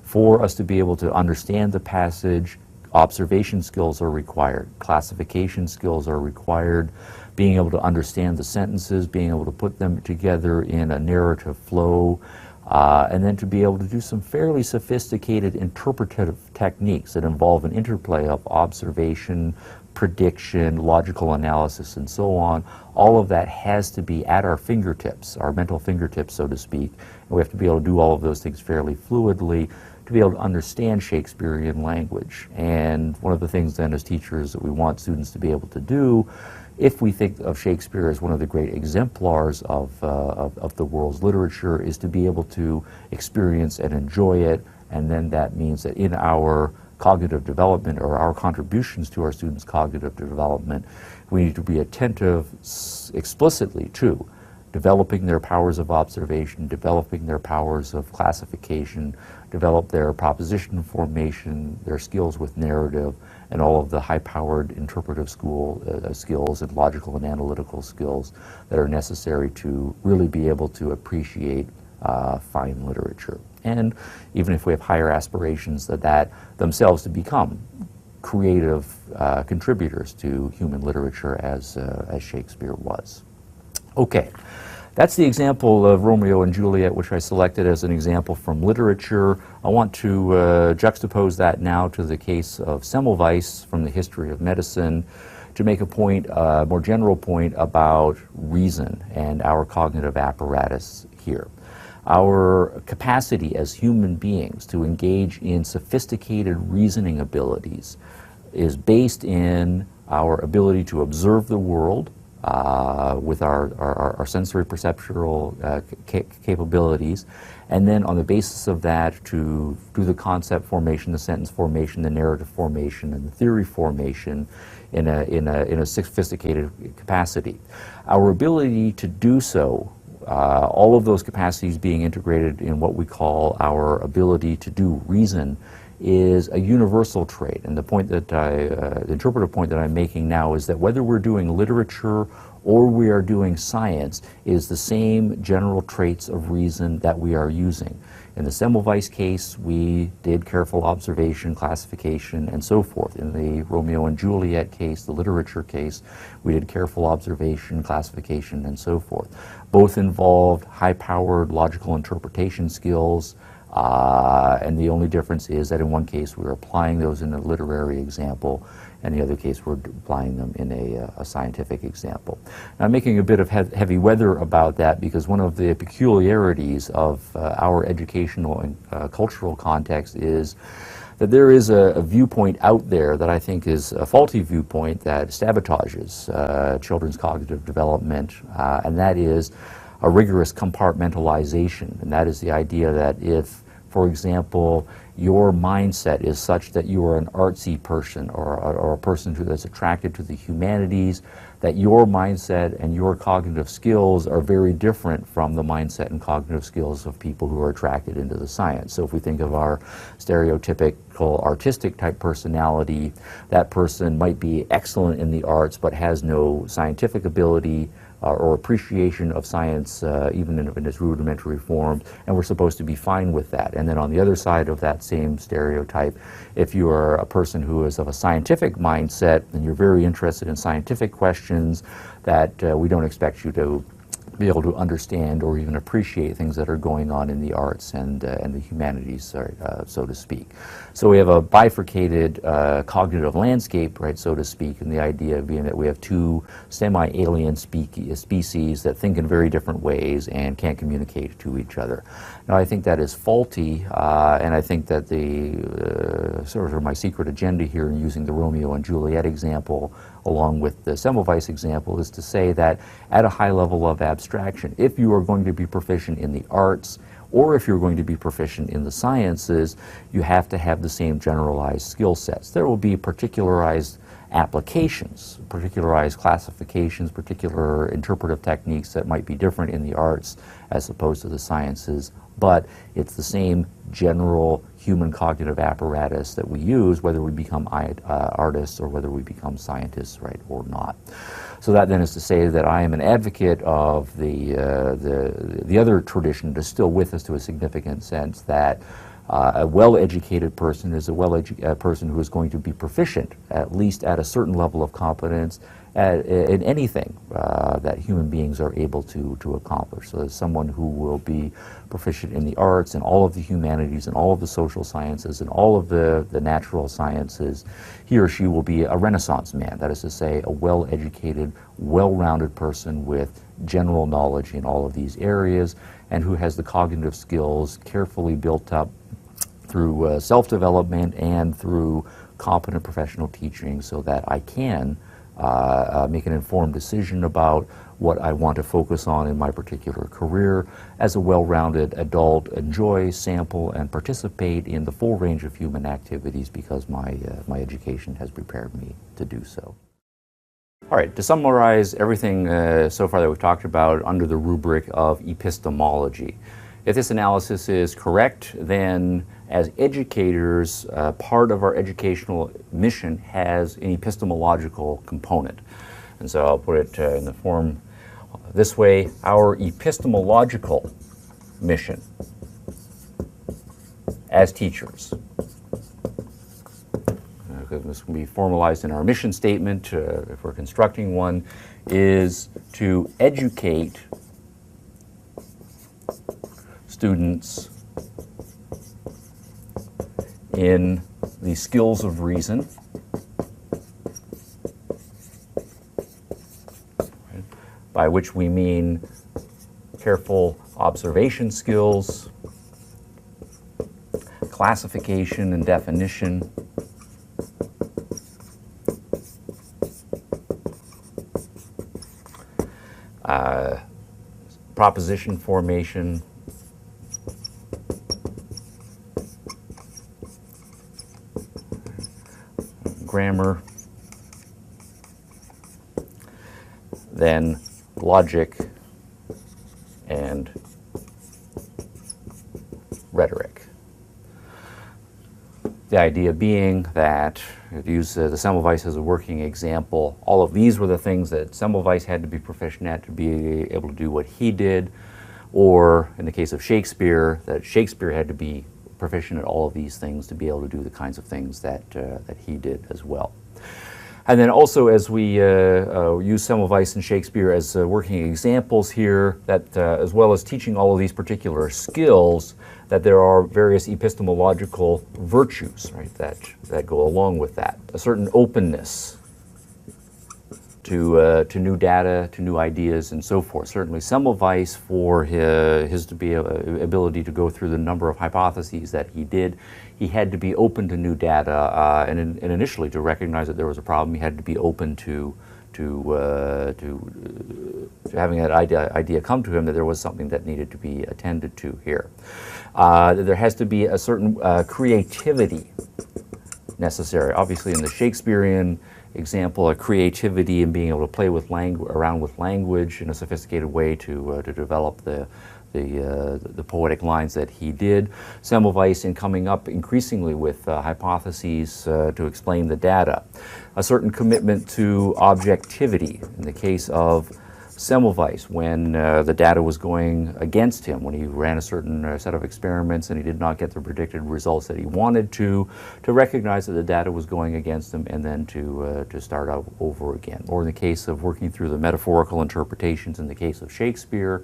For us to be able to understand the passage, observation skills are required, classification skills are required, being able to understand the sentences, being able to put them together in a narrative flow, and then to be able to do some fairly sophisticated interpretative techniques that involve an interplay of observation, prediction, logical analysis, and so on. All of that has to be at our fingertips, our mental fingertips, so to speak. And we have to be able to do all of those things fairly fluidly to be able to understand Shakespearean language. And one of the things then as teachers that we want students to be able to do, if we think of Shakespeare as one of the great exemplars of the world's literature, is to be able to experience and enjoy it. And then that means that in our cognitive development, or our contributions to our students' cognitive development, we need to be attentive explicitly to developing their powers of observation, developing their powers of classification, develop their proposition formation, their skills with narrative, and all of the high-powered interpretive skills and logical and analytical skills that are necessary to really be able to appreciate fine literature. And even if we have higher aspirations, that themselves to become creative contributors to human literature as Shakespeare was. Okay. That's the example of Romeo and Juliet, which I selected as an example from literature. I want to juxtapose that now to the case of Semmelweis from the history of medicine to make a point, a more general point about reason and our cognitive apparatus here. Our capacity as human beings to engage in sophisticated reasoning abilities is based in our ability to observe the world, with our sensory perceptual capabilities, and then on the basis of that to do the concept formation, the sentence formation, the narrative formation, and the theory formation in a sophisticated capacity. Our ability to do so, all of those capacities being integrated in what we call our ability to do reason, is a universal trait. And the point that the interpretive point that I'm making now is that whether we're doing literature or we are doing science, it is the same general traits of reason that we are using. In the Semmelweis case, we did careful observation, classification, and so forth. In the Romeo and Juliet case, the literature case, we did careful observation, classification, and so forth. Both involved high-powered logical interpretation skills, and the only difference is that in one case we're applying those in a literary example, and the other case we're applying them in a scientific example. Now, I'm making a bit of heavy weather about that because one of the peculiarities of our educational and cultural context is that there is a viewpoint out there that I think is a faulty viewpoint that sabotages children's cognitive development, and that is a rigorous compartmentalization. And that is the idea that if, for example, your mindset is such that you are an artsy person or a person that's attracted to the humanities, that your mindset and your cognitive skills are very different from the mindset and cognitive skills of people who are attracted into the science. So if we think of our stereotypical artistic type personality, that person might be excellent in the arts but has no scientific ability or appreciation of science, even in its rudimentary form, and we're supposed to be fine with that. And then on the other side of that same stereotype, if you are a person who is of a scientific mindset and you're very interested in scientific questions, that we don't expect you to be able to understand or even appreciate things that are going on in the arts and the humanities, so to speak. So we have a bifurcated cognitive landscape, right, so to speak, and the idea being that we have two semi-alien species that think in very different ways and can't communicate to each other. Now, I think that is faulty, and I think that the sort of my secret agenda here in using the Romeo and Juliet example along with the Semmelweis example is to say that at a high level of abstraction, if you are going to be proficient in the arts or if you're going to be proficient in the sciences, you have to have the same generalized skill sets. There will be particularized applications, particularized classifications, particular interpretive techniques that might be different in the arts as opposed to the sciences, but it's the same general human cognitive apparatus that we use whether we become artists or whether we become scientists, right, or not. So that then is to say that I am an advocate of the other tradition that is still with us to a significant sense, that A well-educated person is a person who is going to be proficient, at least at a certain level of competence, in anything that human beings are able to accomplish. So it's someone who will be proficient in the arts and all of the humanities and all of the social sciences and all of the natural sciences. He or she will be a Renaissance man, that is to say, a well-educated, well-rounded person with general knowledge in all of these areas, and who has the cognitive skills carefully built up through self-development and through competent professional teaching, so that I can make an informed decision about what I want to focus on in my particular career. As a well-rounded adult, enjoy, sample, and participate in the full range of human activities because my education has prepared me to do so. All right, to summarize everything so far that we've talked about under the rubric of epistemology. If this analysis is correct, then as educators, part of our educational mission has an epistemological component. And so I'll put it in the form this way: our epistemological mission as teachers. This can be formalized in our mission statement, if we're constructing one, is to educate students in the skills of reason, by which we mean careful observation skills, classification and definition, proposition formation, grammar, then logic and rhetoric. The idea being that, to use the Semmelweis as a working example, all of these were the things that Semmelweis had to be proficient at to be able to do what he did, or in the case of Shakespeare, that Shakespeare had to be proficient at all of these things to be able to do the kinds of things that he did as well. And then also, as we use Semmelweis and Shakespeare as working examples here, that as well as teaching all of these particular skills, that there are various epistemological virtues, right, that go along with that. A certain openness to new data, to new ideas, and so forth. Certainly Semmelweis, for his ability to go through the number of hypotheses that he did, he had to be open to new data, and initially to recognize that there was a problem, he had to be open to having that idea come to him that there was something that needed to be attended to here. There has to be a certain creativity necessary. Obviously, in the Shakespearean example, a creativity in being able to play with around with language in a sophisticated way to develop the poetic lines that he did. Semmelweis in coming up increasingly with hypotheses to explain the data. A certain commitment to objectivity. In the case of Semmelweis, when the data was going against him, when he ran a certain set of experiments and he did not get the predicted results that he wanted to recognize that the data was going against him and then to start out over again. Or in the case of working through the metaphorical interpretations in the case of Shakespeare,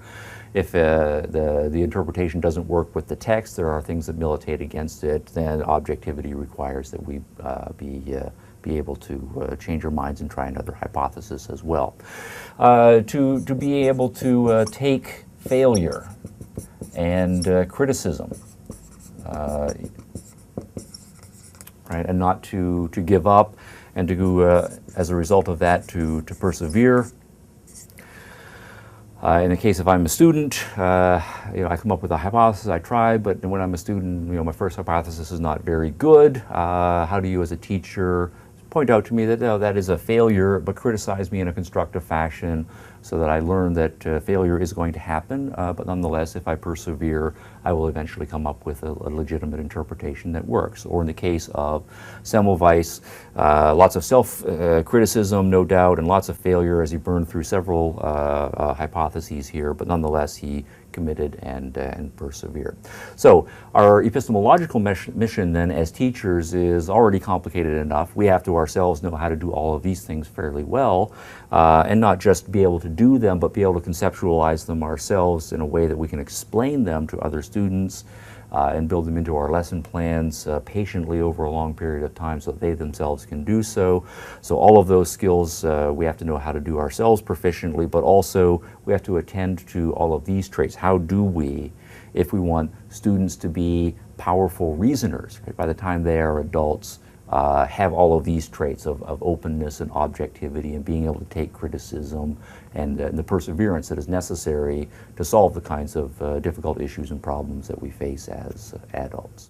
if the interpretation doesn't work with the text, there are things that militate against it, then objectivity requires that we be able to change our minds and try another hypothesis as well. To be able to take failure and criticism, right, and not to give up, and to as a result of that to persevere. In the case of I'm a student, I come up with a hypothesis, I try, but when I'm a student, my first hypothesis is not very good. How do you as a teacher point out to me that that is a failure, but criticize me in a constructive fashion, so that I learn that failure is going to happen, but nonetheless, if I persevere, I will eventually come up with a legitimate interpretation that works. Or in the case of Semmelweis, lots of self-criticism, no doubt, and lots of failure as he burned through several hypotheses here, but nonetheless, he committed and persevered. So our epistemological mission then as teachers is already complicated enough. We have to ourselves know how to do all of these things fairly well, and not just be able to do them, but be able to conceptualize them ourselves in a way that we can explain them to other students and build them into our lesson plans patiently over a long period of time so that they themselves can do so. So all of those skills we have to know how to do ourselves proficiently, but also we have to attend to all of these traits. How do we, if we want students to be powerful reasoners, right, by the time they are adults, have all of these traits of openness and objectivity and being able to take criticism and the perseverance that is necessary to solve the kinds of difficult issues and problems that we face as adults.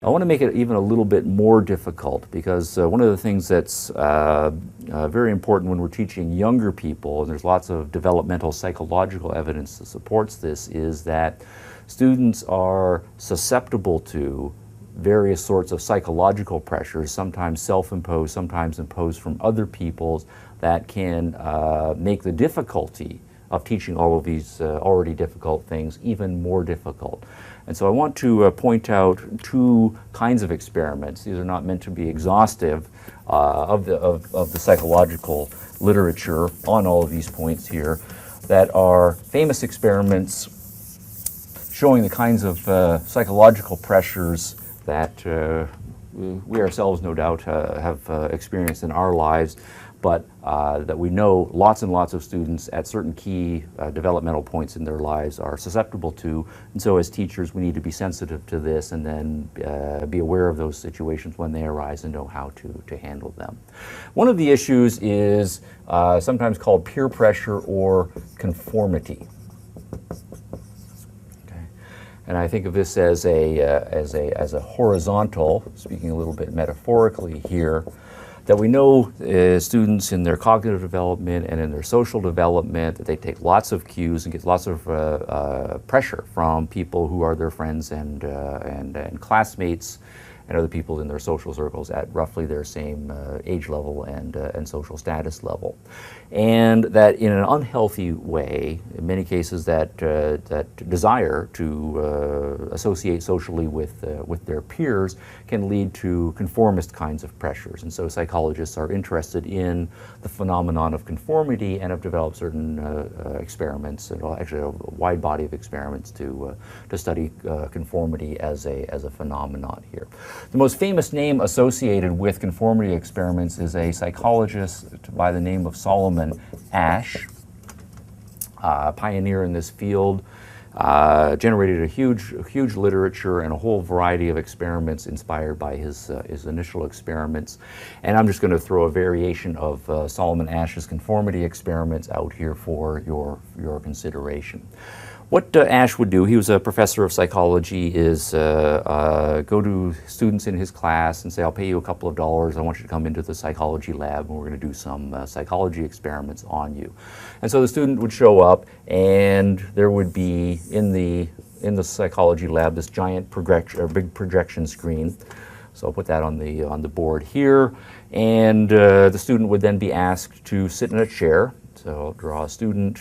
I want to make it even a little bit more difficult because one of the things that's very important when we're teaching younger people, and there's lots of developmental psychological evidence that supports this, is that students are susceptible to various sorts of psychological pressures, sometimes self-imposed, sometimes imposed from other peoples, that can make the difficulty of teaching all of these already difficult things even more difficult. And so I want to point out two kinds of experiments. These are not meant to be exhaustive of the psychological literature on all of these points here, that are famous experiments showing the kinds of psychological pressures that we ourselves, no doubt, have experienced in our lives, but that we know lots and lots of students at certain key developmental points in their lives are susceptible to. And so as teachers, we need to be sensitive to this and then be aware of those situations when they arise and know how to handle them. One of the issues is sometimes called peer pressure or conformity. And I think of this as a horizontal, speaking a little bit metaphorically here, that we know students in their cognitive development and in their social development, that they take lots of cues and get lots of pressure from people who are their friends and classmates and other people in their social circles at roughly their same age level and social status level. And that in an unhealthy way, in many cases that desire to associate socially with their peers can lead to conformist kinds of pressures. And so psychologists are interested in the phenomenon of conformity and have developed certain experiments, and actually a wide body of experiments to study conformity as a phenomenon here. The most famous name associated with conformity experiments is a psychologist by the name of Solomon Asch, pioneer in this field, generated a huge literature and a whole variety of experiments inspired by his initial experiments. And I'm just going to throw a variation of Solomon Asch's conformity experiments out here for your consideration. What Asch would do, he was a professor of psychology, is go to students in his class and say, I'll pay you a couple of dollars, I want you to come into the psychology lab and we're going to do some psychology experiments on you. And so the student would show up and there would be in the psychology lab this giant big projection screen. So I'll put that on the board here, and the student would then be asked to sit in a chair. So I'll draw a student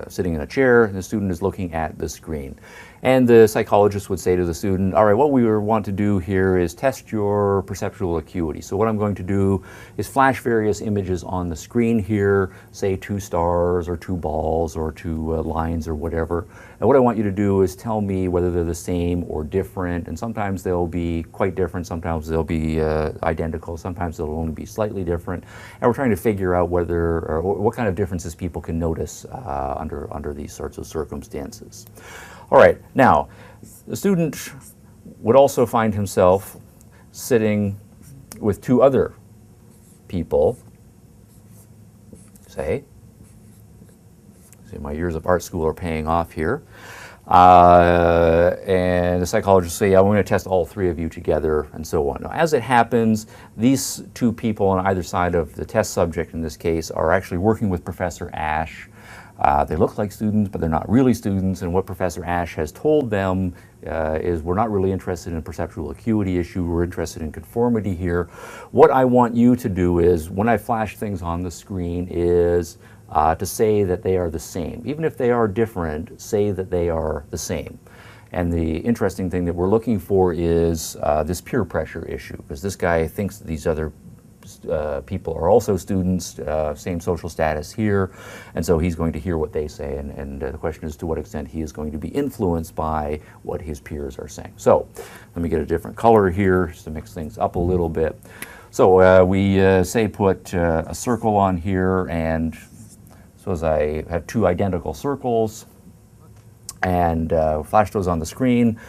sitting in a chair, and the student is looking at the screen. And the psychologist would say to the student, all right, what we want to do here is test your perceptual acuity. So what I'm going to do is flash various images on the screen here, say 2 stars or 2 balls or 2 lines or whatever. And what I want you to do is tell me whether they're the same or different. And sometimes they'll be quite different, sometimes they'll be identical, sometimes they'll only be slightly different. And we're trying to figure out whether, or what kind of differences people can notice under these sorts of circumstances. All right, now, the student would also find himself sitting with 2 other people, say my years of art school are paying off here. And the psychologists say, yeah, we're going to test all three of you together, and so on. Now, as it happens, these two people on either side of the test subject in this case are actually working with Professor Ash. They look like students, but they're not really students, and what Professor Ash has told them is we're not really interested in a perceptual acuity issue, we're interested in conformity here. What I want you to do is, when I flash things on the screen, is to say that they are the same. Even if they are different, say that they are the same. And the interesting thing that we're looking for is this peer pressure issue, because this guy thinks that these other people are also students, same social status here, and so he's going to hear what they say, and the question is to what extent he is going to be influenced by what his peers are saying. So let me get a different color here just to mix things up a little bit. So we say put a circle on here, and suppose I have two identical circles, and flash those on the screen,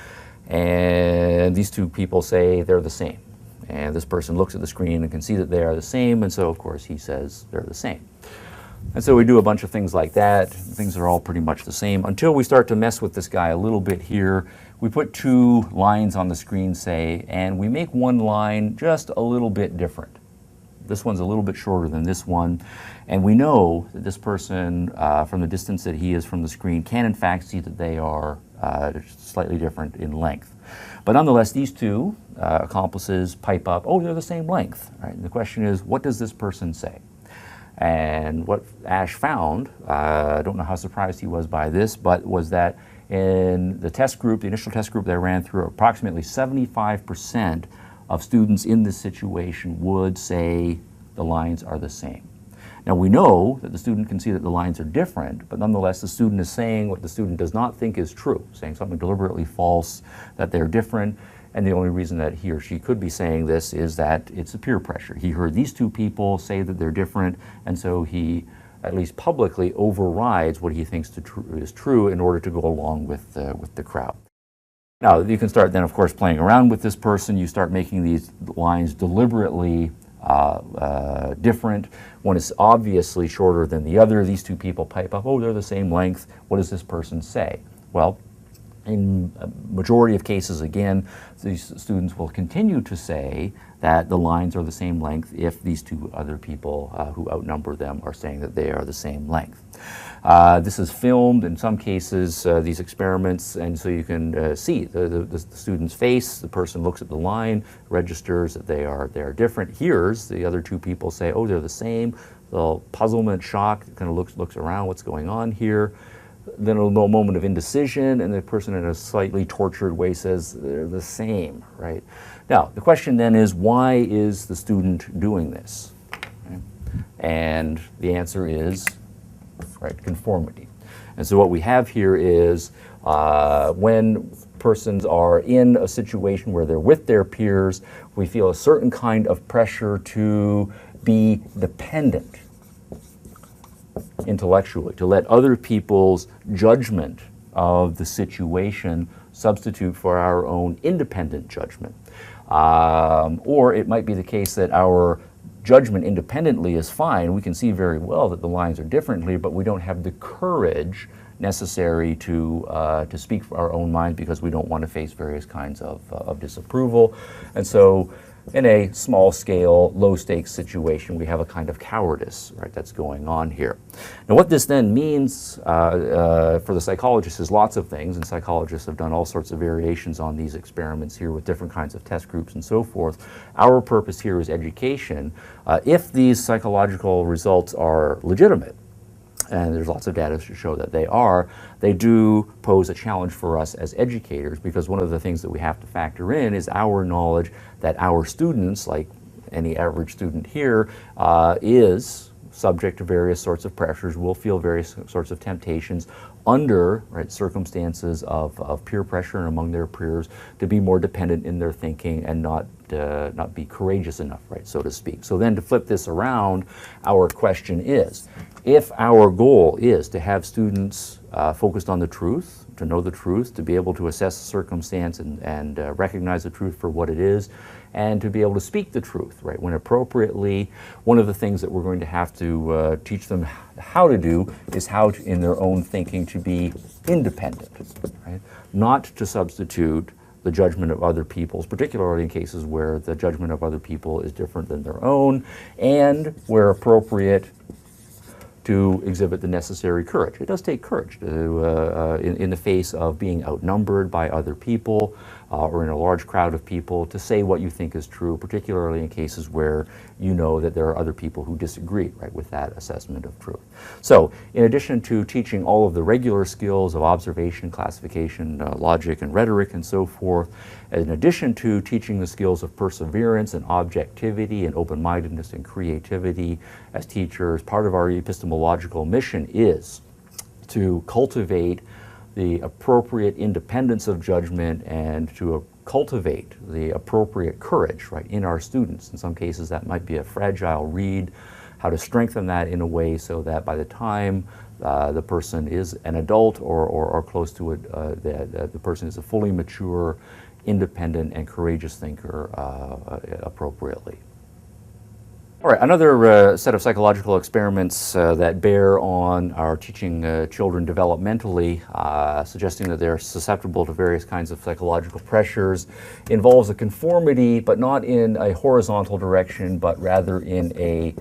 and these two people say they're the same. And this person looks at the screen and can see that they are the same, and so of course he says they're the same. And so we do a bunch of things like that. Things are all pretty much the same until we start to mess with this guy a little bit here. We put two lines on the screen, say, and we make one line just a little bit different. This one's a little bit shorter than this one, and we know that this person, from the distance that he is from the screen, can in fact see that they are slightly different in length. But nonetheless, these two accomplices pipe up, oh, they're the same length. Right? And the question is, what does this person say? And what Ash found, I don't know how surprised he was by this, but was that in the test group, the initial test group they ran through, approximately 75% of students in this situation would say the lines are the same. Now we know that the student can see that the lines are different, but nonetheless the student is saying what the student does not think is true, saying something deliberately false, that they're different, and the only reason that he or she could be saying this is that it's a peer pressure. He heard these two people say that they're different, and so he, at least publicly, overrides what he thinks is true in order to go along with the crowd. Now you can start then, of course, playing around with this person. You start making these lines deliberately different. One is obviously shorter than the other. These two people pipe up, oh, they're the same length. What does this person say? Well, in a majority of cases, again, these students will continue to say that the lines are the same length if these two other people who outnumber them are saying that they are the same length. This is filmed in some cases, these experiments, and so you can see the student's face. The person looks at the line, registers that they are different, hears the other two people say, oh, they're the same. The puzzlement, shock, kind of looks around, what's going on here. Then a moment of indecision, and the person in a slightly tortured way says they're the same, right? Now, the question then is, why is the student doing this? Okay? And the answer is, right, conformity. And so what we have here is when persons are in a situation where they're with their peers, we feel a certain kind of pressure to be dependent intellectually, to let other people's judgment of the situation substitute for our own independent judgment. Or it might be the case that our judgment independently is fine. We can see very well that the lines are differently, but we don't have the courage necessary to speak for our own minds because we don't want to face various kinds of disapproval. And so in a small scale, low stakes situation, we have a kind of cowardice, right, that's going on here. Now what this then means for the psychologists is lots of things, and psychologists have done all sorts of variations on these experiments here with different kinds of test groups and so forth. Our purpose here is education. If these psychological results are legitimate, and there's lots of data to show that they do pose a challenge for us as educators, because one of the things that we have to factor in is our knowledge that our students, like any average student here, is subject to various sorts of pressures, will feel various sorts of temptations under, right, circumstances of peer pressure and among their peers to be more dependent in their thinking and not not be courageous enough, right, so to speak. So then to flip this around, our question is, if our goal is to have students focused on the truth, to know the truth, to be able to assess the circumstance and recognize the truth for what it is, and to be able to speak the truth, right, when appropriately, one of the things that we're going to have to teach them how to do is how to, in their own thinking, to be independent, right, not to substitute the judgment of other people's, particularly in cases where the judgment of other people is different than their own, and where appropriate, to exhibit the necessary courage. It does take courage to, in the face of being outnumbered by other people or in a large crowd of people, to say what you think is true, particularly in cases where you know that there are other people who disagree, right, with that assessment of truth. So, in addition to teaching all of the regular skills of observation, classification, logic, and rhetoric, and so forth, in addition to teaching the skills of perseverance and objectivity and open-mindedness and creativity as teachers, part of our epistemological mission is to cultivate the appropriate independence of judgment and to cultivate the appropriate courage, right, in our students. In some cases that might be a fragile reed, how to strengthen that in a way so that by the time the person is an adult or close to it, the person is a fully mature, independent, and courageous thinker appropriately. All right, another set of psychological experiments that bear on our teaching children developmentally, suggesting that they're susceptible to various kinds of psychological pressures, involves a conformity, but not in a horizontal direction, but rather in a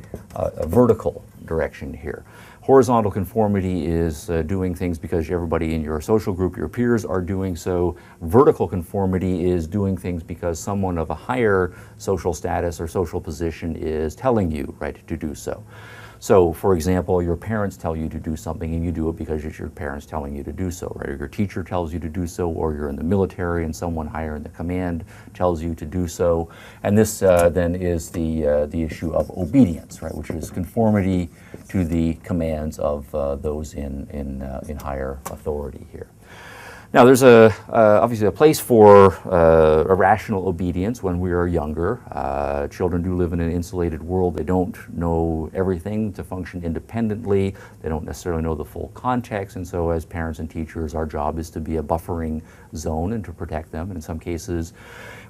vertical direction here. Horizontal conformity is doing things because everybody in your social group, your peers, are doing so. Vertical conformity is doing things because someone of a higher social status or social position is telling you, right, to do so. So, for example, your parents tell you to do something and you do it because it's your parents telling you to do so, right? Or your teacher tells you to do so, or you're in the military and someone higher in the command tells you to do so. And this then is the issue of obedience, right, which is conformity to the commands of those in higher authority here. Now, there's obviously a place for irrational obedience when we are younger. Children do live in an insulated world. They don't know everything to function independently. They don't necessarily know the full context. And so as parents and teachers, our job is to be a buffering zone and to protect them. And in some cases,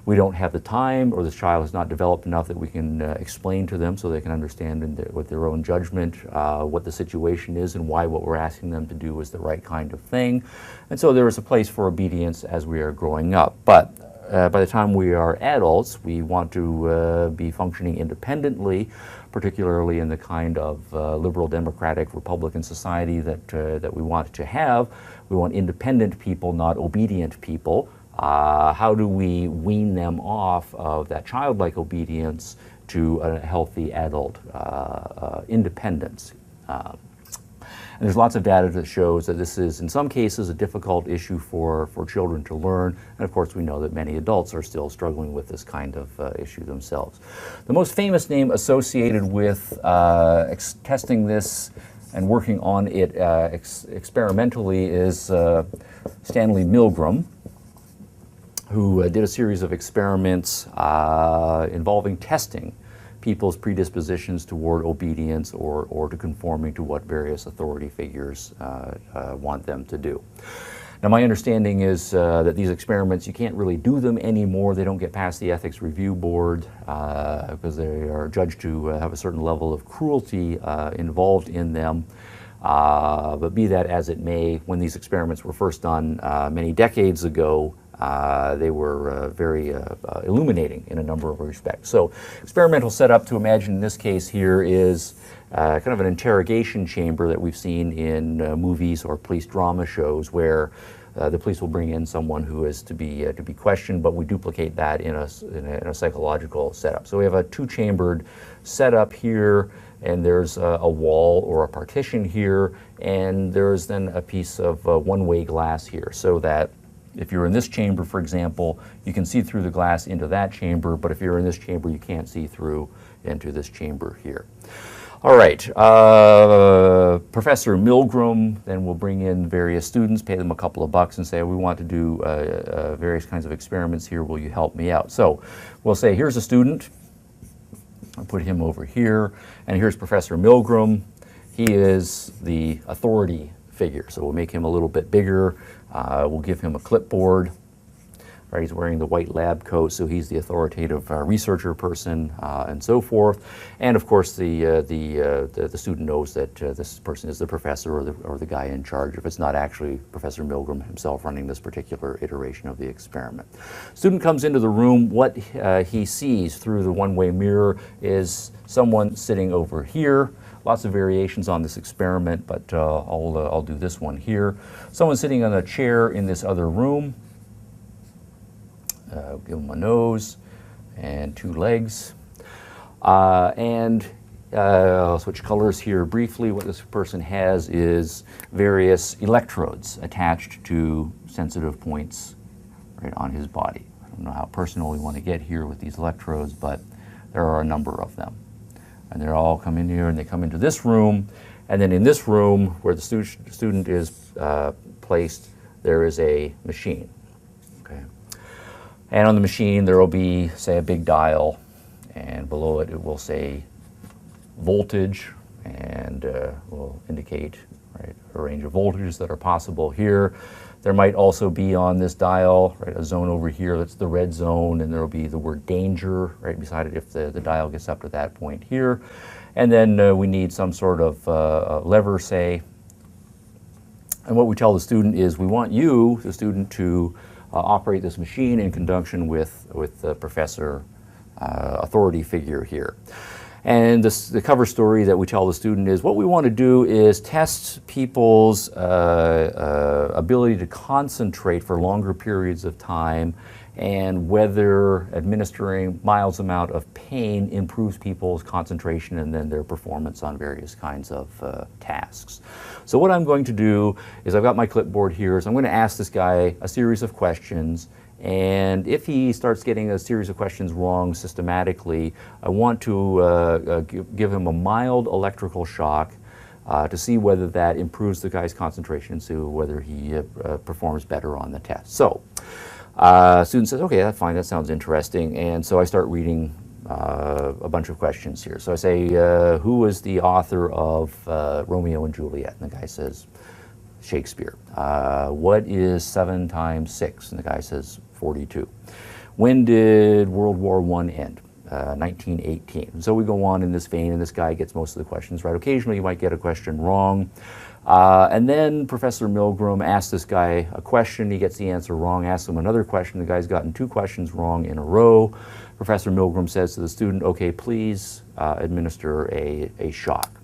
we don't have the time, or this child has not developed enough that we can explain to them so they can understand with their own judgment what the situation is and why what we're asking them to do is the right kind of thing. And so there is a place for obedience as we are growing up. But by the time we are adults, we want to be functioning independently, particularly in the kind of liberal, democratic, republican society that we want to have. We want independent people, not obedient people. How do we wean them off of that childlike obedience to a healthy adult independence? And there's lots of data that shows that this is, in some cases, a difficult issue for children to learn. And of course, we know that many adults are still struggling with this kind of issue themselves. The most famous name associated with testing this and working on it experimentally is Stanley Milgram, who did a series of experiments involving testing people's predispositions toward obedience or to conforming to what various authority figures want them to do. Now, my understanding is that these experiments, you can't really do them anymore. They don't get past the ethics review board because they are judged to have a certain level of cruelty involved in them. But be that as it may, when these experiments were first done many decades ago, they were very illuminating in a number of respects. So, experimental setup to imagine in this case here is kind of an interrogation chamber that we've seen in movies or police drama shows, where the police will bring in someone who is to be questioned, but we duplicate that in a psychological setup. So we have a two-chambered setup here, and there's a wall or a partition here, and there's then a piece of one-way glass here, so that if you're in this chamber, for example, you can see through the glass into that chamber, but if you're in this chamber, you can't see through into this chamber here. All right, Professor Milgram then will bring in various students, pay them a couple of bucks and say, we want to do various kinds of experiments here, will you help me out? So we'll say, here's a student, I'll put him over here, and here's Professor Milgram. He is the authority figure, so we'll make him a little bit bigger. We'll give him a clipboard. Right, he's wearing the white lab coat, so he's the authoritative researcher person, and so forth. And of course, the student knows that this person is the professor or the guy in charge, if it's not actually Professor Milgram himself running this particular iteration of the experiment. Student comes into the room. What he sees through the one-way mirror is someone sitting over here. Lots of variations on this experiment, but I'll do this one here. Someone sitting on a chair in this other room. Give him a nose and two legs. I'll switch colors here briefly. What this person has is various electrodes attached to sensitive points right on his body. I don't know how personal we want to get here with these electrodes, but there are a number of them. And they all come in here and they come into this room. And then in this room where the student is placed, there is a machine. Okay. And on the machine there will be, say, a big dial, and below it will say voltage, and will indicate, right, a range of voltages that are possible here. There might also be on this dial, right, a zone over here that's the red zone, and there will be the word danger right beside it if the dial gets up to that point here. And then we need some sort of lever, say. And what we tell the student is we want you, the student, to operate this machine in conjunction with the professor authority figure here. And the cover story that we tell the student is what we want to do is test people's ability to concentrate for longer periods of time, and whether administering mild amount of pain improves people's concentration and then their performance on various kinds of tasks. So what I'm going to do is, I've got my clipboard here, so I'm going to ask this guy a series of questions, and if he starts getting a series of questions wrong systematically, I want to give him a mild electrical shock to see whether that improves the guy's concentration and see whether he performs better on the test. So student says, okay, that's fine, that sounds interesting. And so I start reading a bunch of questions here. So I say, who is the author of Romeo and Juliet? And the guy says, Shakespeare. What is 7 times 6? And the guy says, 42. When did World War I end? 1918. So we go on in this vein, and this guy gets most of the questions right. Occasionally you might get a question wrong. And then Professor Milgram asks this guy a question, he gets the answer wrong, asks him another question, the guy's gotten 2 questions wrong in a row. Professor Milgram says to the student, okay, please administer a shock.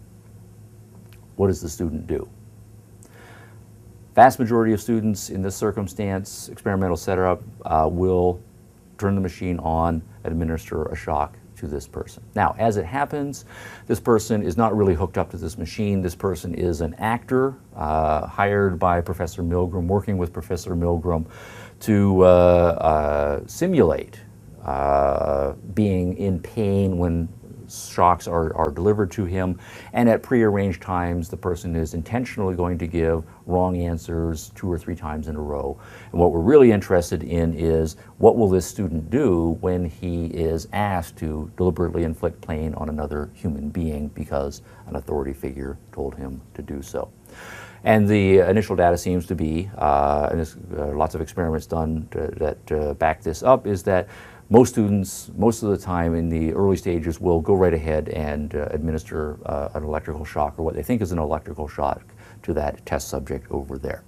What does the student do? Vast majority of students in this circumstance, experimental setup, will turn the machine on, administer a shock to this person. Now, as it happens, this person is not really hooked up to this machine. This person is an actor hired by Professor Milgram, working with Professor Milgram to simulate being in pain when shocks are delivered to him, and at prearranged times the person is intentionally going to give wrong answers 2 or 3 times in a row. And what we're really interested in is, what will this student do when he is asked to deliberately inflict pain on another human being because an authority figure told him to do so. And the initial data seems to be, and there's lots of experiments done that back this up, is that most students, most of the time in the early stages, will go right ahead and administer an electrical shock, or what they think is an electrical shock, to that test subject over there.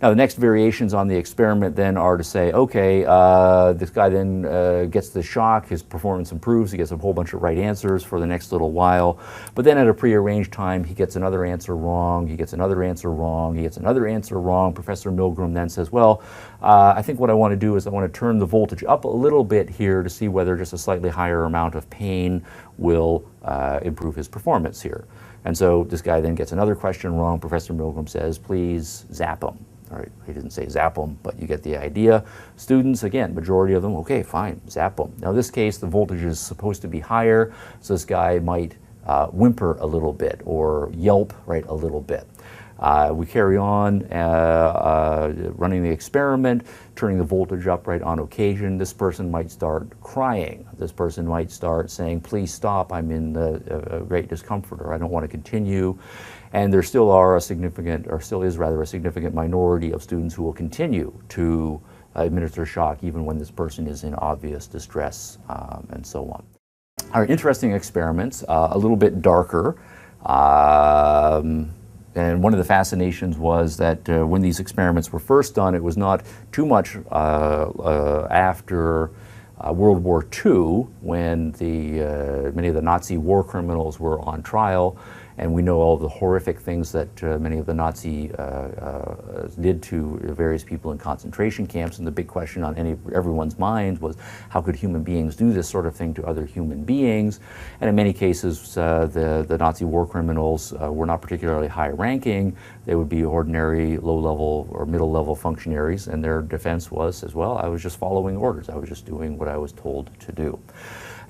Now, the next variations on the experiment then are to say, okay, this guy then gets the shock, his performance improves, he gets a whole bunch of right answers for the next little while, but then at a prearranged time he gets another answer wrong, he gets another answer wrong, he gets another answer wrong. Professor Milgram then says, well, I think what I want to do is I want to turn the voltage up a little bit here to see whether just a slightly higher amount of pain will improve his performance here. And so this guy then gets another question wrong. Professor Milgram says, please zap him. All right, he didn't say zap them, but you get the idea. Students, again, majority of them, okay, fine, zap them. Now in this case, the voltage is supposed to be higher, so this guy might whimper a little bit or yelp, right, a little bit. We carry on running the experiment, turning the voltage up right on occasion. This person might start crying. This person might start saying, please stop, I'm in great discomfort, or I don't want to continue. And there still are a significant, or still is rather a significant minority of students who will continue to administer shock even when this person is in obvious distress, and so on. Our interesting experiments, a little bit darker. And one of the fascinations was that when these experiments were first done, it was not too much after World War II, when many of the Nazi war criminals were on trial, and we know all the horrific things that many of the Nazi did to various people in concentration camps. And the big question on everyone's mind was, how could human beings do this sort of thing to other human beings? And in many cases, the Nazi war criminals were not particularly high-ranking. They would be ordinary low-level or middle-level functionaries, and their defense was as well, I was just following orders. I was just doing what I was told to do.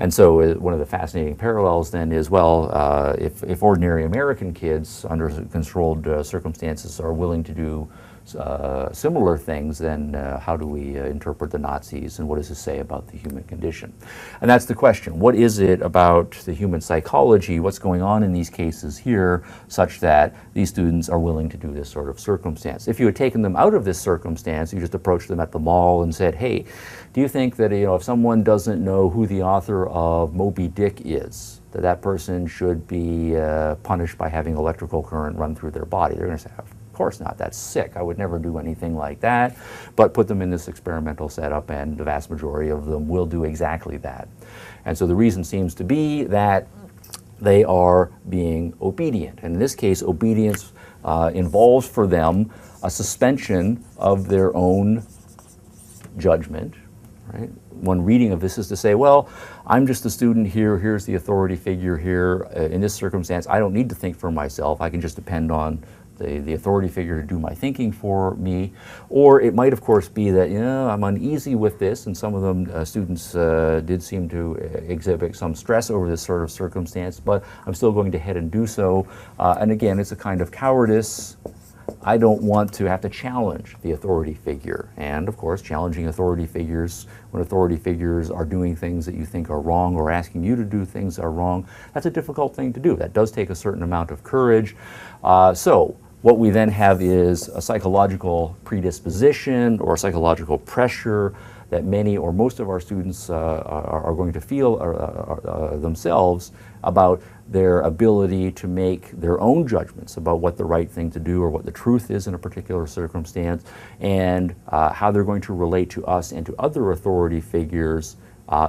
And so one of the fascinating parallels then is, well, if ordinary American kids under controlled circumstances are willing to do similar things, then how do we interpret the Nazis, and what does this say about the human condition? And that's the question. What is it about the human psychology, what's going on in these cases here, such that these students are willing to do this sort of circumstance? If you had taken them out of this circumstance, you just approached them at the mall and said, hey, do you think that if someone doesn't know who the author of Moby Dick is, that person should be punished by having electrical current run through their body? They're going to say, of course not, that's sick, I would never do anything like that. But put them in this experimental setup, and the vast majority of them will do exactly that. And so the reason seems to be that they are being obedient. And in this case, obedience involves for them a suspension of their own judgment. Right? One reading of this is to say, well, I'm just a student here, here's the authority figure here. In this circumstance, I don't need to think for myself. I can just depend on the authority figure to do my thinking for me. Or it might, of course, be that, I'm uneasy with this, and some of them, students did seem to exhibit some stress over this sort of circumstance, but I'm still going to head and do so. And again, it's a kind of cowardice. I don't want to have to challenge the authority figure. And of course, challenging authority figures, when authority figures are doing things that you think are wrong or asking you to do things that are wrong, that's a difficult thing to do. That does take a certain amount of courage. So what we then have is a psychological predisposition or psychological pressure that many or most of our students are going to feel themselves about their ability to make their own judgments about what the right thing to do or what the truth is in a particular circumstance, and how they're going to relate to us and to other authority figures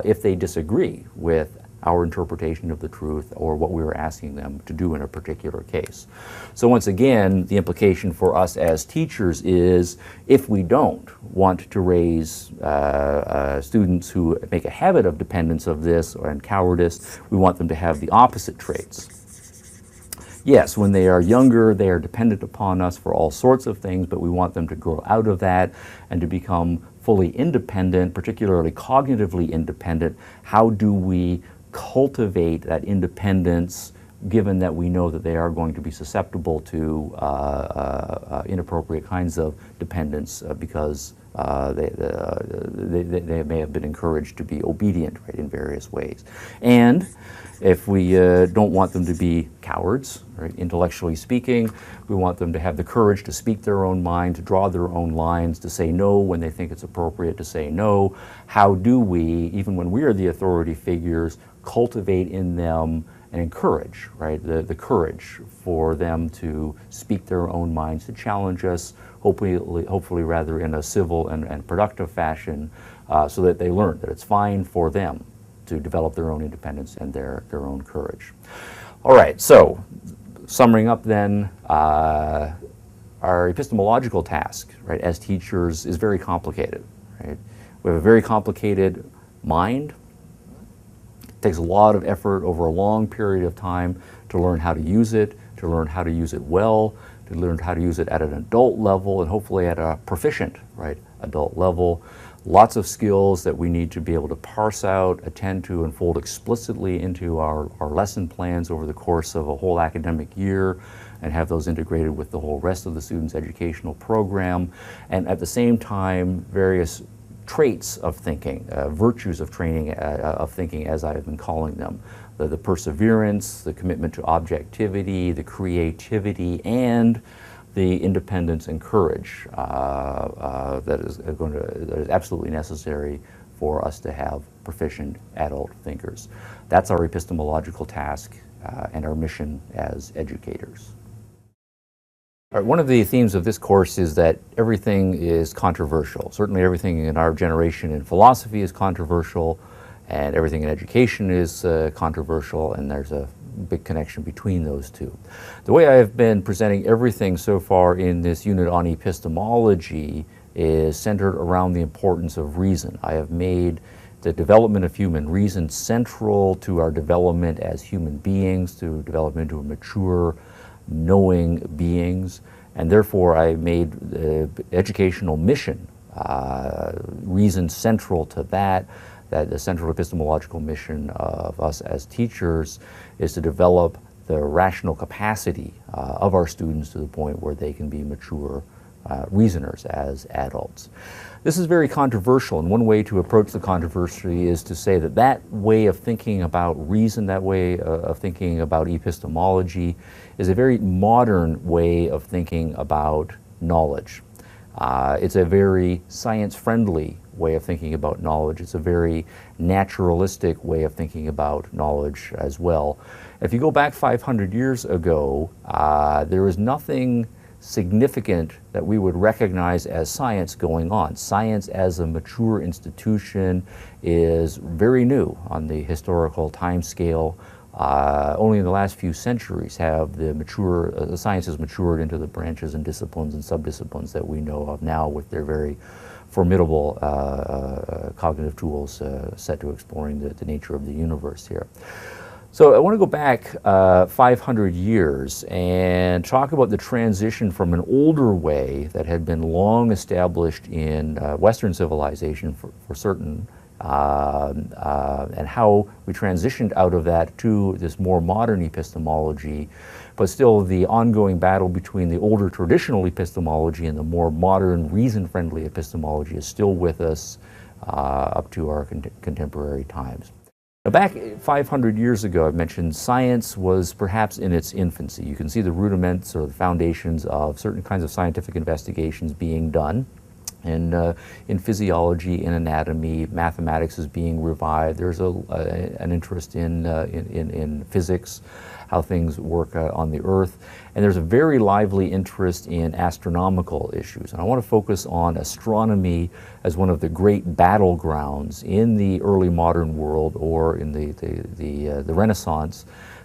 if they disagree with our interpretation of the truth or what we were asking them to do in a particular case. So once again, the implication for us as teachers is, if we don't want to raise students who make a habit of dependence of this and cowardice, we want them to have the opposite traits. Yes, when they are younger, they are dependent upon us for all sorts of things, but we want them to grow out of that and to become fully independent, particularly cognitively independent. How do we cultivate that independence, given that we know that they are going to be susceptible to inappropriate kinds of dependence because they may have been encouraged to be obedient, right, in various ways. And if we don't want them to be cowards, right, intellectually speaking, we want them to have the courage to speak their own mind, to draw their own lines, to say no when they think it's appropriate to say no. How do we, even when we are the authority figures, cultivate in them and encourage, right, the courage for them to speak their own minds, to challenge us, hopefully rather in a civil and productive fashion, so that they learn that it's fine for them to develop their own independence and their own courage. All right, so summing up then, our epistemological task, right, as teachers is very complicated, right? We have a very complicated mind. It takes a lot of effort over a long period of time to learn how to use it, to learn how to use it well, to learn how to use it at an adult level, and hopefully at a proficient, right, adult level. lots of skills that we need to be able to parse out, attend to, and fold explicitly into our lesson plans over the course of a whole academic year, and have those integrated with the whole rest of the student's educational program. And at the same time, various traits of thinking, virtues of training, of thinking, as I have been calling them. The perseverance, the commitment to objectivity, the creativity, and the independence and courage that is absolutely necessary for us to have proficient adult thinkers. That's our epistemological task and our mission as educators. All right, one of the themes of this course is that everything is controversial. Certainly everything in our generation in philosophy is controversial, and everything in education is controversial, and there's a big connection between those two. The way I have been presenting everything so far in this unit on epistemology is centered around the importance of reason. I have made the development of human reason central to our development as human beings, to develop into a mature, knowing beings, and therefore I made the educational mission, reason central to that the central epistemological mission of us as teachers is to develop the rational capacity of our students to the point where they can be mature reasoners as adults. This is very controversial, and one way to approach the controversy is to say that that way of thinking about reason, that way of thinking about epistemology, is a very modern way of thinking about knowledge. It's a very science-friendly way of thinking about knowledge. It's a very naturalistic way of thinking about knowledge as well. If you go back 500 years ago, there was nothing significant that we would recognize as science going on. Science as a mature institution is very new on the historical time scale. Only in the last few centuries have the sciences matured into the branches and disciplines and subdisciplines that we know of now, with their very formidable cognitive tools set to exploring the nature of the universe here. So I want to go back 500 years and talk about the transition from an older way that had been long established in Western civilization for certain, and how we transitioned out of that to this more modern epistemology, but still the ongoing battle between the older traditional epistemology and the more modern reason-friendly epistemology is still with us up to our contemporary times. Now, back 500 years ago, I mentioned science was perhaps in its infancy. You can see the rudiments or the foundations of certain kinds of scientific investigations being done. And in physiology, in anatomy, mathematics is being revived. There's an interest in physics, how things work on the Earth. And there's a very lively interest in astronomical issues. And I want to focus on astronomy as one of the great battlegrounds in the early modern world, or in the Renaissance,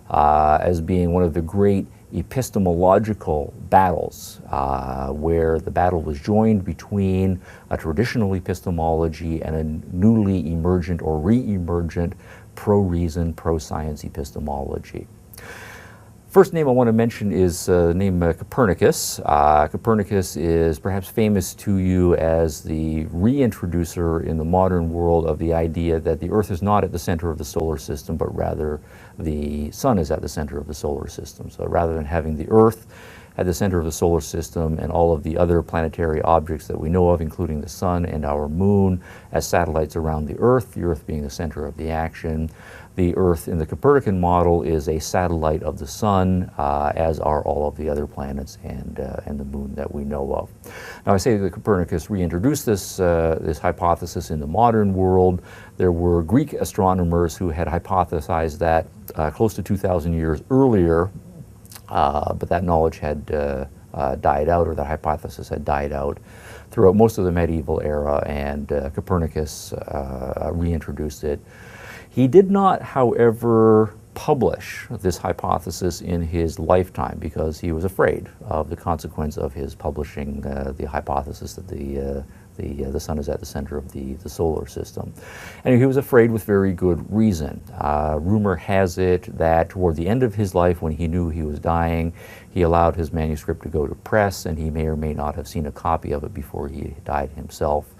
as being one of the great epistemological battles, where the battle was joined between a traditional epistemology and a newly emergent or re-emergent pro-reason, pro-science epistemology. First name I want to mention is the name Copernicus. Copernicus is perhaps famous to you as the reintroducer in the modern world of the idea that the Earth is not at the center of the solar system, but rather the Sun is at the center of the solar system. So rather than having the Earth at the center of the solar system and all of the other planetary objects that we know of, including the Sun and our Moon, as satellites around the Earth being the center of the action, the Earth in the Copernican model is a satellite of the Sun, as are all of the other planets and the Moon that we know of. Now, I say that Copernicus reintroduced this hypothesis in the modern world. There were Greek astronomers who had hypothesized that close to 2,000 years earlier, but that knowledge had died out, or that hypothesis had died out throughout most of the medieval era, and Copernicus reintroduced it. He did not, however, publish this hypothesis in his lifetime because he was afraid of the consequence of his publishing the hypothesis that the Sun is at the center of the solar system. And he was afraid with very good reason. Rumor has it that toward the end of his life, when he knew he was dying, he allowed his manuscript to go to press, and he may or may not have seen a copy of it before he died himself.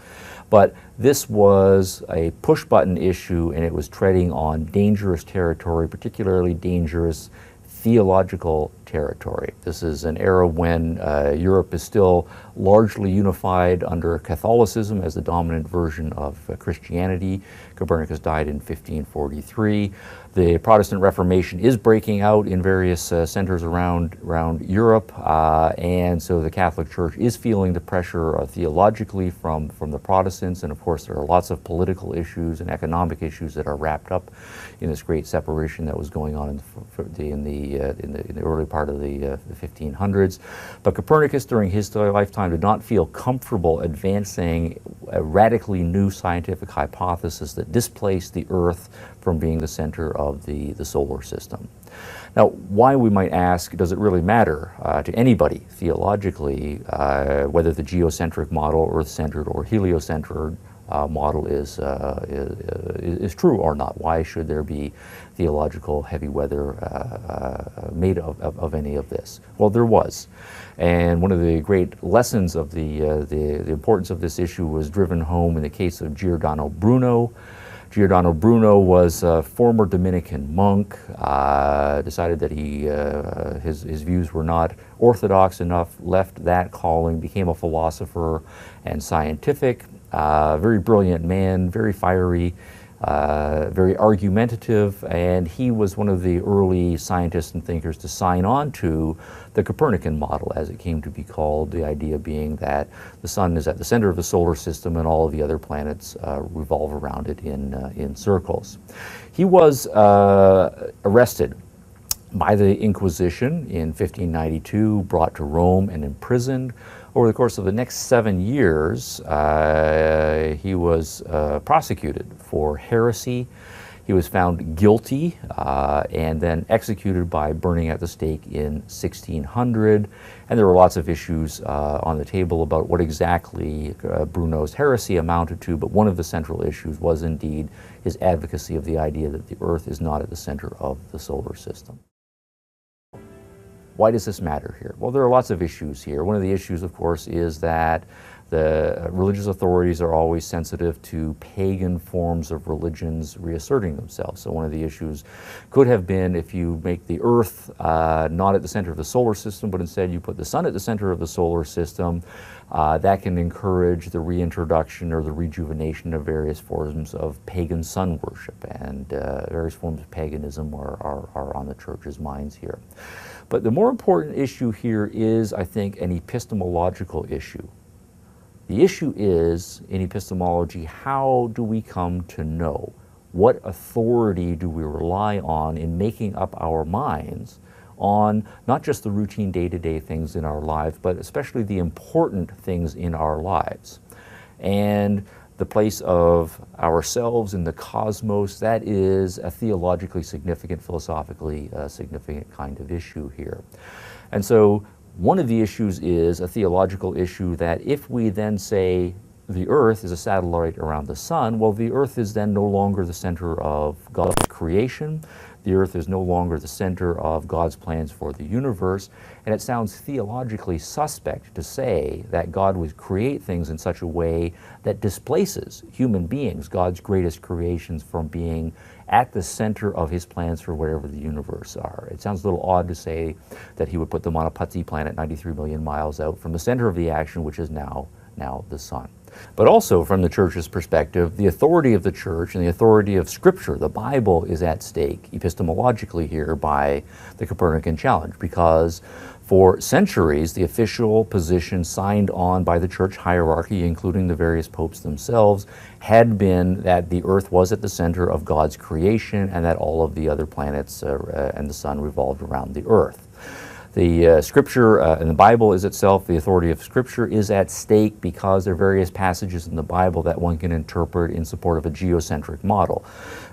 But this was a push-button issue, and it was treading on dangerous territory, particularly dangerous theological territory. This is an era when Europe is still largely unified under Catholicism as the dominant version of Christianity. Copernicus died in 1543. The Protestant Reformation is breaking out in various centers around Europe, and so the Catholic Church is feeling the pressure theologically from the Protestants, and of course there are lots of political issues and economic issues that are wrapped up in this great separation that was going on in the early part of the 1500s. But Copernicus, during his lifetime, did not feel comfortable advancing a radically new scientific hypothesis that displaced the Earth from being the center of the solar system. Now, why, we might ask, does it really matter to anybody theologically whether the geocentric model, Earth-centered, or heliocentered model is true or not? Why should there be theological heavy weather made of any of this? Well, there was. And one of the great lessons of the importance of this issue was driven home in the case of Giordano Bruno. Giordano Bruno was a former Dominican monk, decided that his views were not orthodox enough, left that calling, became a philosopher and scientific, very brilliant man, very fiery, very argumentative, and he was one of the early scientists and thinkers to sign on to the Copernican model, as it came to be called, the idea being that the sun is at the center of the solar system and all of the other planets revolve around it in circles. He was arrested by the Inquisition in 1592, brought to Rome and imprisoned. Over the course of the next 7 years, he was prosecuted for heresy. He was found guilty and then executed by burning at the stake in 1600. And there were lots of issues on the table about what exactly Bruno's heresy amounted to, but one of the central issues was indeed his advocacy of the idea that the Earth is not at the center of the solar system. Why does this matter here? Well, there are lots of issues here. One of the issues, of course, is that the religious authorities are always sensitive to pagan forms of religions reasserting themselves. So one of the issues could have been, if you make the Earth not at the center of the solar system, but instead you put the sun at the center of the solar system, that can encourage the reintroduction or the rejuvenation of various forms of pagan sun worship, and various forms of paganism are on the church's minds here. But the more important issue here is, I think, an epistemological issue. The issue is, in epistemology, how do we come to know? What authority do we rely on in making up our minds on not just the routine day-to-day things in our lives, but especially the important things in our lives? And the place of ourselves in the cosmos, that is a theologically significant, philosophically significant kind of issue here. And so one of the issues is a theological issue that if we then say the Earth is a satellite around the sun, well, the Earth is then no longer the center of God's creation. The Earth is no longer the center of God's plans for the universe, and it sounds theologically suspect to say that God would create things in such a way that displaces human beings, God's greatest creations, from being at the center of his plans for wherever the universe are. It sounds a little odd to say that he would put them on a putty planet 93 million miles out from the center of the action, which is now the sun. But also, from the church's perspective, the authority of the church and the authority of Scripture, the Bible, is at stake epistemologically here by the Copernican challenge, because for centuries the official position signed on by the church hierarchy, including the various popes themselves, had been that the Earth was at the center of God's creation and that all of the other planets and the sun revolved around the Earth. The Scripture and the Bible is itself, the authority of Scripture is at stake because there are various passages in the Bible that one can interpret in support of a geocentric model.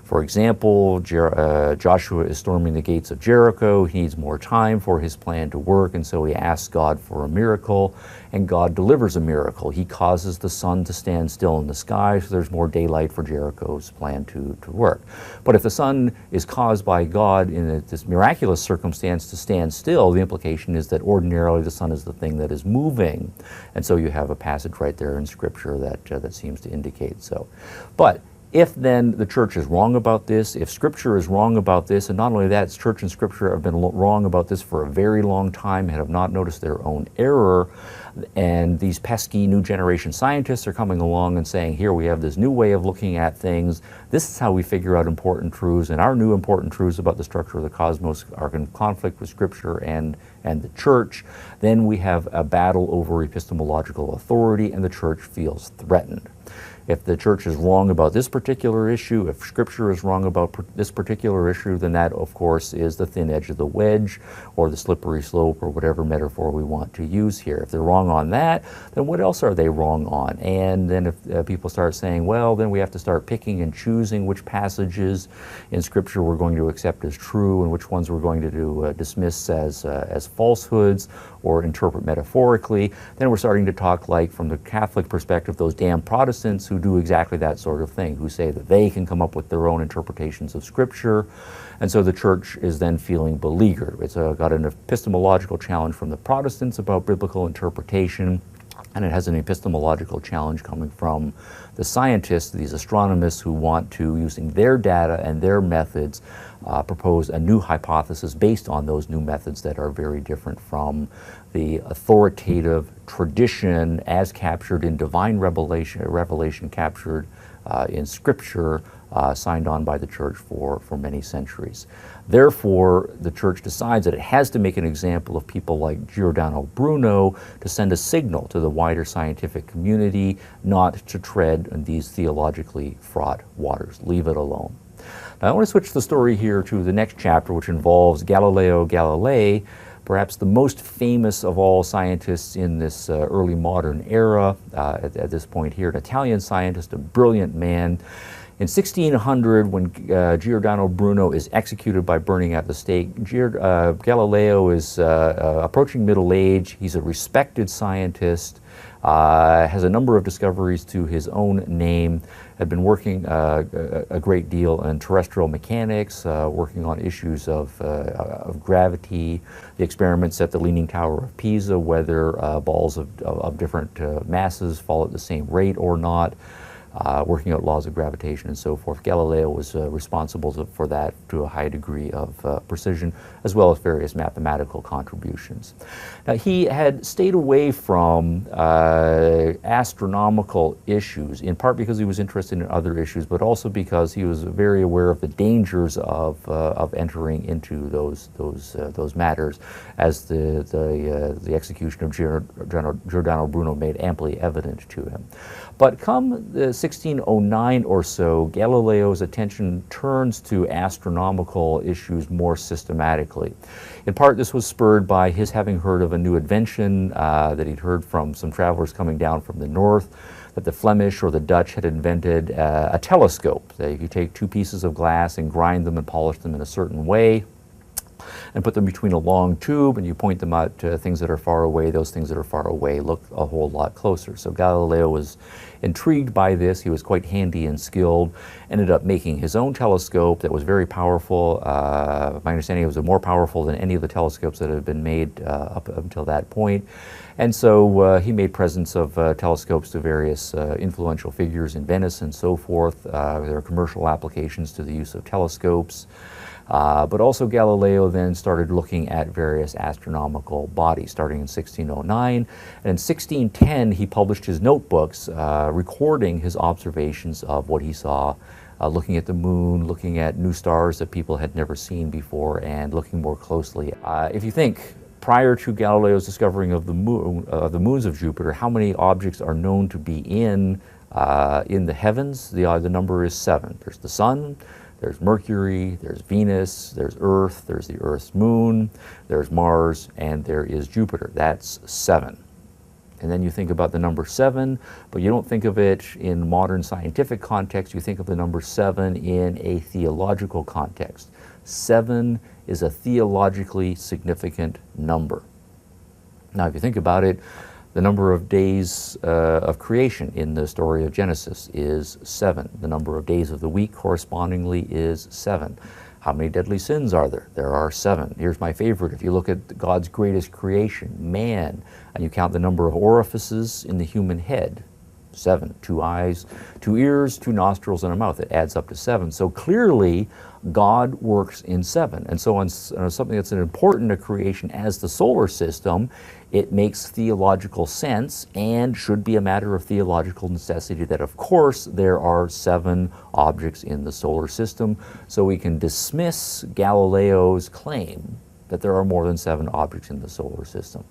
For example, Joshua is storming the gates of Jericho. He needs more time for his plan to work, and so he asks God for a miracle, and God delivers a miracle. He causes the sun to stand still in the sky, so there's more daylight for Jericho's plan to work. But if the sun is caused by God in this miraculous circumstance to stand still, the implication is that ordinarily the sun is the thing that is moving. And so you have a passage right there in Scripture that seems to indicate so. But if then the church is wrong about this, if Scripture is wrong about this, and not only that, church and Scripture have been wrong about this for a very long time and have not noticed their own error, and these pesky new generation scientists are coming along and saying, here we have this new way of looking at things, this is how we figure out important truths, and our new important truths about the structure of the cosmos are in conflict with Scripture and the church, then we have a battle over epistemological authority, and the church feels threatened. If the church is wrong about this particular issue, if Scripture is wrong about this particular issue, then that, of course, is the thin edge of the wedge or the slippery slope or whatever metaphor we want to use here. If they're wrong on that, then what else are they wrong on? And then if people start saying, well, then we have to start picking and choosing which passages in Scripture we're going to accept as true and which ones we're going to dismiss as falsehoods or interpret metaphorically, then we're starting to talk like, from the Catholic perspective, those damn Protestants who do exactly that sort of thing, who say that they can come up with their own interpretations of Scripture. And so the church is then feeling beleaguered. It's got an epistemological challenge from the Protestants about biblical interpretation, and it has an epistemological challenge coming from the scientists, these astronomers who want to, using their data and their methods, propose a new hypothesis based on those new methods that are very different from the authoritative tradition as captured in divine revelation captured in Scripture, signed on by the church for many centuries. Therefore, the church decides that it has to make an example of people like Giordano Bruno to send a signal to the wider scientific community not to tread in these theologically fraught waters. Leave it alone. Now, I want to switch the story here to the next chapter, which involves Galileo Galilei, perhaps the most famous of all scientists in this early modern era. At this point here, an Italian scientist, a brilliant man. In 1600, when Giordano Bruno is executed by burning at the stake, Galileo is approaching middle age. He's a respected scientist, has a number of discoveries to his own name, had been working a great deal in terrestrial mechanics, working on issues of gravity, the experiments at the Leaning Tower of Pisa, whether balls of different masses fall at the same rate or not. Working out laws of gravitation and so forth. Galileo was responsible for that to a high degree of precision, as well as various mathematical contributions. Now, he had stayed away from astronomical issues, in part because he was interested in other issues, but also because he was very aware of the dangers of entering into those matters, as the execution of Giordano Bruno made amply evident to him. But come the 1609 or so, Galileo's attention turns to astronomical issues more systematically. In part, this was spurred by his having heard of a new invention that he'd heard from some travelers coming down from the north, that the Flemish or the Dutch had invented a telescope. That if you take two pieces of glass and grind them and polish them in a certain way, and put them between a long tube, and you point them out to things that are far away, those things that are far away look a whole lot closer. So Galileo was intrigued by this. He was quite handy and skilled, ended up making his own telescope that was very powerful. My understanding, it was more powerful than any of the telescopes that had been made up until that point. And so he made presents of telescopes to various influential figures in Venice and so forth. There are commercial applications to the use of telescopes. But also Galileo then started looking at various astronomical bodies, starting in 1609. And in 1610, he published his notebooks recording his observations of what he saw, looking at the moon, looking at new stars that people had never seen before, and looking more closely. If you think, prior to Galileo's discovering of the moons of Jupiter, how many objects are known to be in the heavens? The number is 7. There's the sun, there's Mercury, there's Venus, there's Earth, there's the Earth's moon, there's Mars, and there is Jupiter. That's 7. And then you think about the number 7, but you don't think of it in modern scientific context. You think of the number 7 in a theological context. 7 is a theologically significant number. Now, if you think about it, the number of days of creation in the story of Genesis is 7. The number of days of the week correspondingly is 7. How many deadly sins are there? There are 7. Here's my favorite. If you look at God's greatest creation, man, and you count the number of orifices in the human head, 7. 2 eyes, 2 ears, 2 nostrils, and a mouth. It adds up to 7. So clearly, God works in 7. And so on something that's important to creation as the solar system, it makes theological sense and should be a matter of theological necessity that, of course, there are 7 objects in the solar system. So we can dismiss Galileo's claim that there are more than 7 objects in the solar system.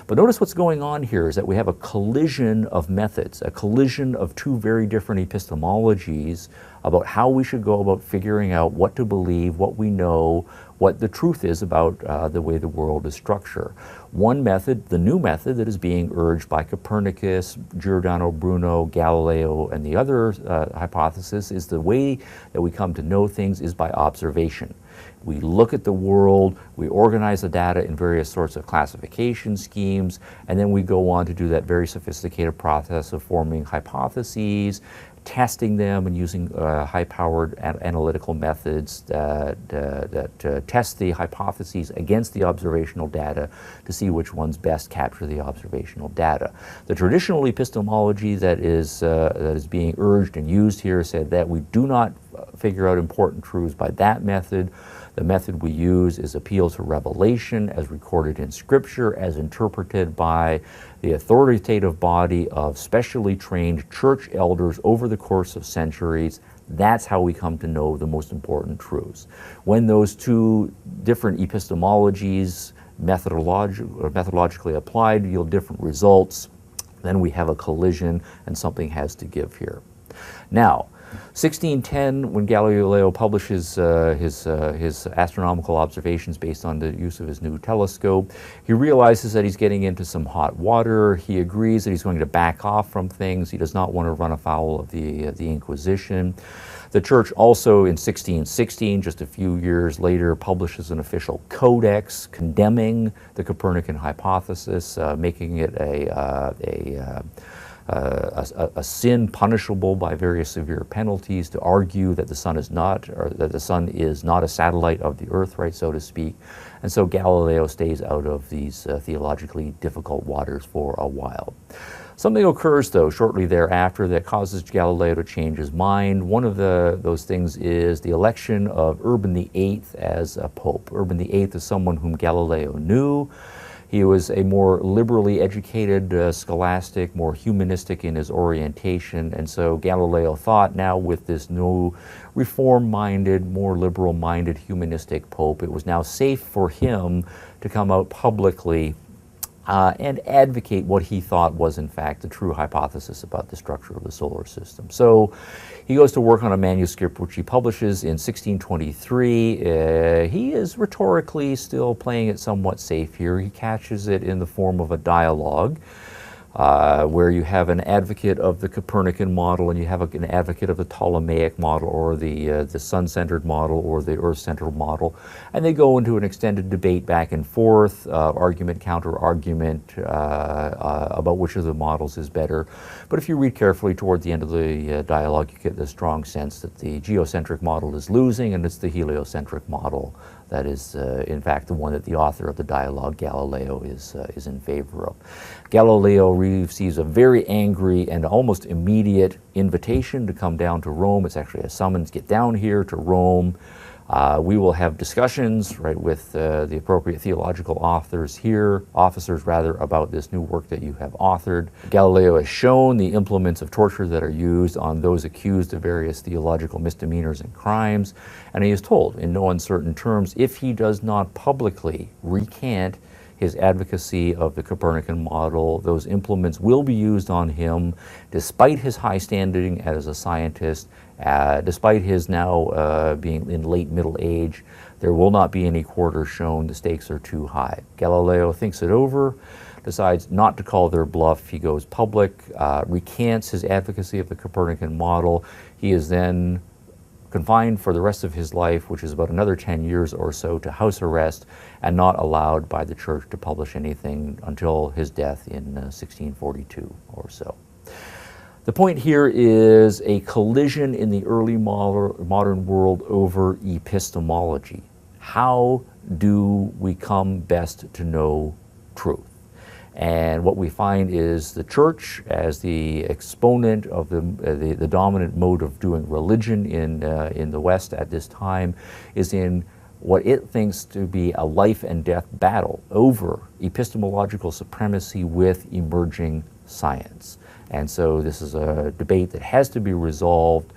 But notice what's going on here is that we have a collision of methods, a collision of 2 very different epistemologies about how we should go about figuring out what to believe, what we know, what the truth is about the way the world is structured. One method, the new method that is being urged by Copernicus, Giordano Bruno, Galileo, and the other hypothesis is the way that we come to know things is by observation. We look at the world, we organize the data in various sorts of classification schemes, and then we go on to do that very sophisticated process of forming hypotheses, testing them, and using high-powered analytical methods that test the hypotheses against the observational data to see which ones best capture the observational data. The traditional epistemology that is being urged and used here said that we do not figure out important truths by that method. The method we use is appeal to revelation as recorded in Scripture, as interpreted by the authoritative body of specially trained church elders over the course of centuries. That's how we come to know the most important truths. When those 2 different epistemologies methodologically applied yield different results, then we have a collision and something has to give here. Now, 1610, when Galileo publishes his astronomical observations based on the use of his new telescope, he realizes that he's getting into some hot water. He agrees that he's going to back off from things. He does not want to run afoul of the Inquisition. The church also, in 1616, just a few years later, publishes an official codex condemning the Copernican hypothesis, making it a sin punishable by very severe penalties, to argue that the sun is not a satellite of the earth, right, so to speak. And so Galileo stays out of these theologically difficult waters for a while. Something occurs, though, shortly thereafter that causes Galileo to change his mind. One of those things is the election of Urban VIII as a pope. Urban VIII is someone whom Galileo knew. He was a more liberally educated scholastic, more humanistic in his orientation, and so Galileo thought now with this new reform-minded, more liberal-minded humanistic pope, it was now safe for him to come out publicly and advocate what he thought was in fact the true hypothesis about the structure of the solar system. So he goes to work on a manuscript which he publishes in 1623. He is rhetorically still playing it somewhat safe here. He catches it in the form of a dialogue where you have an advocate of the Copernican model and you have an advocate of the Ptolemaic model, or the sun-centered model, or the earth-centered model, and they go into an extended debate back and forth, argument, counter-argument about which of the models is better. But if you read carefully toward the end of the dialogue, you get the strong sense that the geocentric model is losing and it's the heliocentric model that is, in fact, the one that the author of the dialogue, Galileo, is in favor of. Galileo receives a very angry and almost immediate invitation to come down to Rome. It's actually a summons, get down here to Rome. We will have discussions, right, with the appropriate theological officers about this new work that you have authored. Galileo has shown the implements of torture that are used on those accused of various theological misdemeanors and crimes, and he is told in no uncertain terms, if he does not publicly recant his advocacy of the Copernican model, those implements will be used on him despite his high standing as a scientist, despite his now being in late middle age. There will not be any quarters shown. The stakes are too high. Galileo thinks it over, decides not to call their bluff. He goes public, recants his advocacy of the Copernican model. He is then confined for the rest of his life, which is about another 10 years or so, to house arrest, and not allowed by the church to publish anything until his death in 1642 or so. The point here is a collision in the early modern world over epistemology. How do we come best to know truth? And what we find is the church, as the exponent of the dominant mode of doing religion in the West at this time, is in what it thinks to be a life and death battle over epistemological supremacy with emerging science. And so this is a debate that has to be resolved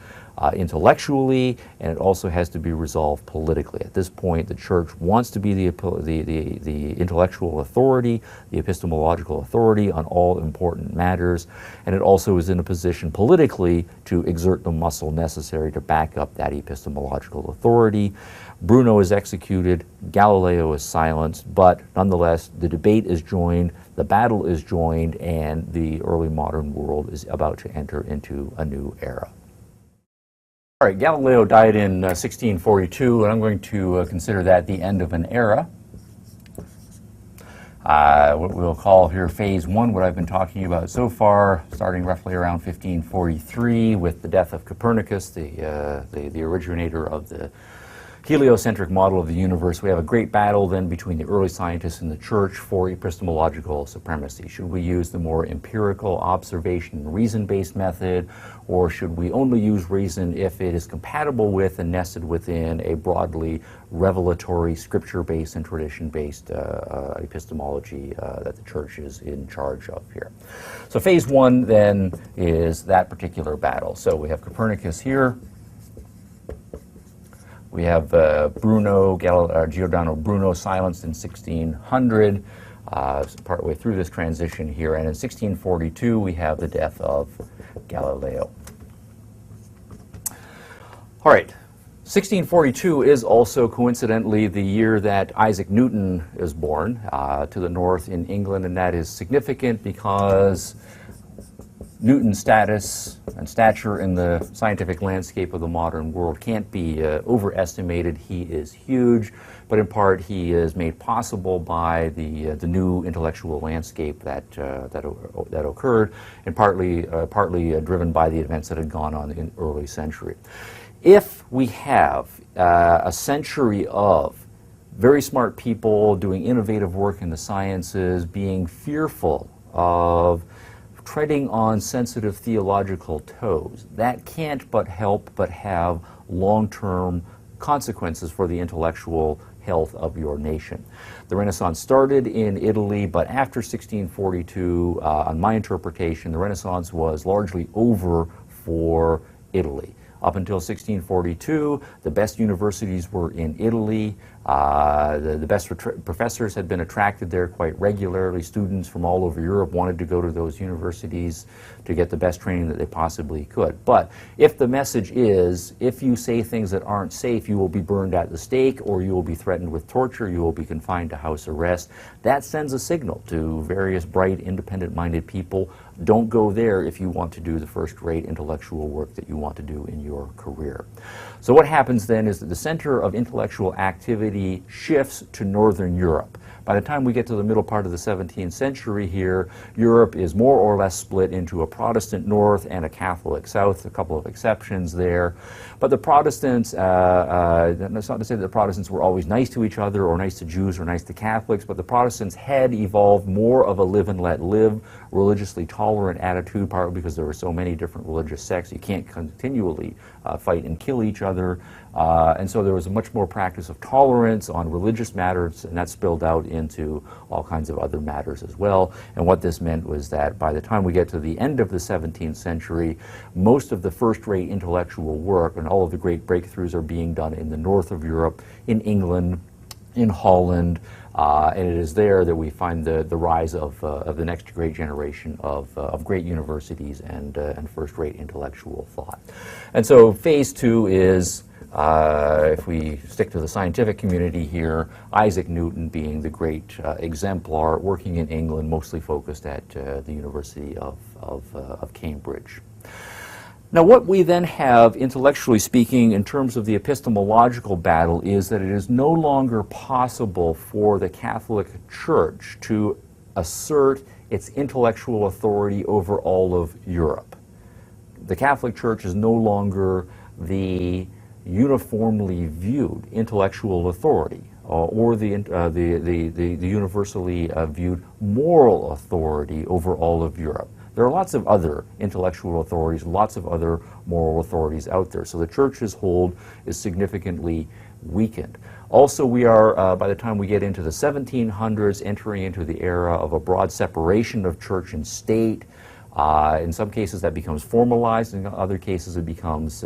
intellectually, and it also has to be resolved politically. At this point, the church wants to be the intellectual authority, the epistemological authority on all important matters, and it also is in a position politically to exert the muscle necessary to back up that epistemological authority. Bruno is executed, Galileo is silenced, but nonetheless, the debate is joined, the battle is joined, and the early modern world is about to enter into a new era. All right, Galileo died in 1642, and I'm going to consider that the end of an era. What we'll call here phase one, what I've been talking about so far, starting roughly around 1543 with the death of Copernicus, the originator of the heliocentric model of the universe. We have a great battle then between the early scientists and the church for epistemological supremacy. Should we use the more empirical observation reason-based method, or should we only use reason if it is compatible with and nested within a broadly revelatory, scripture-based and tradition-based epistemology that the church is in charge of here? So phase one then is that particular battle. So we have Copernicus here. We have Giordano Bruno silenced in 1600, partway through this transition here. And in 1642, we have the death of Galileo. All right, 1642 is also coincidentally the year that Isaac Newton is born to the north in England, and that is significant because Newton's status and stature in the scientific landscape of the modern world can't be overestimated. He is huge, but in part he is made possible by the new intellectual landscape that occurred, and partly driven by the events that had gone on in the early century. If we have a century of very smart people doing innovative work in the sciences, being fearful of treading on sensitive theological toes, that can't but help but have long-term consequences for the intellectual health of your nation. The Renaissance started in Italy, but after 1642, on my interpretation, the Renaissance was largely over for Italy. Up until 1642, the best universities were in Italy. The best professors had been attracted there quite regularly. Students from all over Europe wanted to go to those universities to get the best training that they possibly could. But if the message is, if you say things that aren't safe, you will be burned at the stake, or you will be threatened with torture, you will be confined to house arrest, that sends a signal to various bright, independent-minded people. Don't go there if you want to do the first-rate intellectual work that you want to do in your career. So what happens then is that the center of intellectual activity shifts to Northern Europe. By the time we get to the middle part of the 17th century here, Europe is more or less split into a Protestant North and a Catholic South, a couple of exceptions there. But the Protestants, that's not to say that the Protestants were always nice to each other or nice to Jews or nice to Catholics, but the Protestants had evolved more of a live and let live, religiously tolerant attitude, partly because there were so many different religious sects. You can't continually fight and kill each other. And so there was a much more practice of tolerance on religious matters, and that spilled out into all kinds of other matters as well. And what this meant was that by the time we get to the end of the 17th century, most of the first-rate intellectual work and all of the great breakthroughs are being done in the north of Europe, in England, in Holland, And it is there that we find the rise of the next great generation of great universities and first-rate intellectual thought. And so phase 2 is, if we stick to the scientific community here, Isaac Newton being the great exemplar, working in England, mostly focused at the University of Cambridge. Now, what we then have, intellectually speaking, in terms of the epistemological battle is that it is no longer possible for the Catholic Church to assert its intellectual authority over all of Europe. The Catholic Church is no longer the uniformly viewed intellectual authority or the universally viewed moral authority over all of Europe. There are lots of other intellectual authorities, lots of other moral authorities out there. So the church's hold is significantly weakened. Also, we are, by the time we get into the 1700s, entering into the era of a broad separation of church and state. In some cases that becomes formalized, in other cases it becomes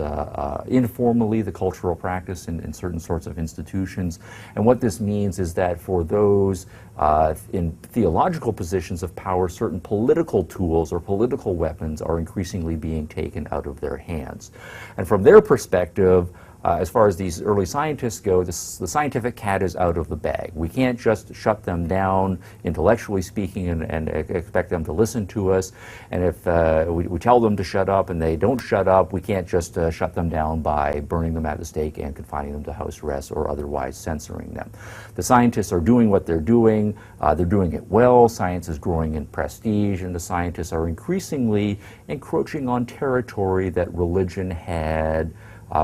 informally the cultural practice in certain sorts of institutions. And what this means is that for those in theological positions of power, certain political tools or political weapons are increasingly being taken out of their hands. And from their perspective, as far as these early scientists go, the scientific cat is out of the bag. We can't just shut them down, intellectually speaking, and expect them to listen to us. And if we tell them to shut up and they don't shut up, we can't just shut them down by burning them at the stake and confining them to house arrest or otherwise censoring them. The scientists are doing what they're doing it well, science is growing in prestige, and the scientists are increasingly encroaching on territory that religion had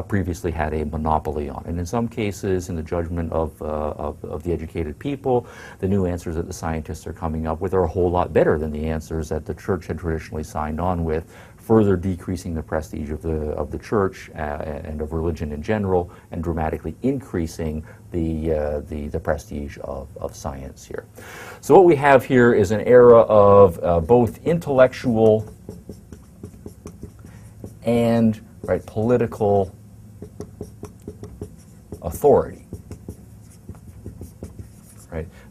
previously had a monopoly on. And in some cases, in the judgment of the educated people, the new answers that the scientists are coming up with are a whole lot better than the answers that the church had traditionally signed on with, further decreasing the prestige of the church and of religion in general, and dramatically increasing the prestige of science here. So what we have here is an era of both intellectual and political authority,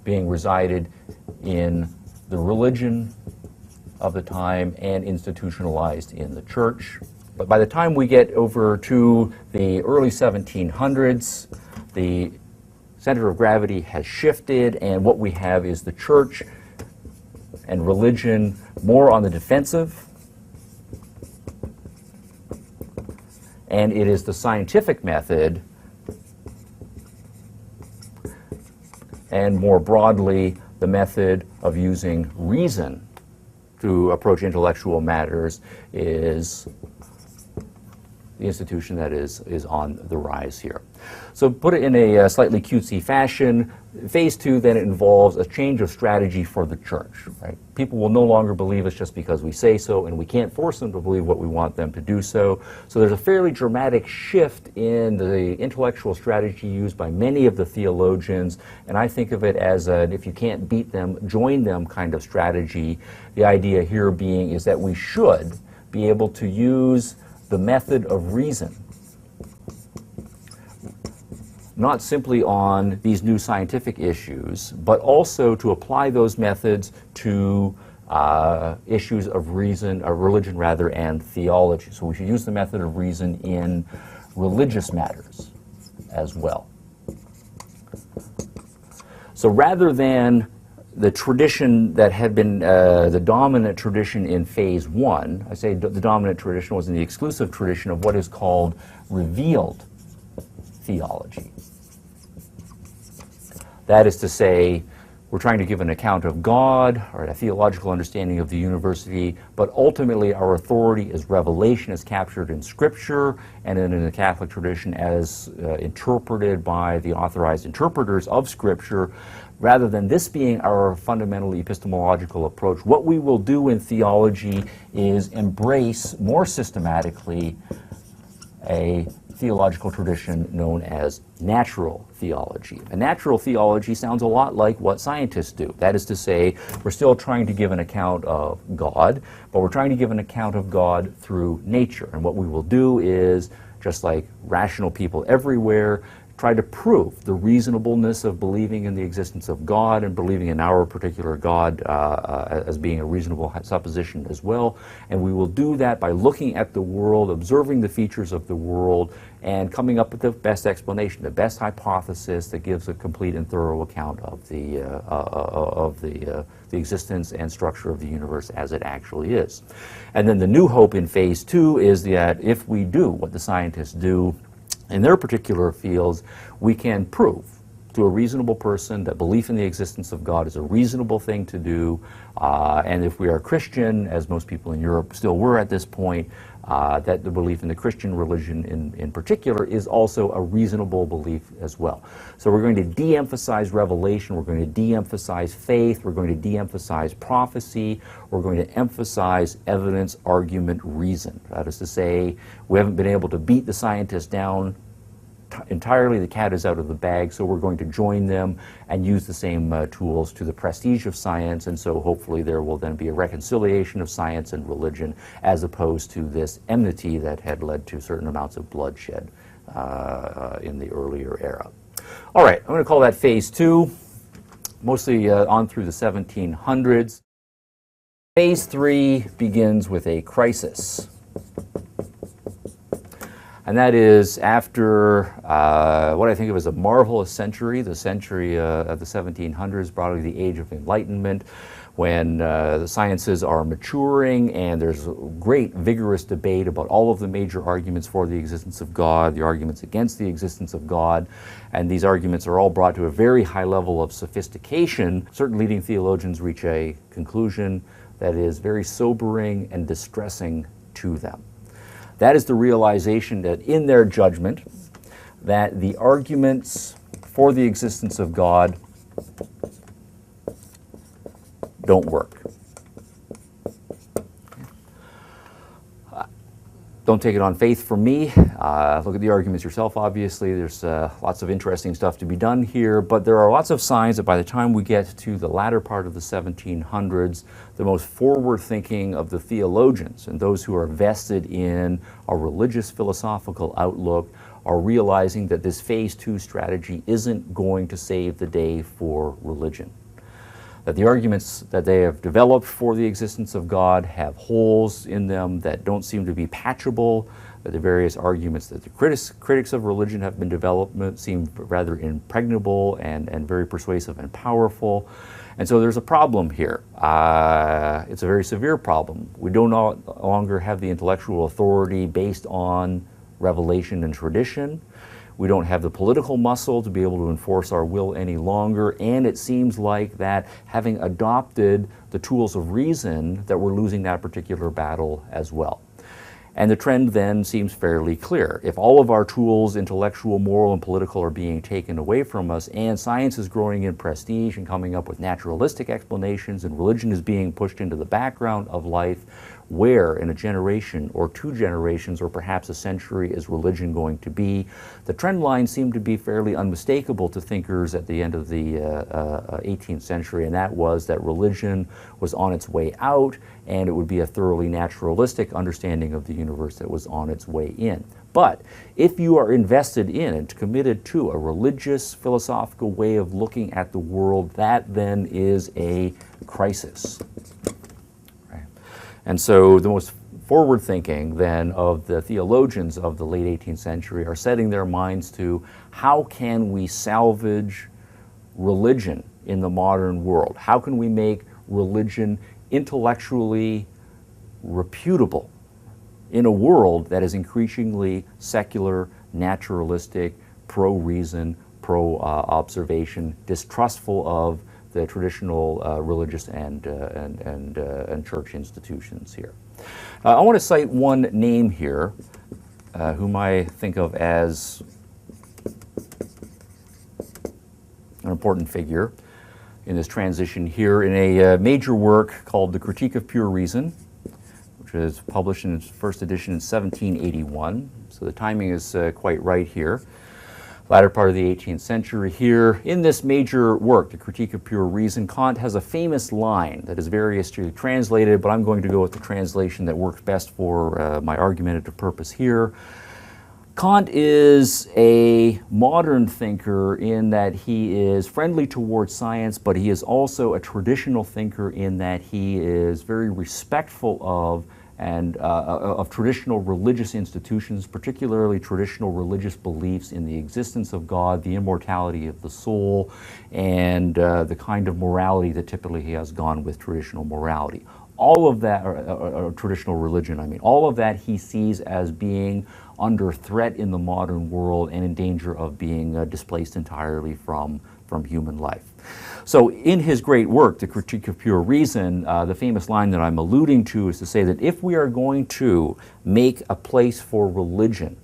being resided in the religion of the time and institutionalized in the church. But by the time we get over to the early 1700s, the center of gravity has shifted, and what we have is the church and religion more on the defensive, and it is the scientific method, and more broadly, the method of using reason to approach intellectual matters is the institution that is on the rise here. So put it in a slightly cutesy fashion, phase 2 then involves a change of strategy for the church. People will no longer believe us just because we say so, and we can't force them to believe what we want them to do so. So there's a fairly dramatic shift in the intellectual strategy used by many of the theologians, and I think of it as an if you can't beat them, join them kind of strategy. The idea here being is that we should be able to use the method of reason, not simply on these new scientific issues, but also to apply those methods to issues of reason, religion rather, and theology. So we should use the method of reason in religious matters as well. So rather than the tradition that had been the dominant tradition in phase 1, I say the dominant tradition was in the exclusive tradition of what is called revealed theology. That is to say, we're trying to give an account of God, or a theological understanding of the university, but ultimately our authority is revelation as captured in Scripture, and in the Catholic tradition as interpreted by the authorized interpreters of Scripture. Rather than this being our fundamental epistemological approach, what we will do in theology is embrace more systematically a theological tradition known as natural theology. And natural theology sounds a lot like what scientists do. That is to say, we're still trying to give an account of God, but we're trying to give an account of God through nature. And what we will do is, just like rational people everywhere, try to prove the reasonableness of believing in the existence of God and believing in our particular God as being a reasonable supposition as well. And we will do that by looking at the world, observing the features of the world, and coming up with the best explanation, the best hypothesis that gives a complete and thorough account of the existence and structure of the universe as it actually is. And then the new hope in phase 2 is that if we do what the scientists do in their particular fields, we can prove to a reasonable person that belief in the existence of God is a reasonable thing to do, and if we are Christian, as most people in Europe still were at this point, that the belief in the Christian religion in particular is also a reasonable belief as well. So we're going to de-emphasize revelation, we're going to de-emphasize faith, we're going to de-emphasize prophecy, we're going to emphasize evidence, argument, reason. That is to say, we haven't been able to beat the scientists down entirely, the cat is out of the bag, so we're going to join them and use the same tools to the prestige of science, and so hopefully there will then be a reconciliation of science and religion as opposed to this enmity that had led to certain amounts of bloodshed in the earlier era. All right, I'm going to call that phase 2, mostly on through the 1700s. Phase 3 begins with a crisis. And that is after what I think of as a marvelous century, the century of the 1700s, broadly the Age of Enlightenment, when the sciences are maturing and there's great vigorous debate about all of the major arguments for the existence of God, the arguments against the existence of God, and these arguments are all brought to a very high level of sophistication. Certain leading theologians reach a conclusion that is very sobering and distressing to them. That is the realization that in their judgment, that the arguments for the existence of God don't work. Don't take it on faith from me. Look at the arguments yourself, obviously. There's lots of interesting stuff to be done here, but there are lots of signs that by the time we get to the latter part of the 1700s, the most forward-thinking of the theologians and those who are vested in a religious philosophical outlook are realizing that this phase 2 strategy isn't going to save the day for religion. That the arguments that they have developed for the existence of God have holes in them that don't seem to be patchable, that the various arguments that the critics of religion have been developed seem rather impregnable and very persuasive and powerful. And so there's a problem here. It's a very severe problem. We do no longer have the intellectual authority based on revelation and tradition. We don't have the political muscle to be able to enforce our will any longer, and it seems like that having adopted the tools of reason, that we're losing that particular battle as well. And the trend then seems fairly clear. If all of our tools, intellectual, moral, and political, are being taken away from us, and science is growing in prestige and coming up with naturalistic explanations, and religion is being pushed into the background of life, where in a generation or 2 generations or perhaps a century is religion going to be? The trend lines seem to be fairly unmistakable to thinkers at the end of the 18th century, and that was that religion was on its way out, and it would be a thoroughly naturalistic understanding of the universe that was on its way in. But if you are invested in and committed to a religious, philosophical way of looking at the world, that then is a crisis. And so the most forward-thinking then of the theologians of the late 18th century are setting their minds to how can we salvage religion in the modern world? How can we make religion intellectually reputable in a world that is increasingly secular, naturalistic, pro-reason, pro-observation, distrustful of the traditional religious and church institutions here. I want to cite one name here, whom I think of as an important figure in this transition here in a major work called The Critique of Pure Reason, which was published in its first edition in 1781. So the timing is quite right here. Latter part of the 18th century here. In this major work, The Critique of Pure Reason, Kant has a famous line that is variously translated, but I'm going to go with the translation that works best for my argumentative purpose here. Kant is a modern thinker in that he is friendly towards science, but he is also a traditional thinker in that he is very respectful of traditional religious institutions, particularly traditional religious beliefs in the existence of God, the immortality of the soul, and the kind of morality that typically has gone with traditional morality. All of that, or traditional religion, I mean, all of that he sees as being under threat in the modern world and in danger of being displaced entirely from human life. So in his great work, The Critique of Pure Reason, the famous line that I'm alluding to is to say that if we are going to make a place for religion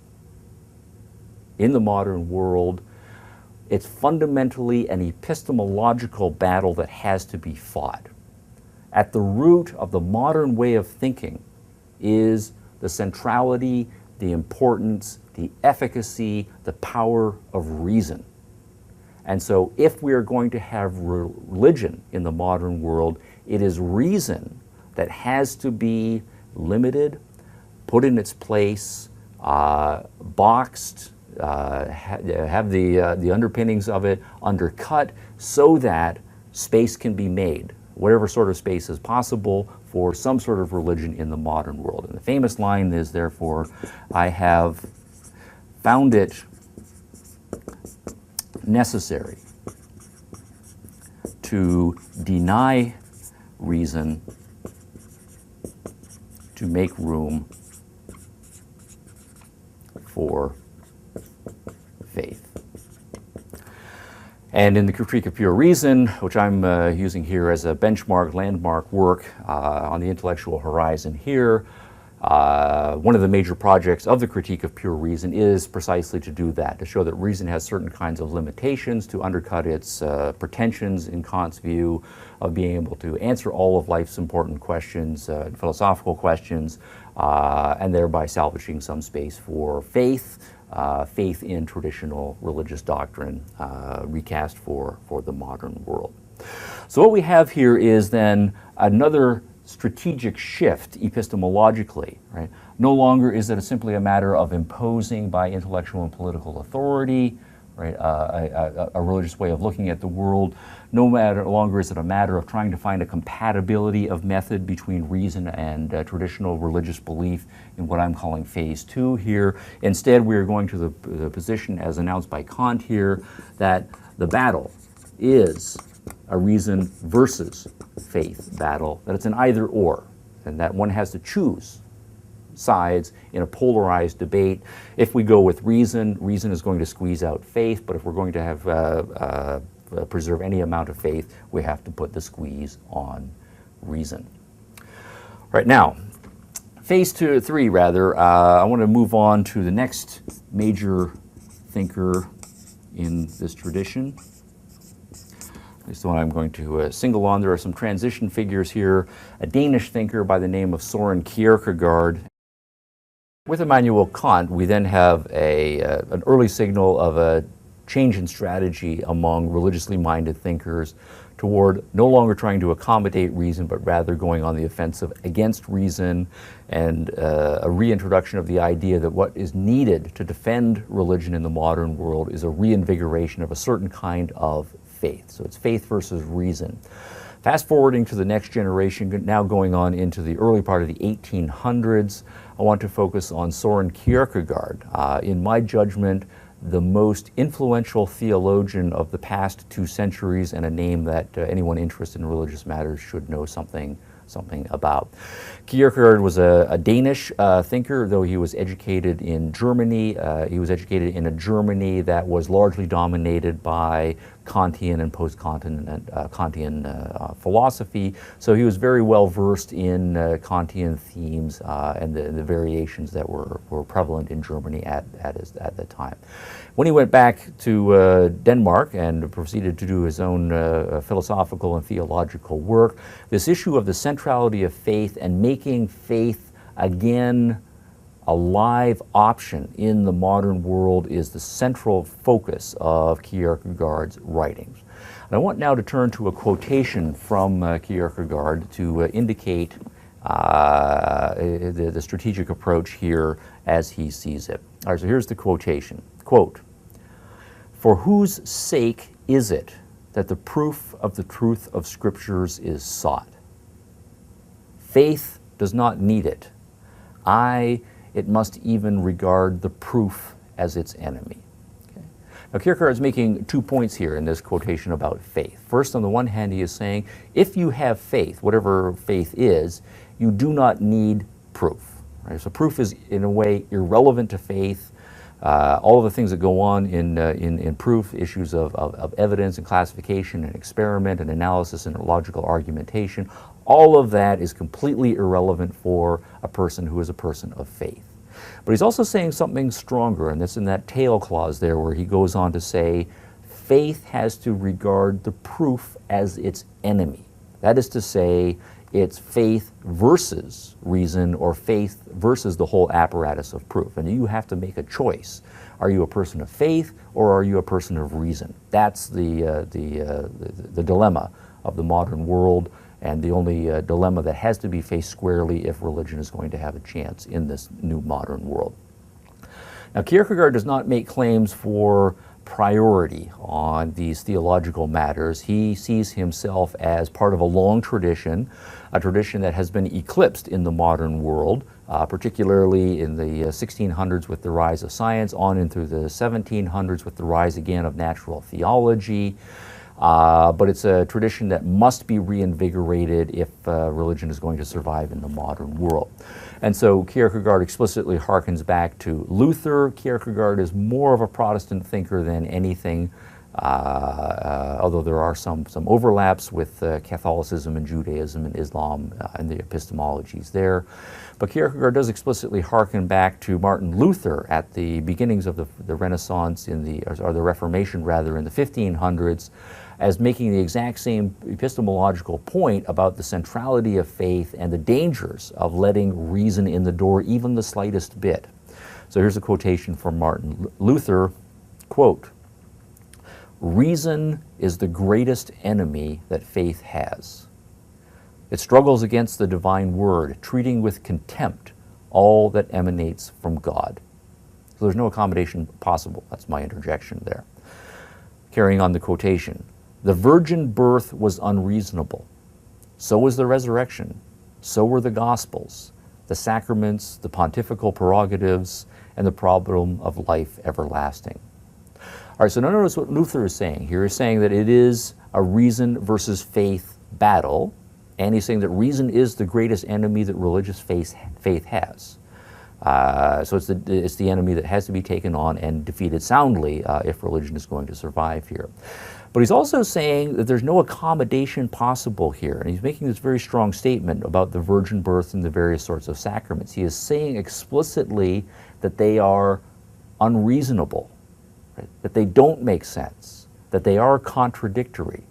in the modern world, it's fundamentally an epistemological battle that has to be fought. At the root of the modern way of thinking is the centrality, the importance, the efficacy, the power of reason. And so if we are going to have religion in the modern world, it is reason that has to be limited, put in its place, boxed, have the underpinnings of it undercut so that space can be made, whatever sort of space is possible for some sort of religion in the modern world. And the famous line is, therefore, I have found it necessary to deny reason to make room for faith. And in the Critique of Pure Reason, which I'm using here as a benchmark, landmark work on the intellectual horizon here, one of the major projects of the Critique of Pure Reason is precisely to do that, to show that reason has certain kinds of limitations, to undercut its pretensions in Kant's view of being able to answer all of life's important questions, philosophical questions, and thereby salvaging some space for faith, faith in traditional religious doctrine, recast for the modern world. So what we have here is then another strategic shift epistemologically, right? No longer is it simply a matter of imposing by intellectual and political authority, right, a religious way of looking at the world. No longer is it a matter of trying to find a compatibility of method between reason and traditional religious belief in what I'm calling phase two here. Instead, we are going to the position as announced by Kant here that the battle is a reason versus faith battle, that it's an either or, and that one has to choose sides in a polarized debate. If we go with reason, reason is going to squeeze out faith, but if we're going to have preserve any amount of faith, we have to put the squeeze on reason. Right now, phase three, I want to move on to the next major thinker in this tradition. This is the one I'm going to single on. There are some transition figures here. A Danish thinker by the name of Søren Kierkegaard. With Immanuel Kant, we then have an early signal of a change in strategy among religiously minded thinkers toward no longer trying to accommodate reason, but rather going on the offensive against reason, and a reintroduction of the idea that what is needed to defend religion in the modern world is a reinvigoration of a certain kind of faith. So it's faith versus reason. Fast forwarding to the next generation, now going on into the early part of the 1800s, I want to focus on Søren Kierkegaard. In my judgment, the most influential theologian of the past 2 centuries, and a name that anyone interested in religious matters should know something about. Kierkegaard was a Danish thinker, though he was educated in Germany. He was educated in a Germany that was largely dominated by Kantian and post-Kantian philosophy. So he was very well versed in Kantian themes and the variations that were prevalent in Germany at the time. When he went back to Denmark and proceeded to do his own philosophical and theological work, this issue of the centrality of faith and making faith again a live option in the modern world is the central focus of Kierkegaard's writings. And I want now to turn to a quotation from Kierkegaard to indicate the strategic approach here as he sees it. All right, so here's the quotation. Quote, "For whose sake is it that the proof of the truth of Scriptures is sought? Faith does not need it. Aye, it must even regard the proof as its enemy." Okay. Now Kierkegaard is making 2 points here in this quotation about faith. First, on the one hand, he is saying, if you have faith, whatever faith is, you do not need proof. Right? So proof is, in a way, irrelevant to faith. All of the things that go on in proof, issues of evidence and classification and experiment and analysis and logical argumentation, all of that is completely irrelevant for a person who is a person of faith. But he's also saying something stronger, and that's in that tail clause there where he goes on to say, faith has to regard the proof as its enemy. That is to say, it's faith versus reason, or faith versus the whole apparatus of proof. And you have to make a choice. Are you a person of faith, or are you a person of reason? That's the dilemma of the modern world, and the only dilemma that has to be faced squarely if religion is going to have a chance in this new modern world. Now, Kierkegaard does not make claims for priority on these theological matters. He sees himself as part of a long tradition, a tradition that has been eclipsed in the modern world, particularly in the 1600s with the rise of science, on into the 1700s with the rise again of natural theology. But it's a tradition that must be reinvigorated if religion is going to survive in the modern world. And so Kierkegaard explicitly harkens back to Luther. Kierkegaard is more of a Protestant thinker than anything, although there are some overlaps with Catholicism and Judaism and Islam and the epistemologies there. But Kierkegaard does explicitly harken back to Martin Luther at the beginnings of the Renaissance, or the Reformation rather, in the 1500s, as making the exact same epistemological point about the centrality of faith and the dangers of letting reason in the door even the slightest bit. So here's a quotation from Martin Luther, quote, "Reason is the greatest enemy that faith has. It struggles against the divine word, treating with contempt all that emanates from God." So there's no accommodation possible. That's my interjection there. Carrying on the quotation, "The virgin birth was unreasonable. So was the resurrection. So were the Gospels, the sacraments, the pontifical prerogatives, and the problem of life everlasting." All right, so now notice what Luther is saying here. He's saying that it is a reason versus faith battle, and he's saying that reason is the greatest enemy that religious faith has. So it's the enemy that has to be taken on and defeated soundly if religion is going to survive here. But he's also saying that there's no accommodation possible here. And he's making this very strong statement about the virgin birth and the various sorts of sacraments. He is saying explicitly that they are unreasonable, right? That they don't make sense, that they are contradictory.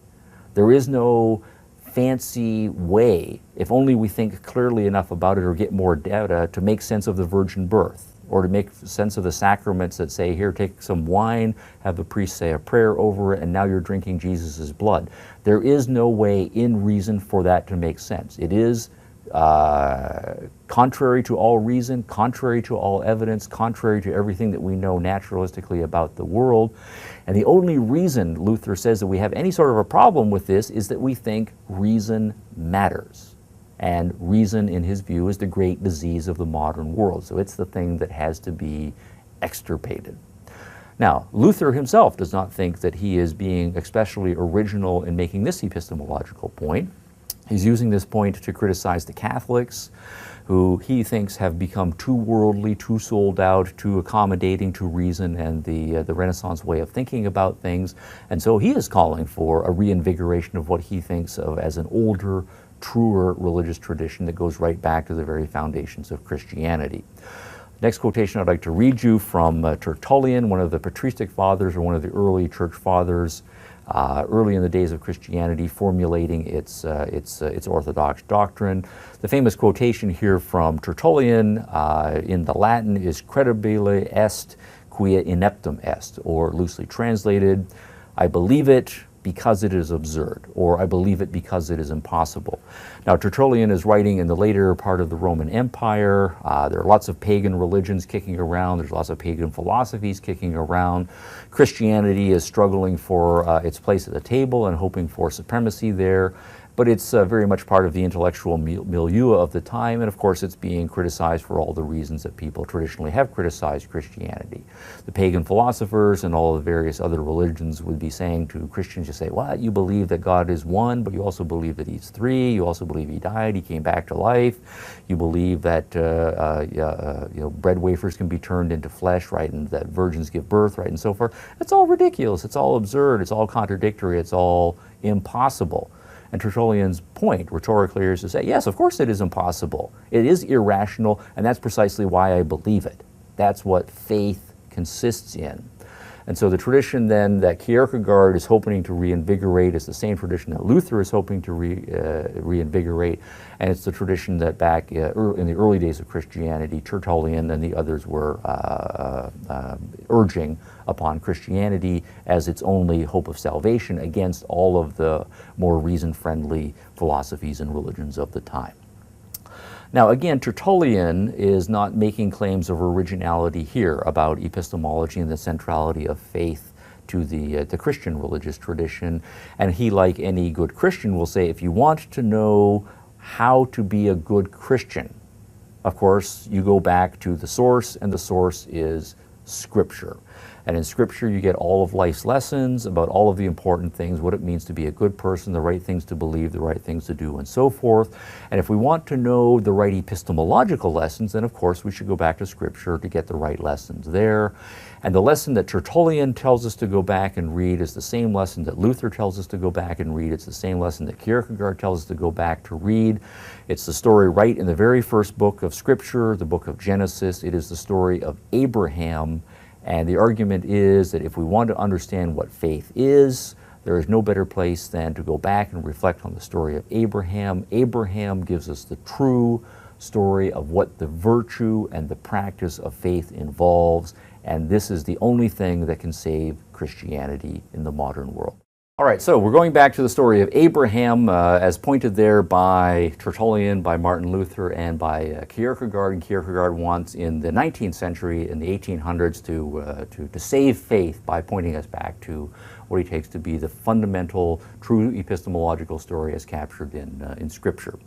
There is no fancy way, if only we think clearly enough about it or get more data, to make sense of the virgin birth, or to make sense of the sacraments that say, here, take some wine, have the priest say a prayer over it, and now you're drinking Jesus' blood. There is no way in reason for that to make sense. It is contrary to all reason, contrary to all evidence, contrary to everything that we know naturalistically about the world. And the only reason Luther says that we have any sort of a problem with this is that we think reason matters. And reason, in his view, is the great disease of the modern world. So it's the thing that has to be extirpated. Now, Luther himself does not think that he is being especially original in making this epistemological point. He's using this point to criticize the Catholics, who he thinks have become too worldly, too sold out, too accommodating to reason and the Renaissance way of thinking about things. And so he is calling for a reinvigoration of what he thinks of as an older, truer religious tradition that goes right back to the very foundations of Christianity. Next quotation I'd like to read you from Tertullian, one of the patristic fathers, or one of the early church fathers, early in the days of Christianity, formulating its orthodox doctrine. The famous quotation here from Tertullian in the Latin is "Credibile est quia ineptum est," or loosely translated, "I believe it because it is absurd, or I believe it because it is impossible. Now, Tertullian is writing in the later part of the Roman Empire. There are lots of pagan religions kicking around. There's lots of pagan philosophies kicking around. Christianity is struggling for its place at the table and hoping for supremacy there. But it's very much part of the intellectual milieu of the time, and of course it's being criticized for all the reasons that people traditionally have criticized Christianity. The pagan philosophers and all the various other religions would be saying to Christians, you say, well, you believe that God is one, but you also believe that he's three, you also believe he died, he came back to life, you believe that bread wafers can be turned into flesh, right, and that virgins give birth, right, and so forth. It's all ridiculous, it's all absurd, it's all contradictory, it's all impossible. And Tertullian's point, rhetorically, is to say, yes, of course it is impossible. It is irrational, and that's precisely why I believe it. That's what faith consists in. And so the tradition then that Kierkegaard is hoping to reinvigorate is the same tradition that Luther is hoping to reinvigorate, and it's the tradition that back in the early days of Christianity, Tertullian and the others were urging upon Christianity as its only hope of salvation against all of the more reason-friendly philosophies and religions of the time. Now again, Tertullian is not making claims of originality here about epistemology and the centrality of faith to the Christian religious tradition. And he, like any good Christian, will say, if you want to know how to be a good Christian, of course, you go back to the source, and the source is Scripture. And in Scripture, you get all of life's lessons about all of the important things, what it means to be a good person, the right things to believe, the right things to do, and so forth. And if we want to know the right epistemological lessons, then of course we should go back to Scripture to get the right lessons there. And the lesson that Tertullian tells us to go back and read is the same lesson that Luther tells us to go back and read. It's the same lesson that Kierkegaard tells us to go back to read. It's the story right in the very first book of Scripture, the book of Genesis. It is the story of Abraham. And the argument is that if we want to understand what faith is, there is no better place than to go back and reflect on the story of Abraham. Abraham gives us the true story of what the virtue and the practice of faith involves, and this is the only thing that can save Christianity in the modern world. All right, so we're going back to the story of Abraham as pointed there by Tertullian, by Martin Luther, and by Kierkegaard. And Kierkegaard wants in the 19th century, in the 1800s, to save faith by pointing us back to what he takes to be the fundamental, true epistemological story as captured in Scripture.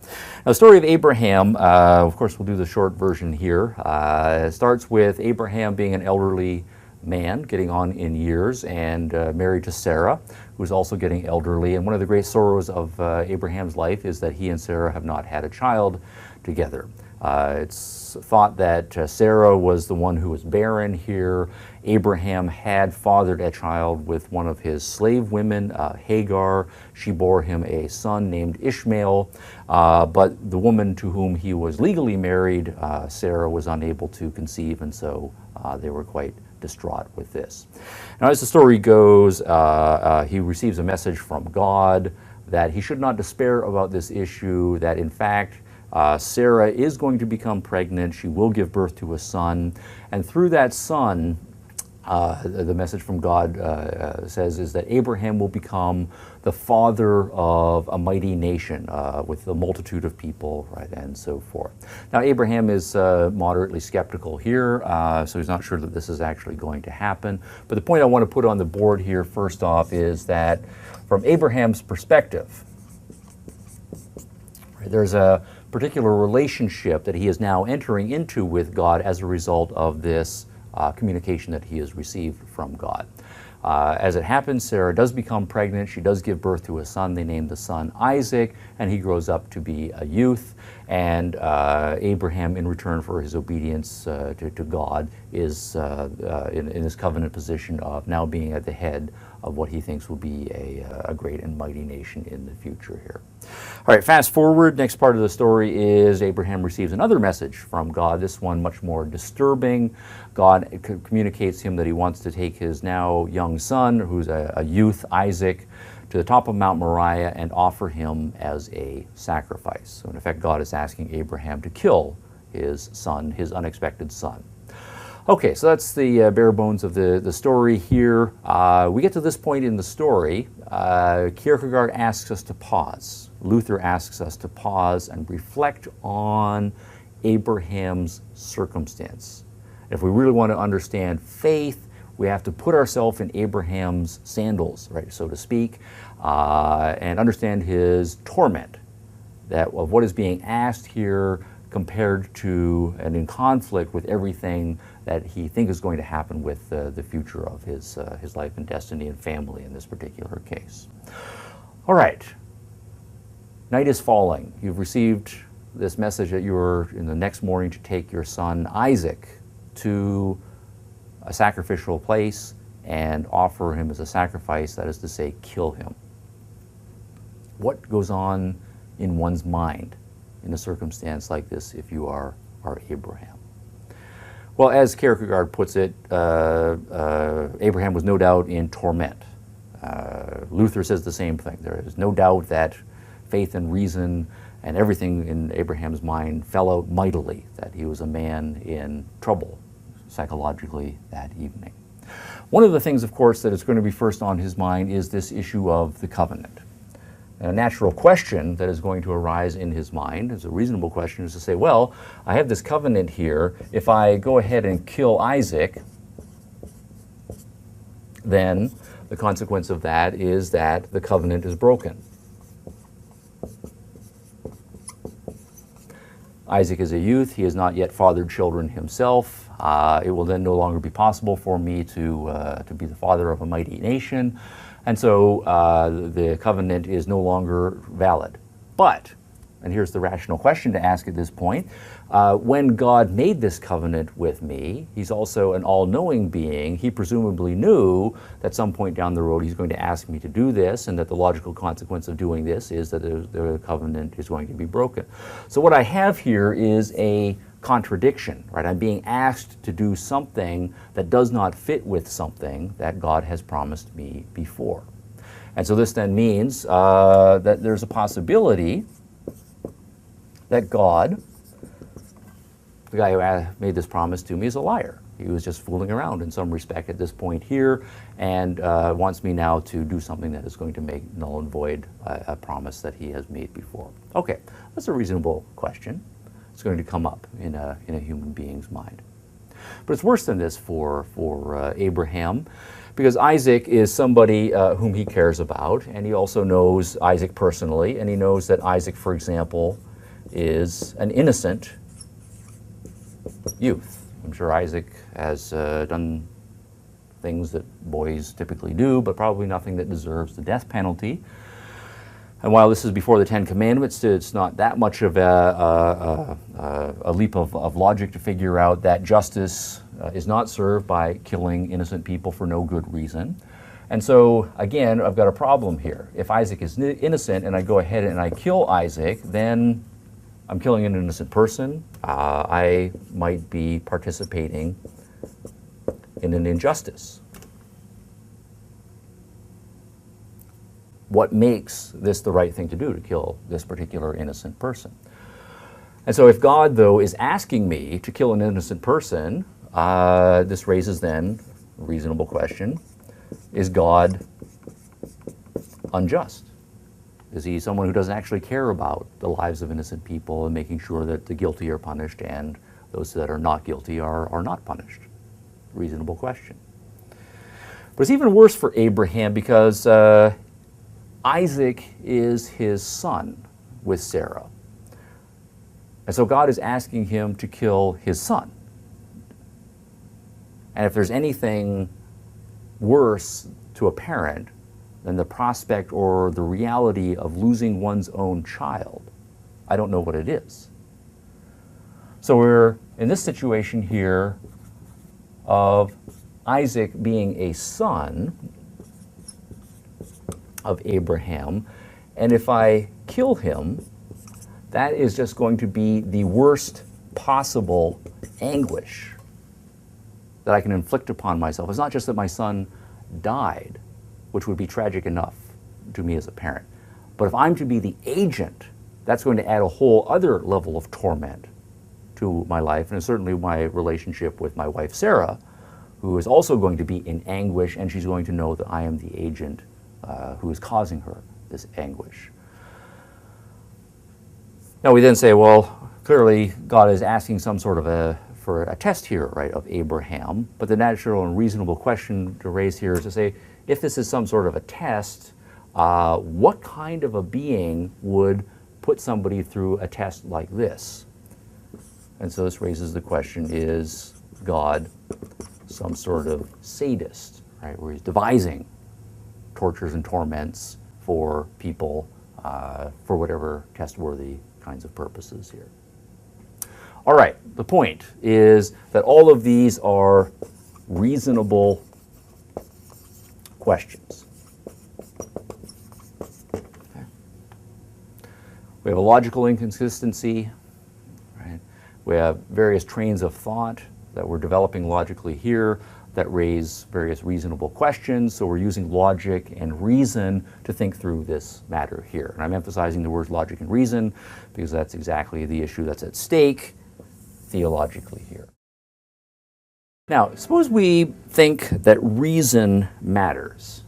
Now, the story of Abraham, of course, we'll do the short version here. It starts with Abraham being an elderly man, getting on in years, and married to Sarah, who's also getting elderly. And one of the great sorrows of Abraham's life is that he and Sarah have not had a child together. It's thought that Sarah was the one who was barren here. Abraham had fathered a child with one of his slave women, Hagar. She bore him a son named Ishmael, but the woman to whom he was legally married, Sarah, was unable to conceive, and so they were quite distraught with this. Now, as the story goes, he receives a message from God that he should not despair about this issue, that in fact Sarah is going to become pregnant, she will give birth to a son, and through that son, the message from God says is that Abraham will become the father of a mighty nation with a multitude of people, right, and so forth. Now, Abraham is moderately skeptical here, so he's not sure that this is actually going to happen. But the point I want to put on the board here, first off, is that from Abraham's perspective, right, there's a particular relationship that he is now entering into with God as a result of this communication that he has received from God. As it happens, Sarah does become pregnant. She does give birth to a son. They name the son Isaac, and he grows up to be a youth. And Abraham, in return for his obedience to God, is in his covenant position of now being at the head of what he thinks will be a great and mighty nation in the future here. All right, fast forward. Next part of the story is Abraham receives another message from God, this one much more disturbing. God communicates to him that he wants to take his now young son, who's a youth, Isaac, to the top of Mount Moriah and offer him as a sacrifice. So in effect, God is asking Abraham to kill his son, his unexpected son. Okay, so that's the bare bones of the story here. We get to this point in the story. Kierkegaard asks us to pause. Luther asks us to pause and reflect on Abraham's circumstance. If we really want to understand faith, we have to put ourselves in Abraham's sandals, right, so to speak, and understand his torment of what is being asked here compared to and in conflict with everything that he thinks is going to happen with the future of his life and destiny and family in this particular case. All right, night is falling. You've received this message that you're in the next morning to take your son Isaac to a sacrificial place and offer him as a sacrifice, that is to say, kill him. What goes on in one's mind in a circumstance like this if you are Abraham? Well, as Kierkegaard puts it, Abraham was no doubt in torment. Luther says the same thing. There is no doubt that faith and reason and everything in Abraham's mind fell out mightily, that he was a man in trouble psychologically that evening. One of the things, of course, that is going to be first on his mind is this issue of the covenant. A natural question that is going to arise in his mind, is a reasonable question, is to say, well, I have this covenant here. If I go ahead and kill Isaac, then the consequence of that is that the covenant is broken. Isaac is a youth. He has not yet fathered children himself. It will then no longer be possible for me to be the father of a mighty nation. And so the covenant is no longer valid. But, and here's the rational question to ask at this point, when God made this covenant with me, he's also an all-knowing being. He presumably knew that at some point down the road he's going to ask me to do this, and that the logical consequence of doing this is that the covenant is going to be broken. So what I have here is a contradiction, right? I'm being asked to do something that does not fit with something that God has promised me before. And so this then means that there's a possibility that God, the guy who made this promise to me, is a liar. He was just fooling around in some respect at this point here, and wants me now to do something that is going to make null and void a promise that he has made before. Okay, that's a reasonable question. It's going to come up in a human being's mind. But it's worse than this for Abraham, because Isaac is somebody whom he cares about, and he also knows Isaac personally, and he knows that Isaac, for example, is an innocent youth. I'm sure Isaac has done things that boys typically do, but probably nothing that deserves the death penalty. And while this is before the Ten Commandments, it's not that much of a leap of logic to figure out that justice is not served by killing innocent people for no good reason. And so, again, I've got a problem here. If Isaac is innocent and I go ahead and I kill Isaac, then I'm killing an innocent person. I might be participating in an injustice. What makes this the right thing to do, to kill this particular innocent person? And so if God, though, is asking me to kill an innocent person, this raises then a reasonable question: is God unjust? Is he someone who doesn't actually care about the lives of innocent people and making sure that the guilty are punished and those that are not guilty are not punished? Reasonable question. But it's even worse for Abraham, because Isaac is his son with Sarah. And so God is asking him to kill his son. And if there's anything worse to a parent than the prospect or the reality of losing one's own child, I don't know what it is. So we're in this situation here of Isaac being a son of Abraham, and if I kill him, that is just going to be the worst possible anguish that I can inflict upon myself. It's not just that my son died, which would be tragic enough to me as a parent, but if I'm to be the agent, that's going to add a whole other level of torment to my life, and certainly my relationship with my wife Sarah, who is also going to be in anguish, and she's going to know that I am the agent who is causing her this anguish. Now we then say, well, clearly God is asking some sort of for a test here, right, of Abraham. But the natural and reasonable question to raise here is to say, if this is some sort of a test, what kind of a being would put somebody through a test like this? And so this raises the question, is God some sort of sadist, right, where he's devising tortures and torments for people for whatever test-worthy kinds of purposes here? All right, the point is that all of these are reasonable questions. Okay. We have a logical inconsistency, right? We have various trains of thought that we're developing logically here that raise various reasonable questions. So we're using logic and reason to think through this matter here. And I'm emphasizing the words logic and reason because that's exactly the issue that's at stake theologically here. Now, suppose we think that reason matters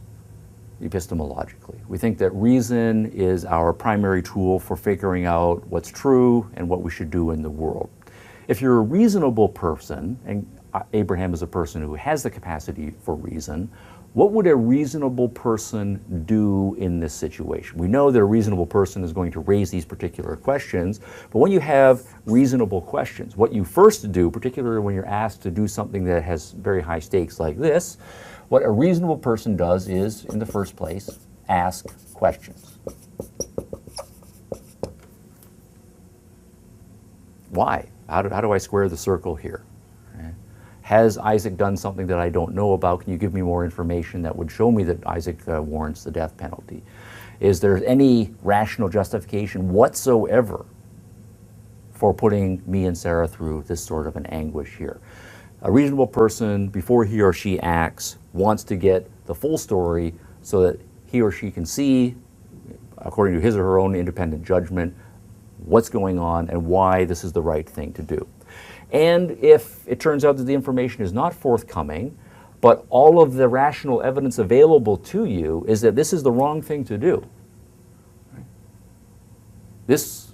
epistemologically. We think that reason is our primary tool for figuring out what's true and what we should do in the world. If you're a reasonable person, and Abraham is a person who has the capacity for reason, what would a reasonable person do in this situation? We know that a reasonable person is going to raise these particular questions, but when you have reasonable questions, what you first do, particularly when you're asked to do something that has very high stakes like this, what a reasonable person does is, in the first place, ask questions. Why? How do I square the circle here? Has Isaac done something that I don't know about? Can you give me more information that would show me that Isaac warrants the death penalty? Is there any rational justification whatsoever for putting me and Sarah through this sort of an anguish here? A reasonable person, before he or she acts, wants to get the full story so that he or she can see, according to his or her own independent judgment, what's going on and why this is the right thing to do. And if it turns out that the information is not forthcoming, but all of the rational evidence available to you is that this is the wrong thing to do, right? This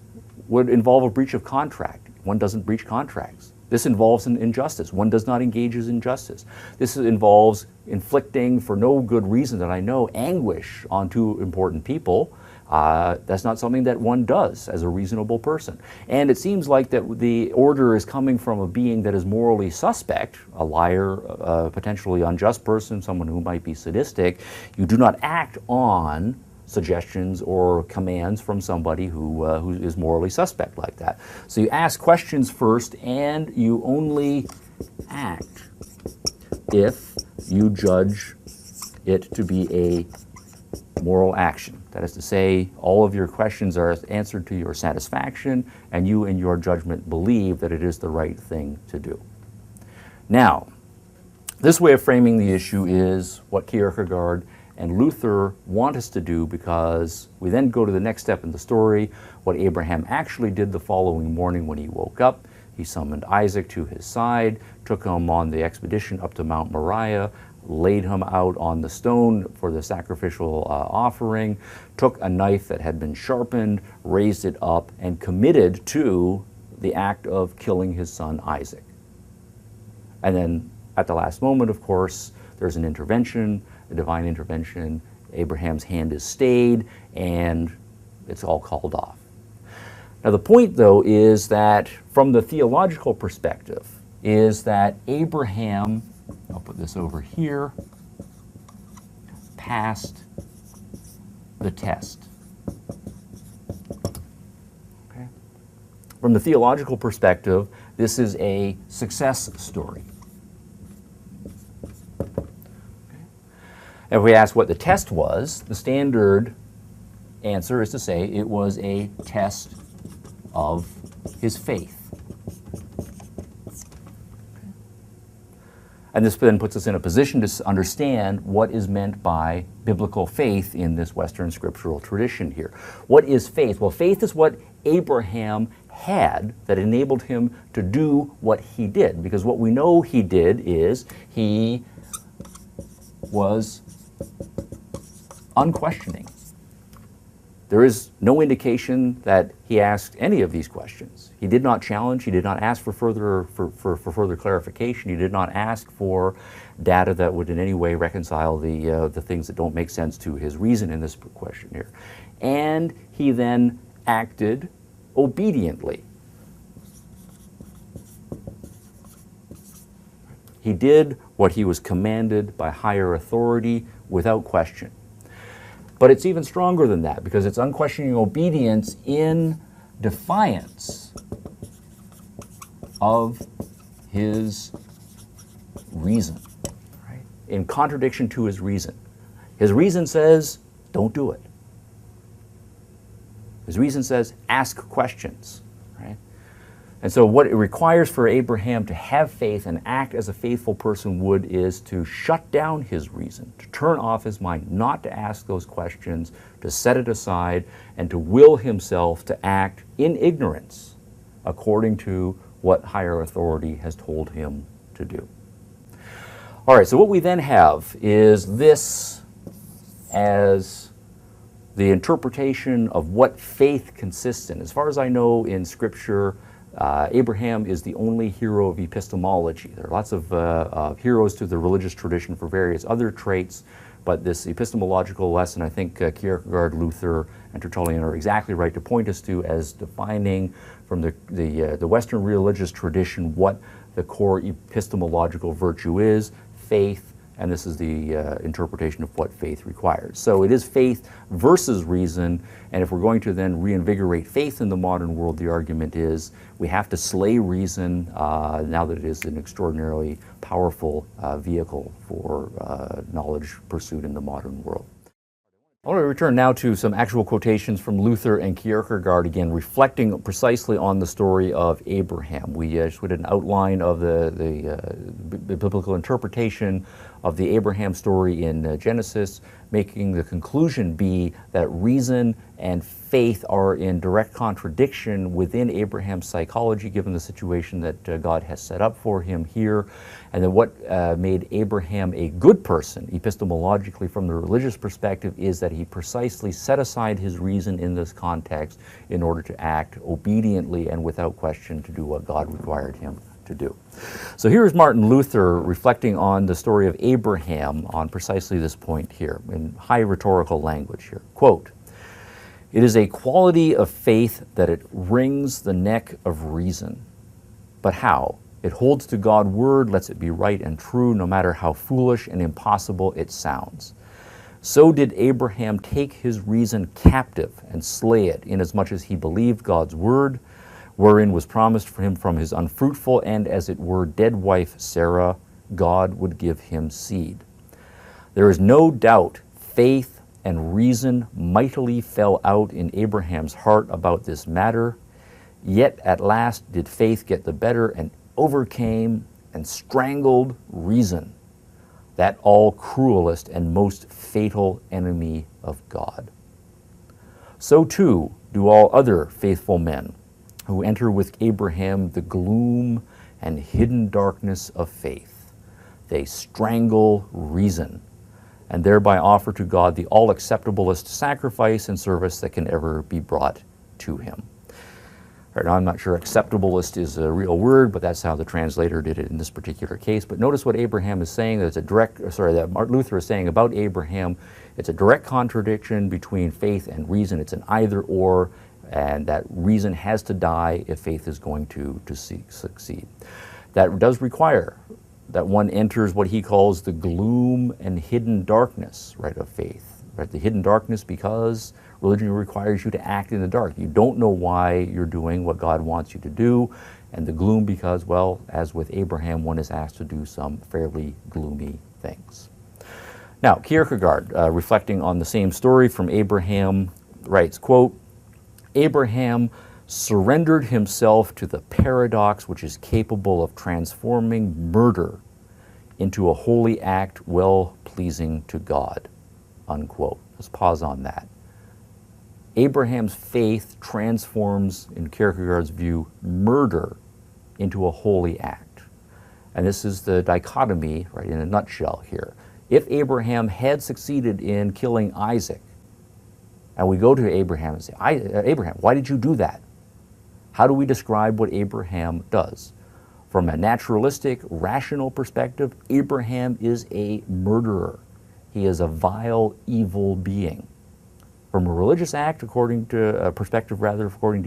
would involve a breach of contract. One doesn't breach contracts. This involves an injustice. One does not engage in injustice. This involves inflicting, for no good reason that I know, anguish on two important people. That's not something that one does as a reasonable person. And it seems like that the order is coming from a being that is morally suspect, a liar, a potentially unjust person, someone who might be sadistic. You do not act on suggestions or commands from somebody who is morally suspect like that. So you ask questions first, and you only act if you judge it to be a moral action. That is to say, all of your questions are answered to your satisfaction, and you in your judgment believe that it is the right thing to do. Now, this way of framing the issue is what Kierkegaard and Luther want us to do, because we then go to the next step in the story, what Abraham actually did the following morning when he woke up. He summoned Isaac to his side, took him on the expedition up to Mount Moriah, laid him out on the stone for the sacrificial offering, took a knife that had been sharpened, raised it up, and committed to the act of killing his son Isaac. And then at the last moment, of course, there's an intervention, a divine intervention. Abraham's hand is stayed, and it's all called off. Now the point, though, is that from the theological perspective, is that Abraham, I'll put this over here, passed the test. Okay. From the theological perspective, this is a success story. If we ask what the test was, the standard answer is to say it was a test of his faith. And this then puts us in a position to understand what is meant by biblical faith in this Western scriptural tradition here. What is faith? Well, faith is what Abraham had that enabled him to do what he did. Because what we know he did is he was unquestioning. There is no indication that he asked any of these questions. He did not challenge, he did not ask for further clarification, he did not ask for data that would in any way reconcile the things that don't make sense to his reason in this question here. And he then acted obediently. He did what he was commanded by higher authority without question. But it's even stronger than that, because it's unquestioning obedience in defiance of his reason, right? In contradiction to his reason. His reason says, don't do it. His reason says, ask questions, right? And so what it requires for Abraham to have faith and act as a faithful person would is to shut down his reason, to turn off his mind, not to ask those questions, to set it aside, and to will himself to act in ignorance according to what higher authority has told him to do. All right, so what we then have is this as the interpretation of what faith consists in. As far as I know in Scripture, Abraham is the only hero of epistemology. There are lots of heroes to the religious tradition for various other traits, but this epistemological lesson, I think Kierkegaard, Luther, and Tertullian are exactly right to point us to as defining from the Western religious tradition what the core epistemological virtue is, faith, and this is the interpretation of what faith requires. So it is faith versus reason, and if we're going to then reinvigorate faith in the modern world, the argument is we have to slay reason now that it is an extraordinarily powerful vehicle for knowledge pursuit in the modern world. I want to return now to some actual quotations from Luther and Kierkegaard, again reflecting precisely on the story of Abraham. We just did an outline of the biblical interpretation of the Abraham story in Genesis, making the conclusion be that reason and faith are in direct contradiction within Abraham's psychology, given the situation that God has set up for him here. And then what made Abraham a good person, epistemologically from the religious perspective, is that he precisely set aside his reason in this context in order to act obediently and without question to do what God required him to do. So here is Martin Luther reflecting on the story of Abraham on precisely this point here, in high rhetorical language here. Quote, "It is a quality of faith that it wrings the neck of reason. But how? It holds to God's word, lets it be right and true, no matter how foolish and impossible it sounds. So did Abraham take his reason captive and slay it, inasmuch as he believed God's word, wherein was promised for him from his unfruitful and, as it were, dead wife Sarah, God would give him seed. There is no doubt faith and reason mightily fell out in Abraham's heart about this matter, yet at last did faith get the better and overcame and strangled reason, that all cruelest and most fatal enemy of God. So too do all other faithful men who enter with Abraham the gloom and hidden darkness of faith. They strangle reason and thereby offer to God the all-acceptablest sacrifice and service that can ever be brought to him." All right, now I'm not sure acceptablest is a real word, but that's how the translator did it in this particular case. But notice what Abraham is saying, that Martin Luther is saying about Abraham. It's a direct contradiction between faith and reason. It's an either or, and that reason has to die if faith is going to succeed. That does require that one enters what he calls the gloom and hidden darkness, right, of faith. Right? The hidden darkness because religion requires you to act in the dark. You don't know why you're doing what God wants you to do. And the gloom because, well, as with Abraham, one is asked to do some fairly gloomy things. Now, Kierkegaard, reflecting on the same story from Abraham, writes, quote, "Abraham surrendered himself to the paradox which is capable of transforming murder into a holy act well pleasing to God," unquote. Let's pause on that. Abraham's faith transforms, in Kierkegaard's view, murder into a holy act. And this is the dichotomy, right, in a nutshell here. If Abraham had succeeded in killing Isaac, and we go to Abraham and say, Abraham, why did you do that? How do we describe what Abraham does? From a naturalistic, rational perspective, Abraham is a murderer. He is a vile, evil being. From a religious act, according to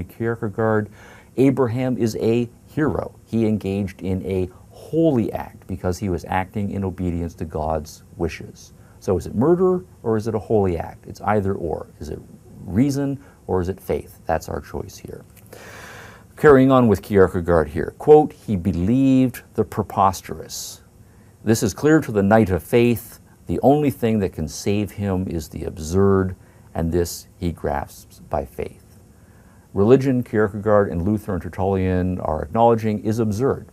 Kierkegaard, Abraham is a hero. He engaged in a holy act because he was acting in obedience to God's wishes. So is it murder or is it a holy act? It's either or. Is it reason or is it faith? That's our choice here. Carrying on with Kierkegaard here, quote, he believed the preposterous. This is clear to the knight of faith. The only thing that can save him is the absurd, and this he grasps by faith. Religion, Kierkegaard and Luther and Tertullian are acknowledging, is absurd.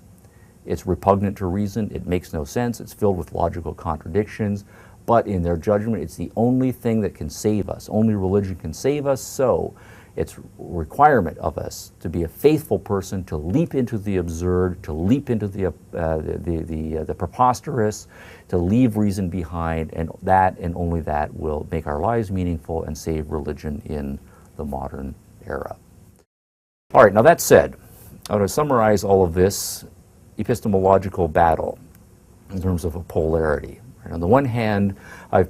It's repugnant to reason, it makes no sense, it's filled with logical contradictions, but in their judgment, it's the only thing that can save us. Only religion can save us, so it's a requirement of us to be a faithful person, to leap into the absurd, to leap into the preposterous, to leave reason behind, and that and only that will make our lives meaningful and save religion in the modern era. All right, now that said, I want to summarize all of this epistemological battle in terms of a polarity. Right, on the one hand, I've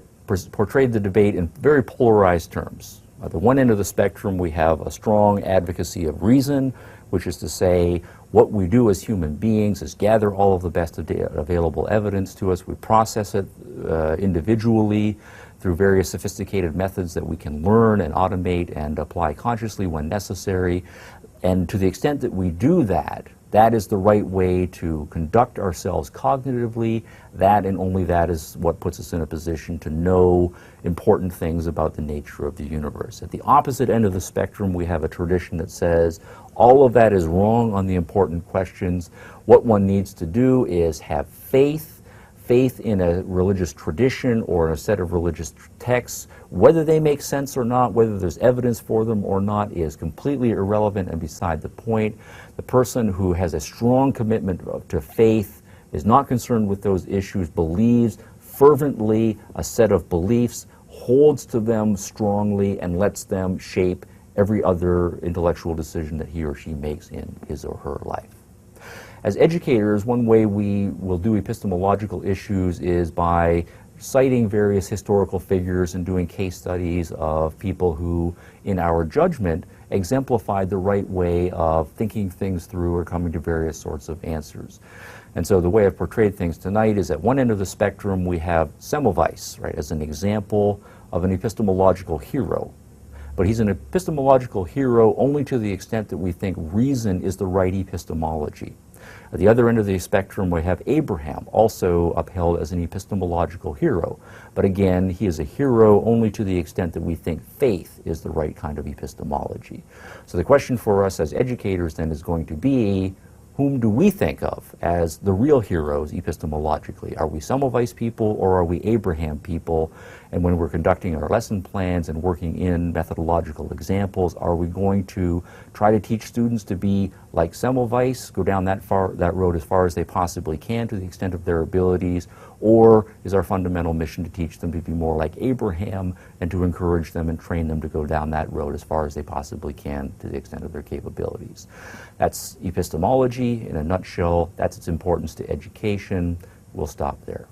portrayed the debate in very polarized terms. At the one end of the spectrum, we have a strong advocacy of reason, which is to say what we do as human beings is gather all of the best available evidence to us. We process it individually through various sophisticated methods that we can learn and automate and apply consciously when necessary. And to the extent that we do that, that is the right way to conduct ourselves cognitively. That and only that is what puts us in a position to know important things about the nature of the universe. At the opposite end of the spectrum, we have a tradition that says all of that is wrong on the important questions. What one needs to do is have faith in a religious tradition or in a set of religious texts. Whether they make sense or not, whether there's evidence for them or not, is completely irrelevant and beside the point. The person who has a strong commitment to faith is not concerned with those issues, believes fervently a set of beliefs, holds to them strongly, and lets them shape every other intellectual decision that he or she makes in his or her life. As educators, one way we will do epistemological issues is by citing various historical figures and doing case studies of people who, in our judgment, exemplified the right way of thinking things through or coming to various sorts of answers. And so the way I've portrayed things tonight is at one end of the spectrum we have Semmelweis, right, as an example of an epistemological hero. But he's an epistemological hero only to the extent that we think reason is the right epistemology. At the other end of the spectrum, we have Abraham, also upheld as an epistemological hero. But again, he is a hero only to the extent that we think faith is the right kind of epistemology. So the question for us as educators then is going to be, whom do we think of as the real heroes epistemologically? Are we Semmelweis people or are we Abraham people? And when we're conducting our lesson plans and working in methodological examples, are we going to try to teach students to be like Semmelweis, go down that road as far as they possibly can to the extent of their abilities, or is our fundamental mission to teach them to be more like Abraham and to encourage them and train them to go down that road as far as they possibly can to the extent of their capabilities? That's epistemology in a nutshell. That's its importance to education. We'll stop there.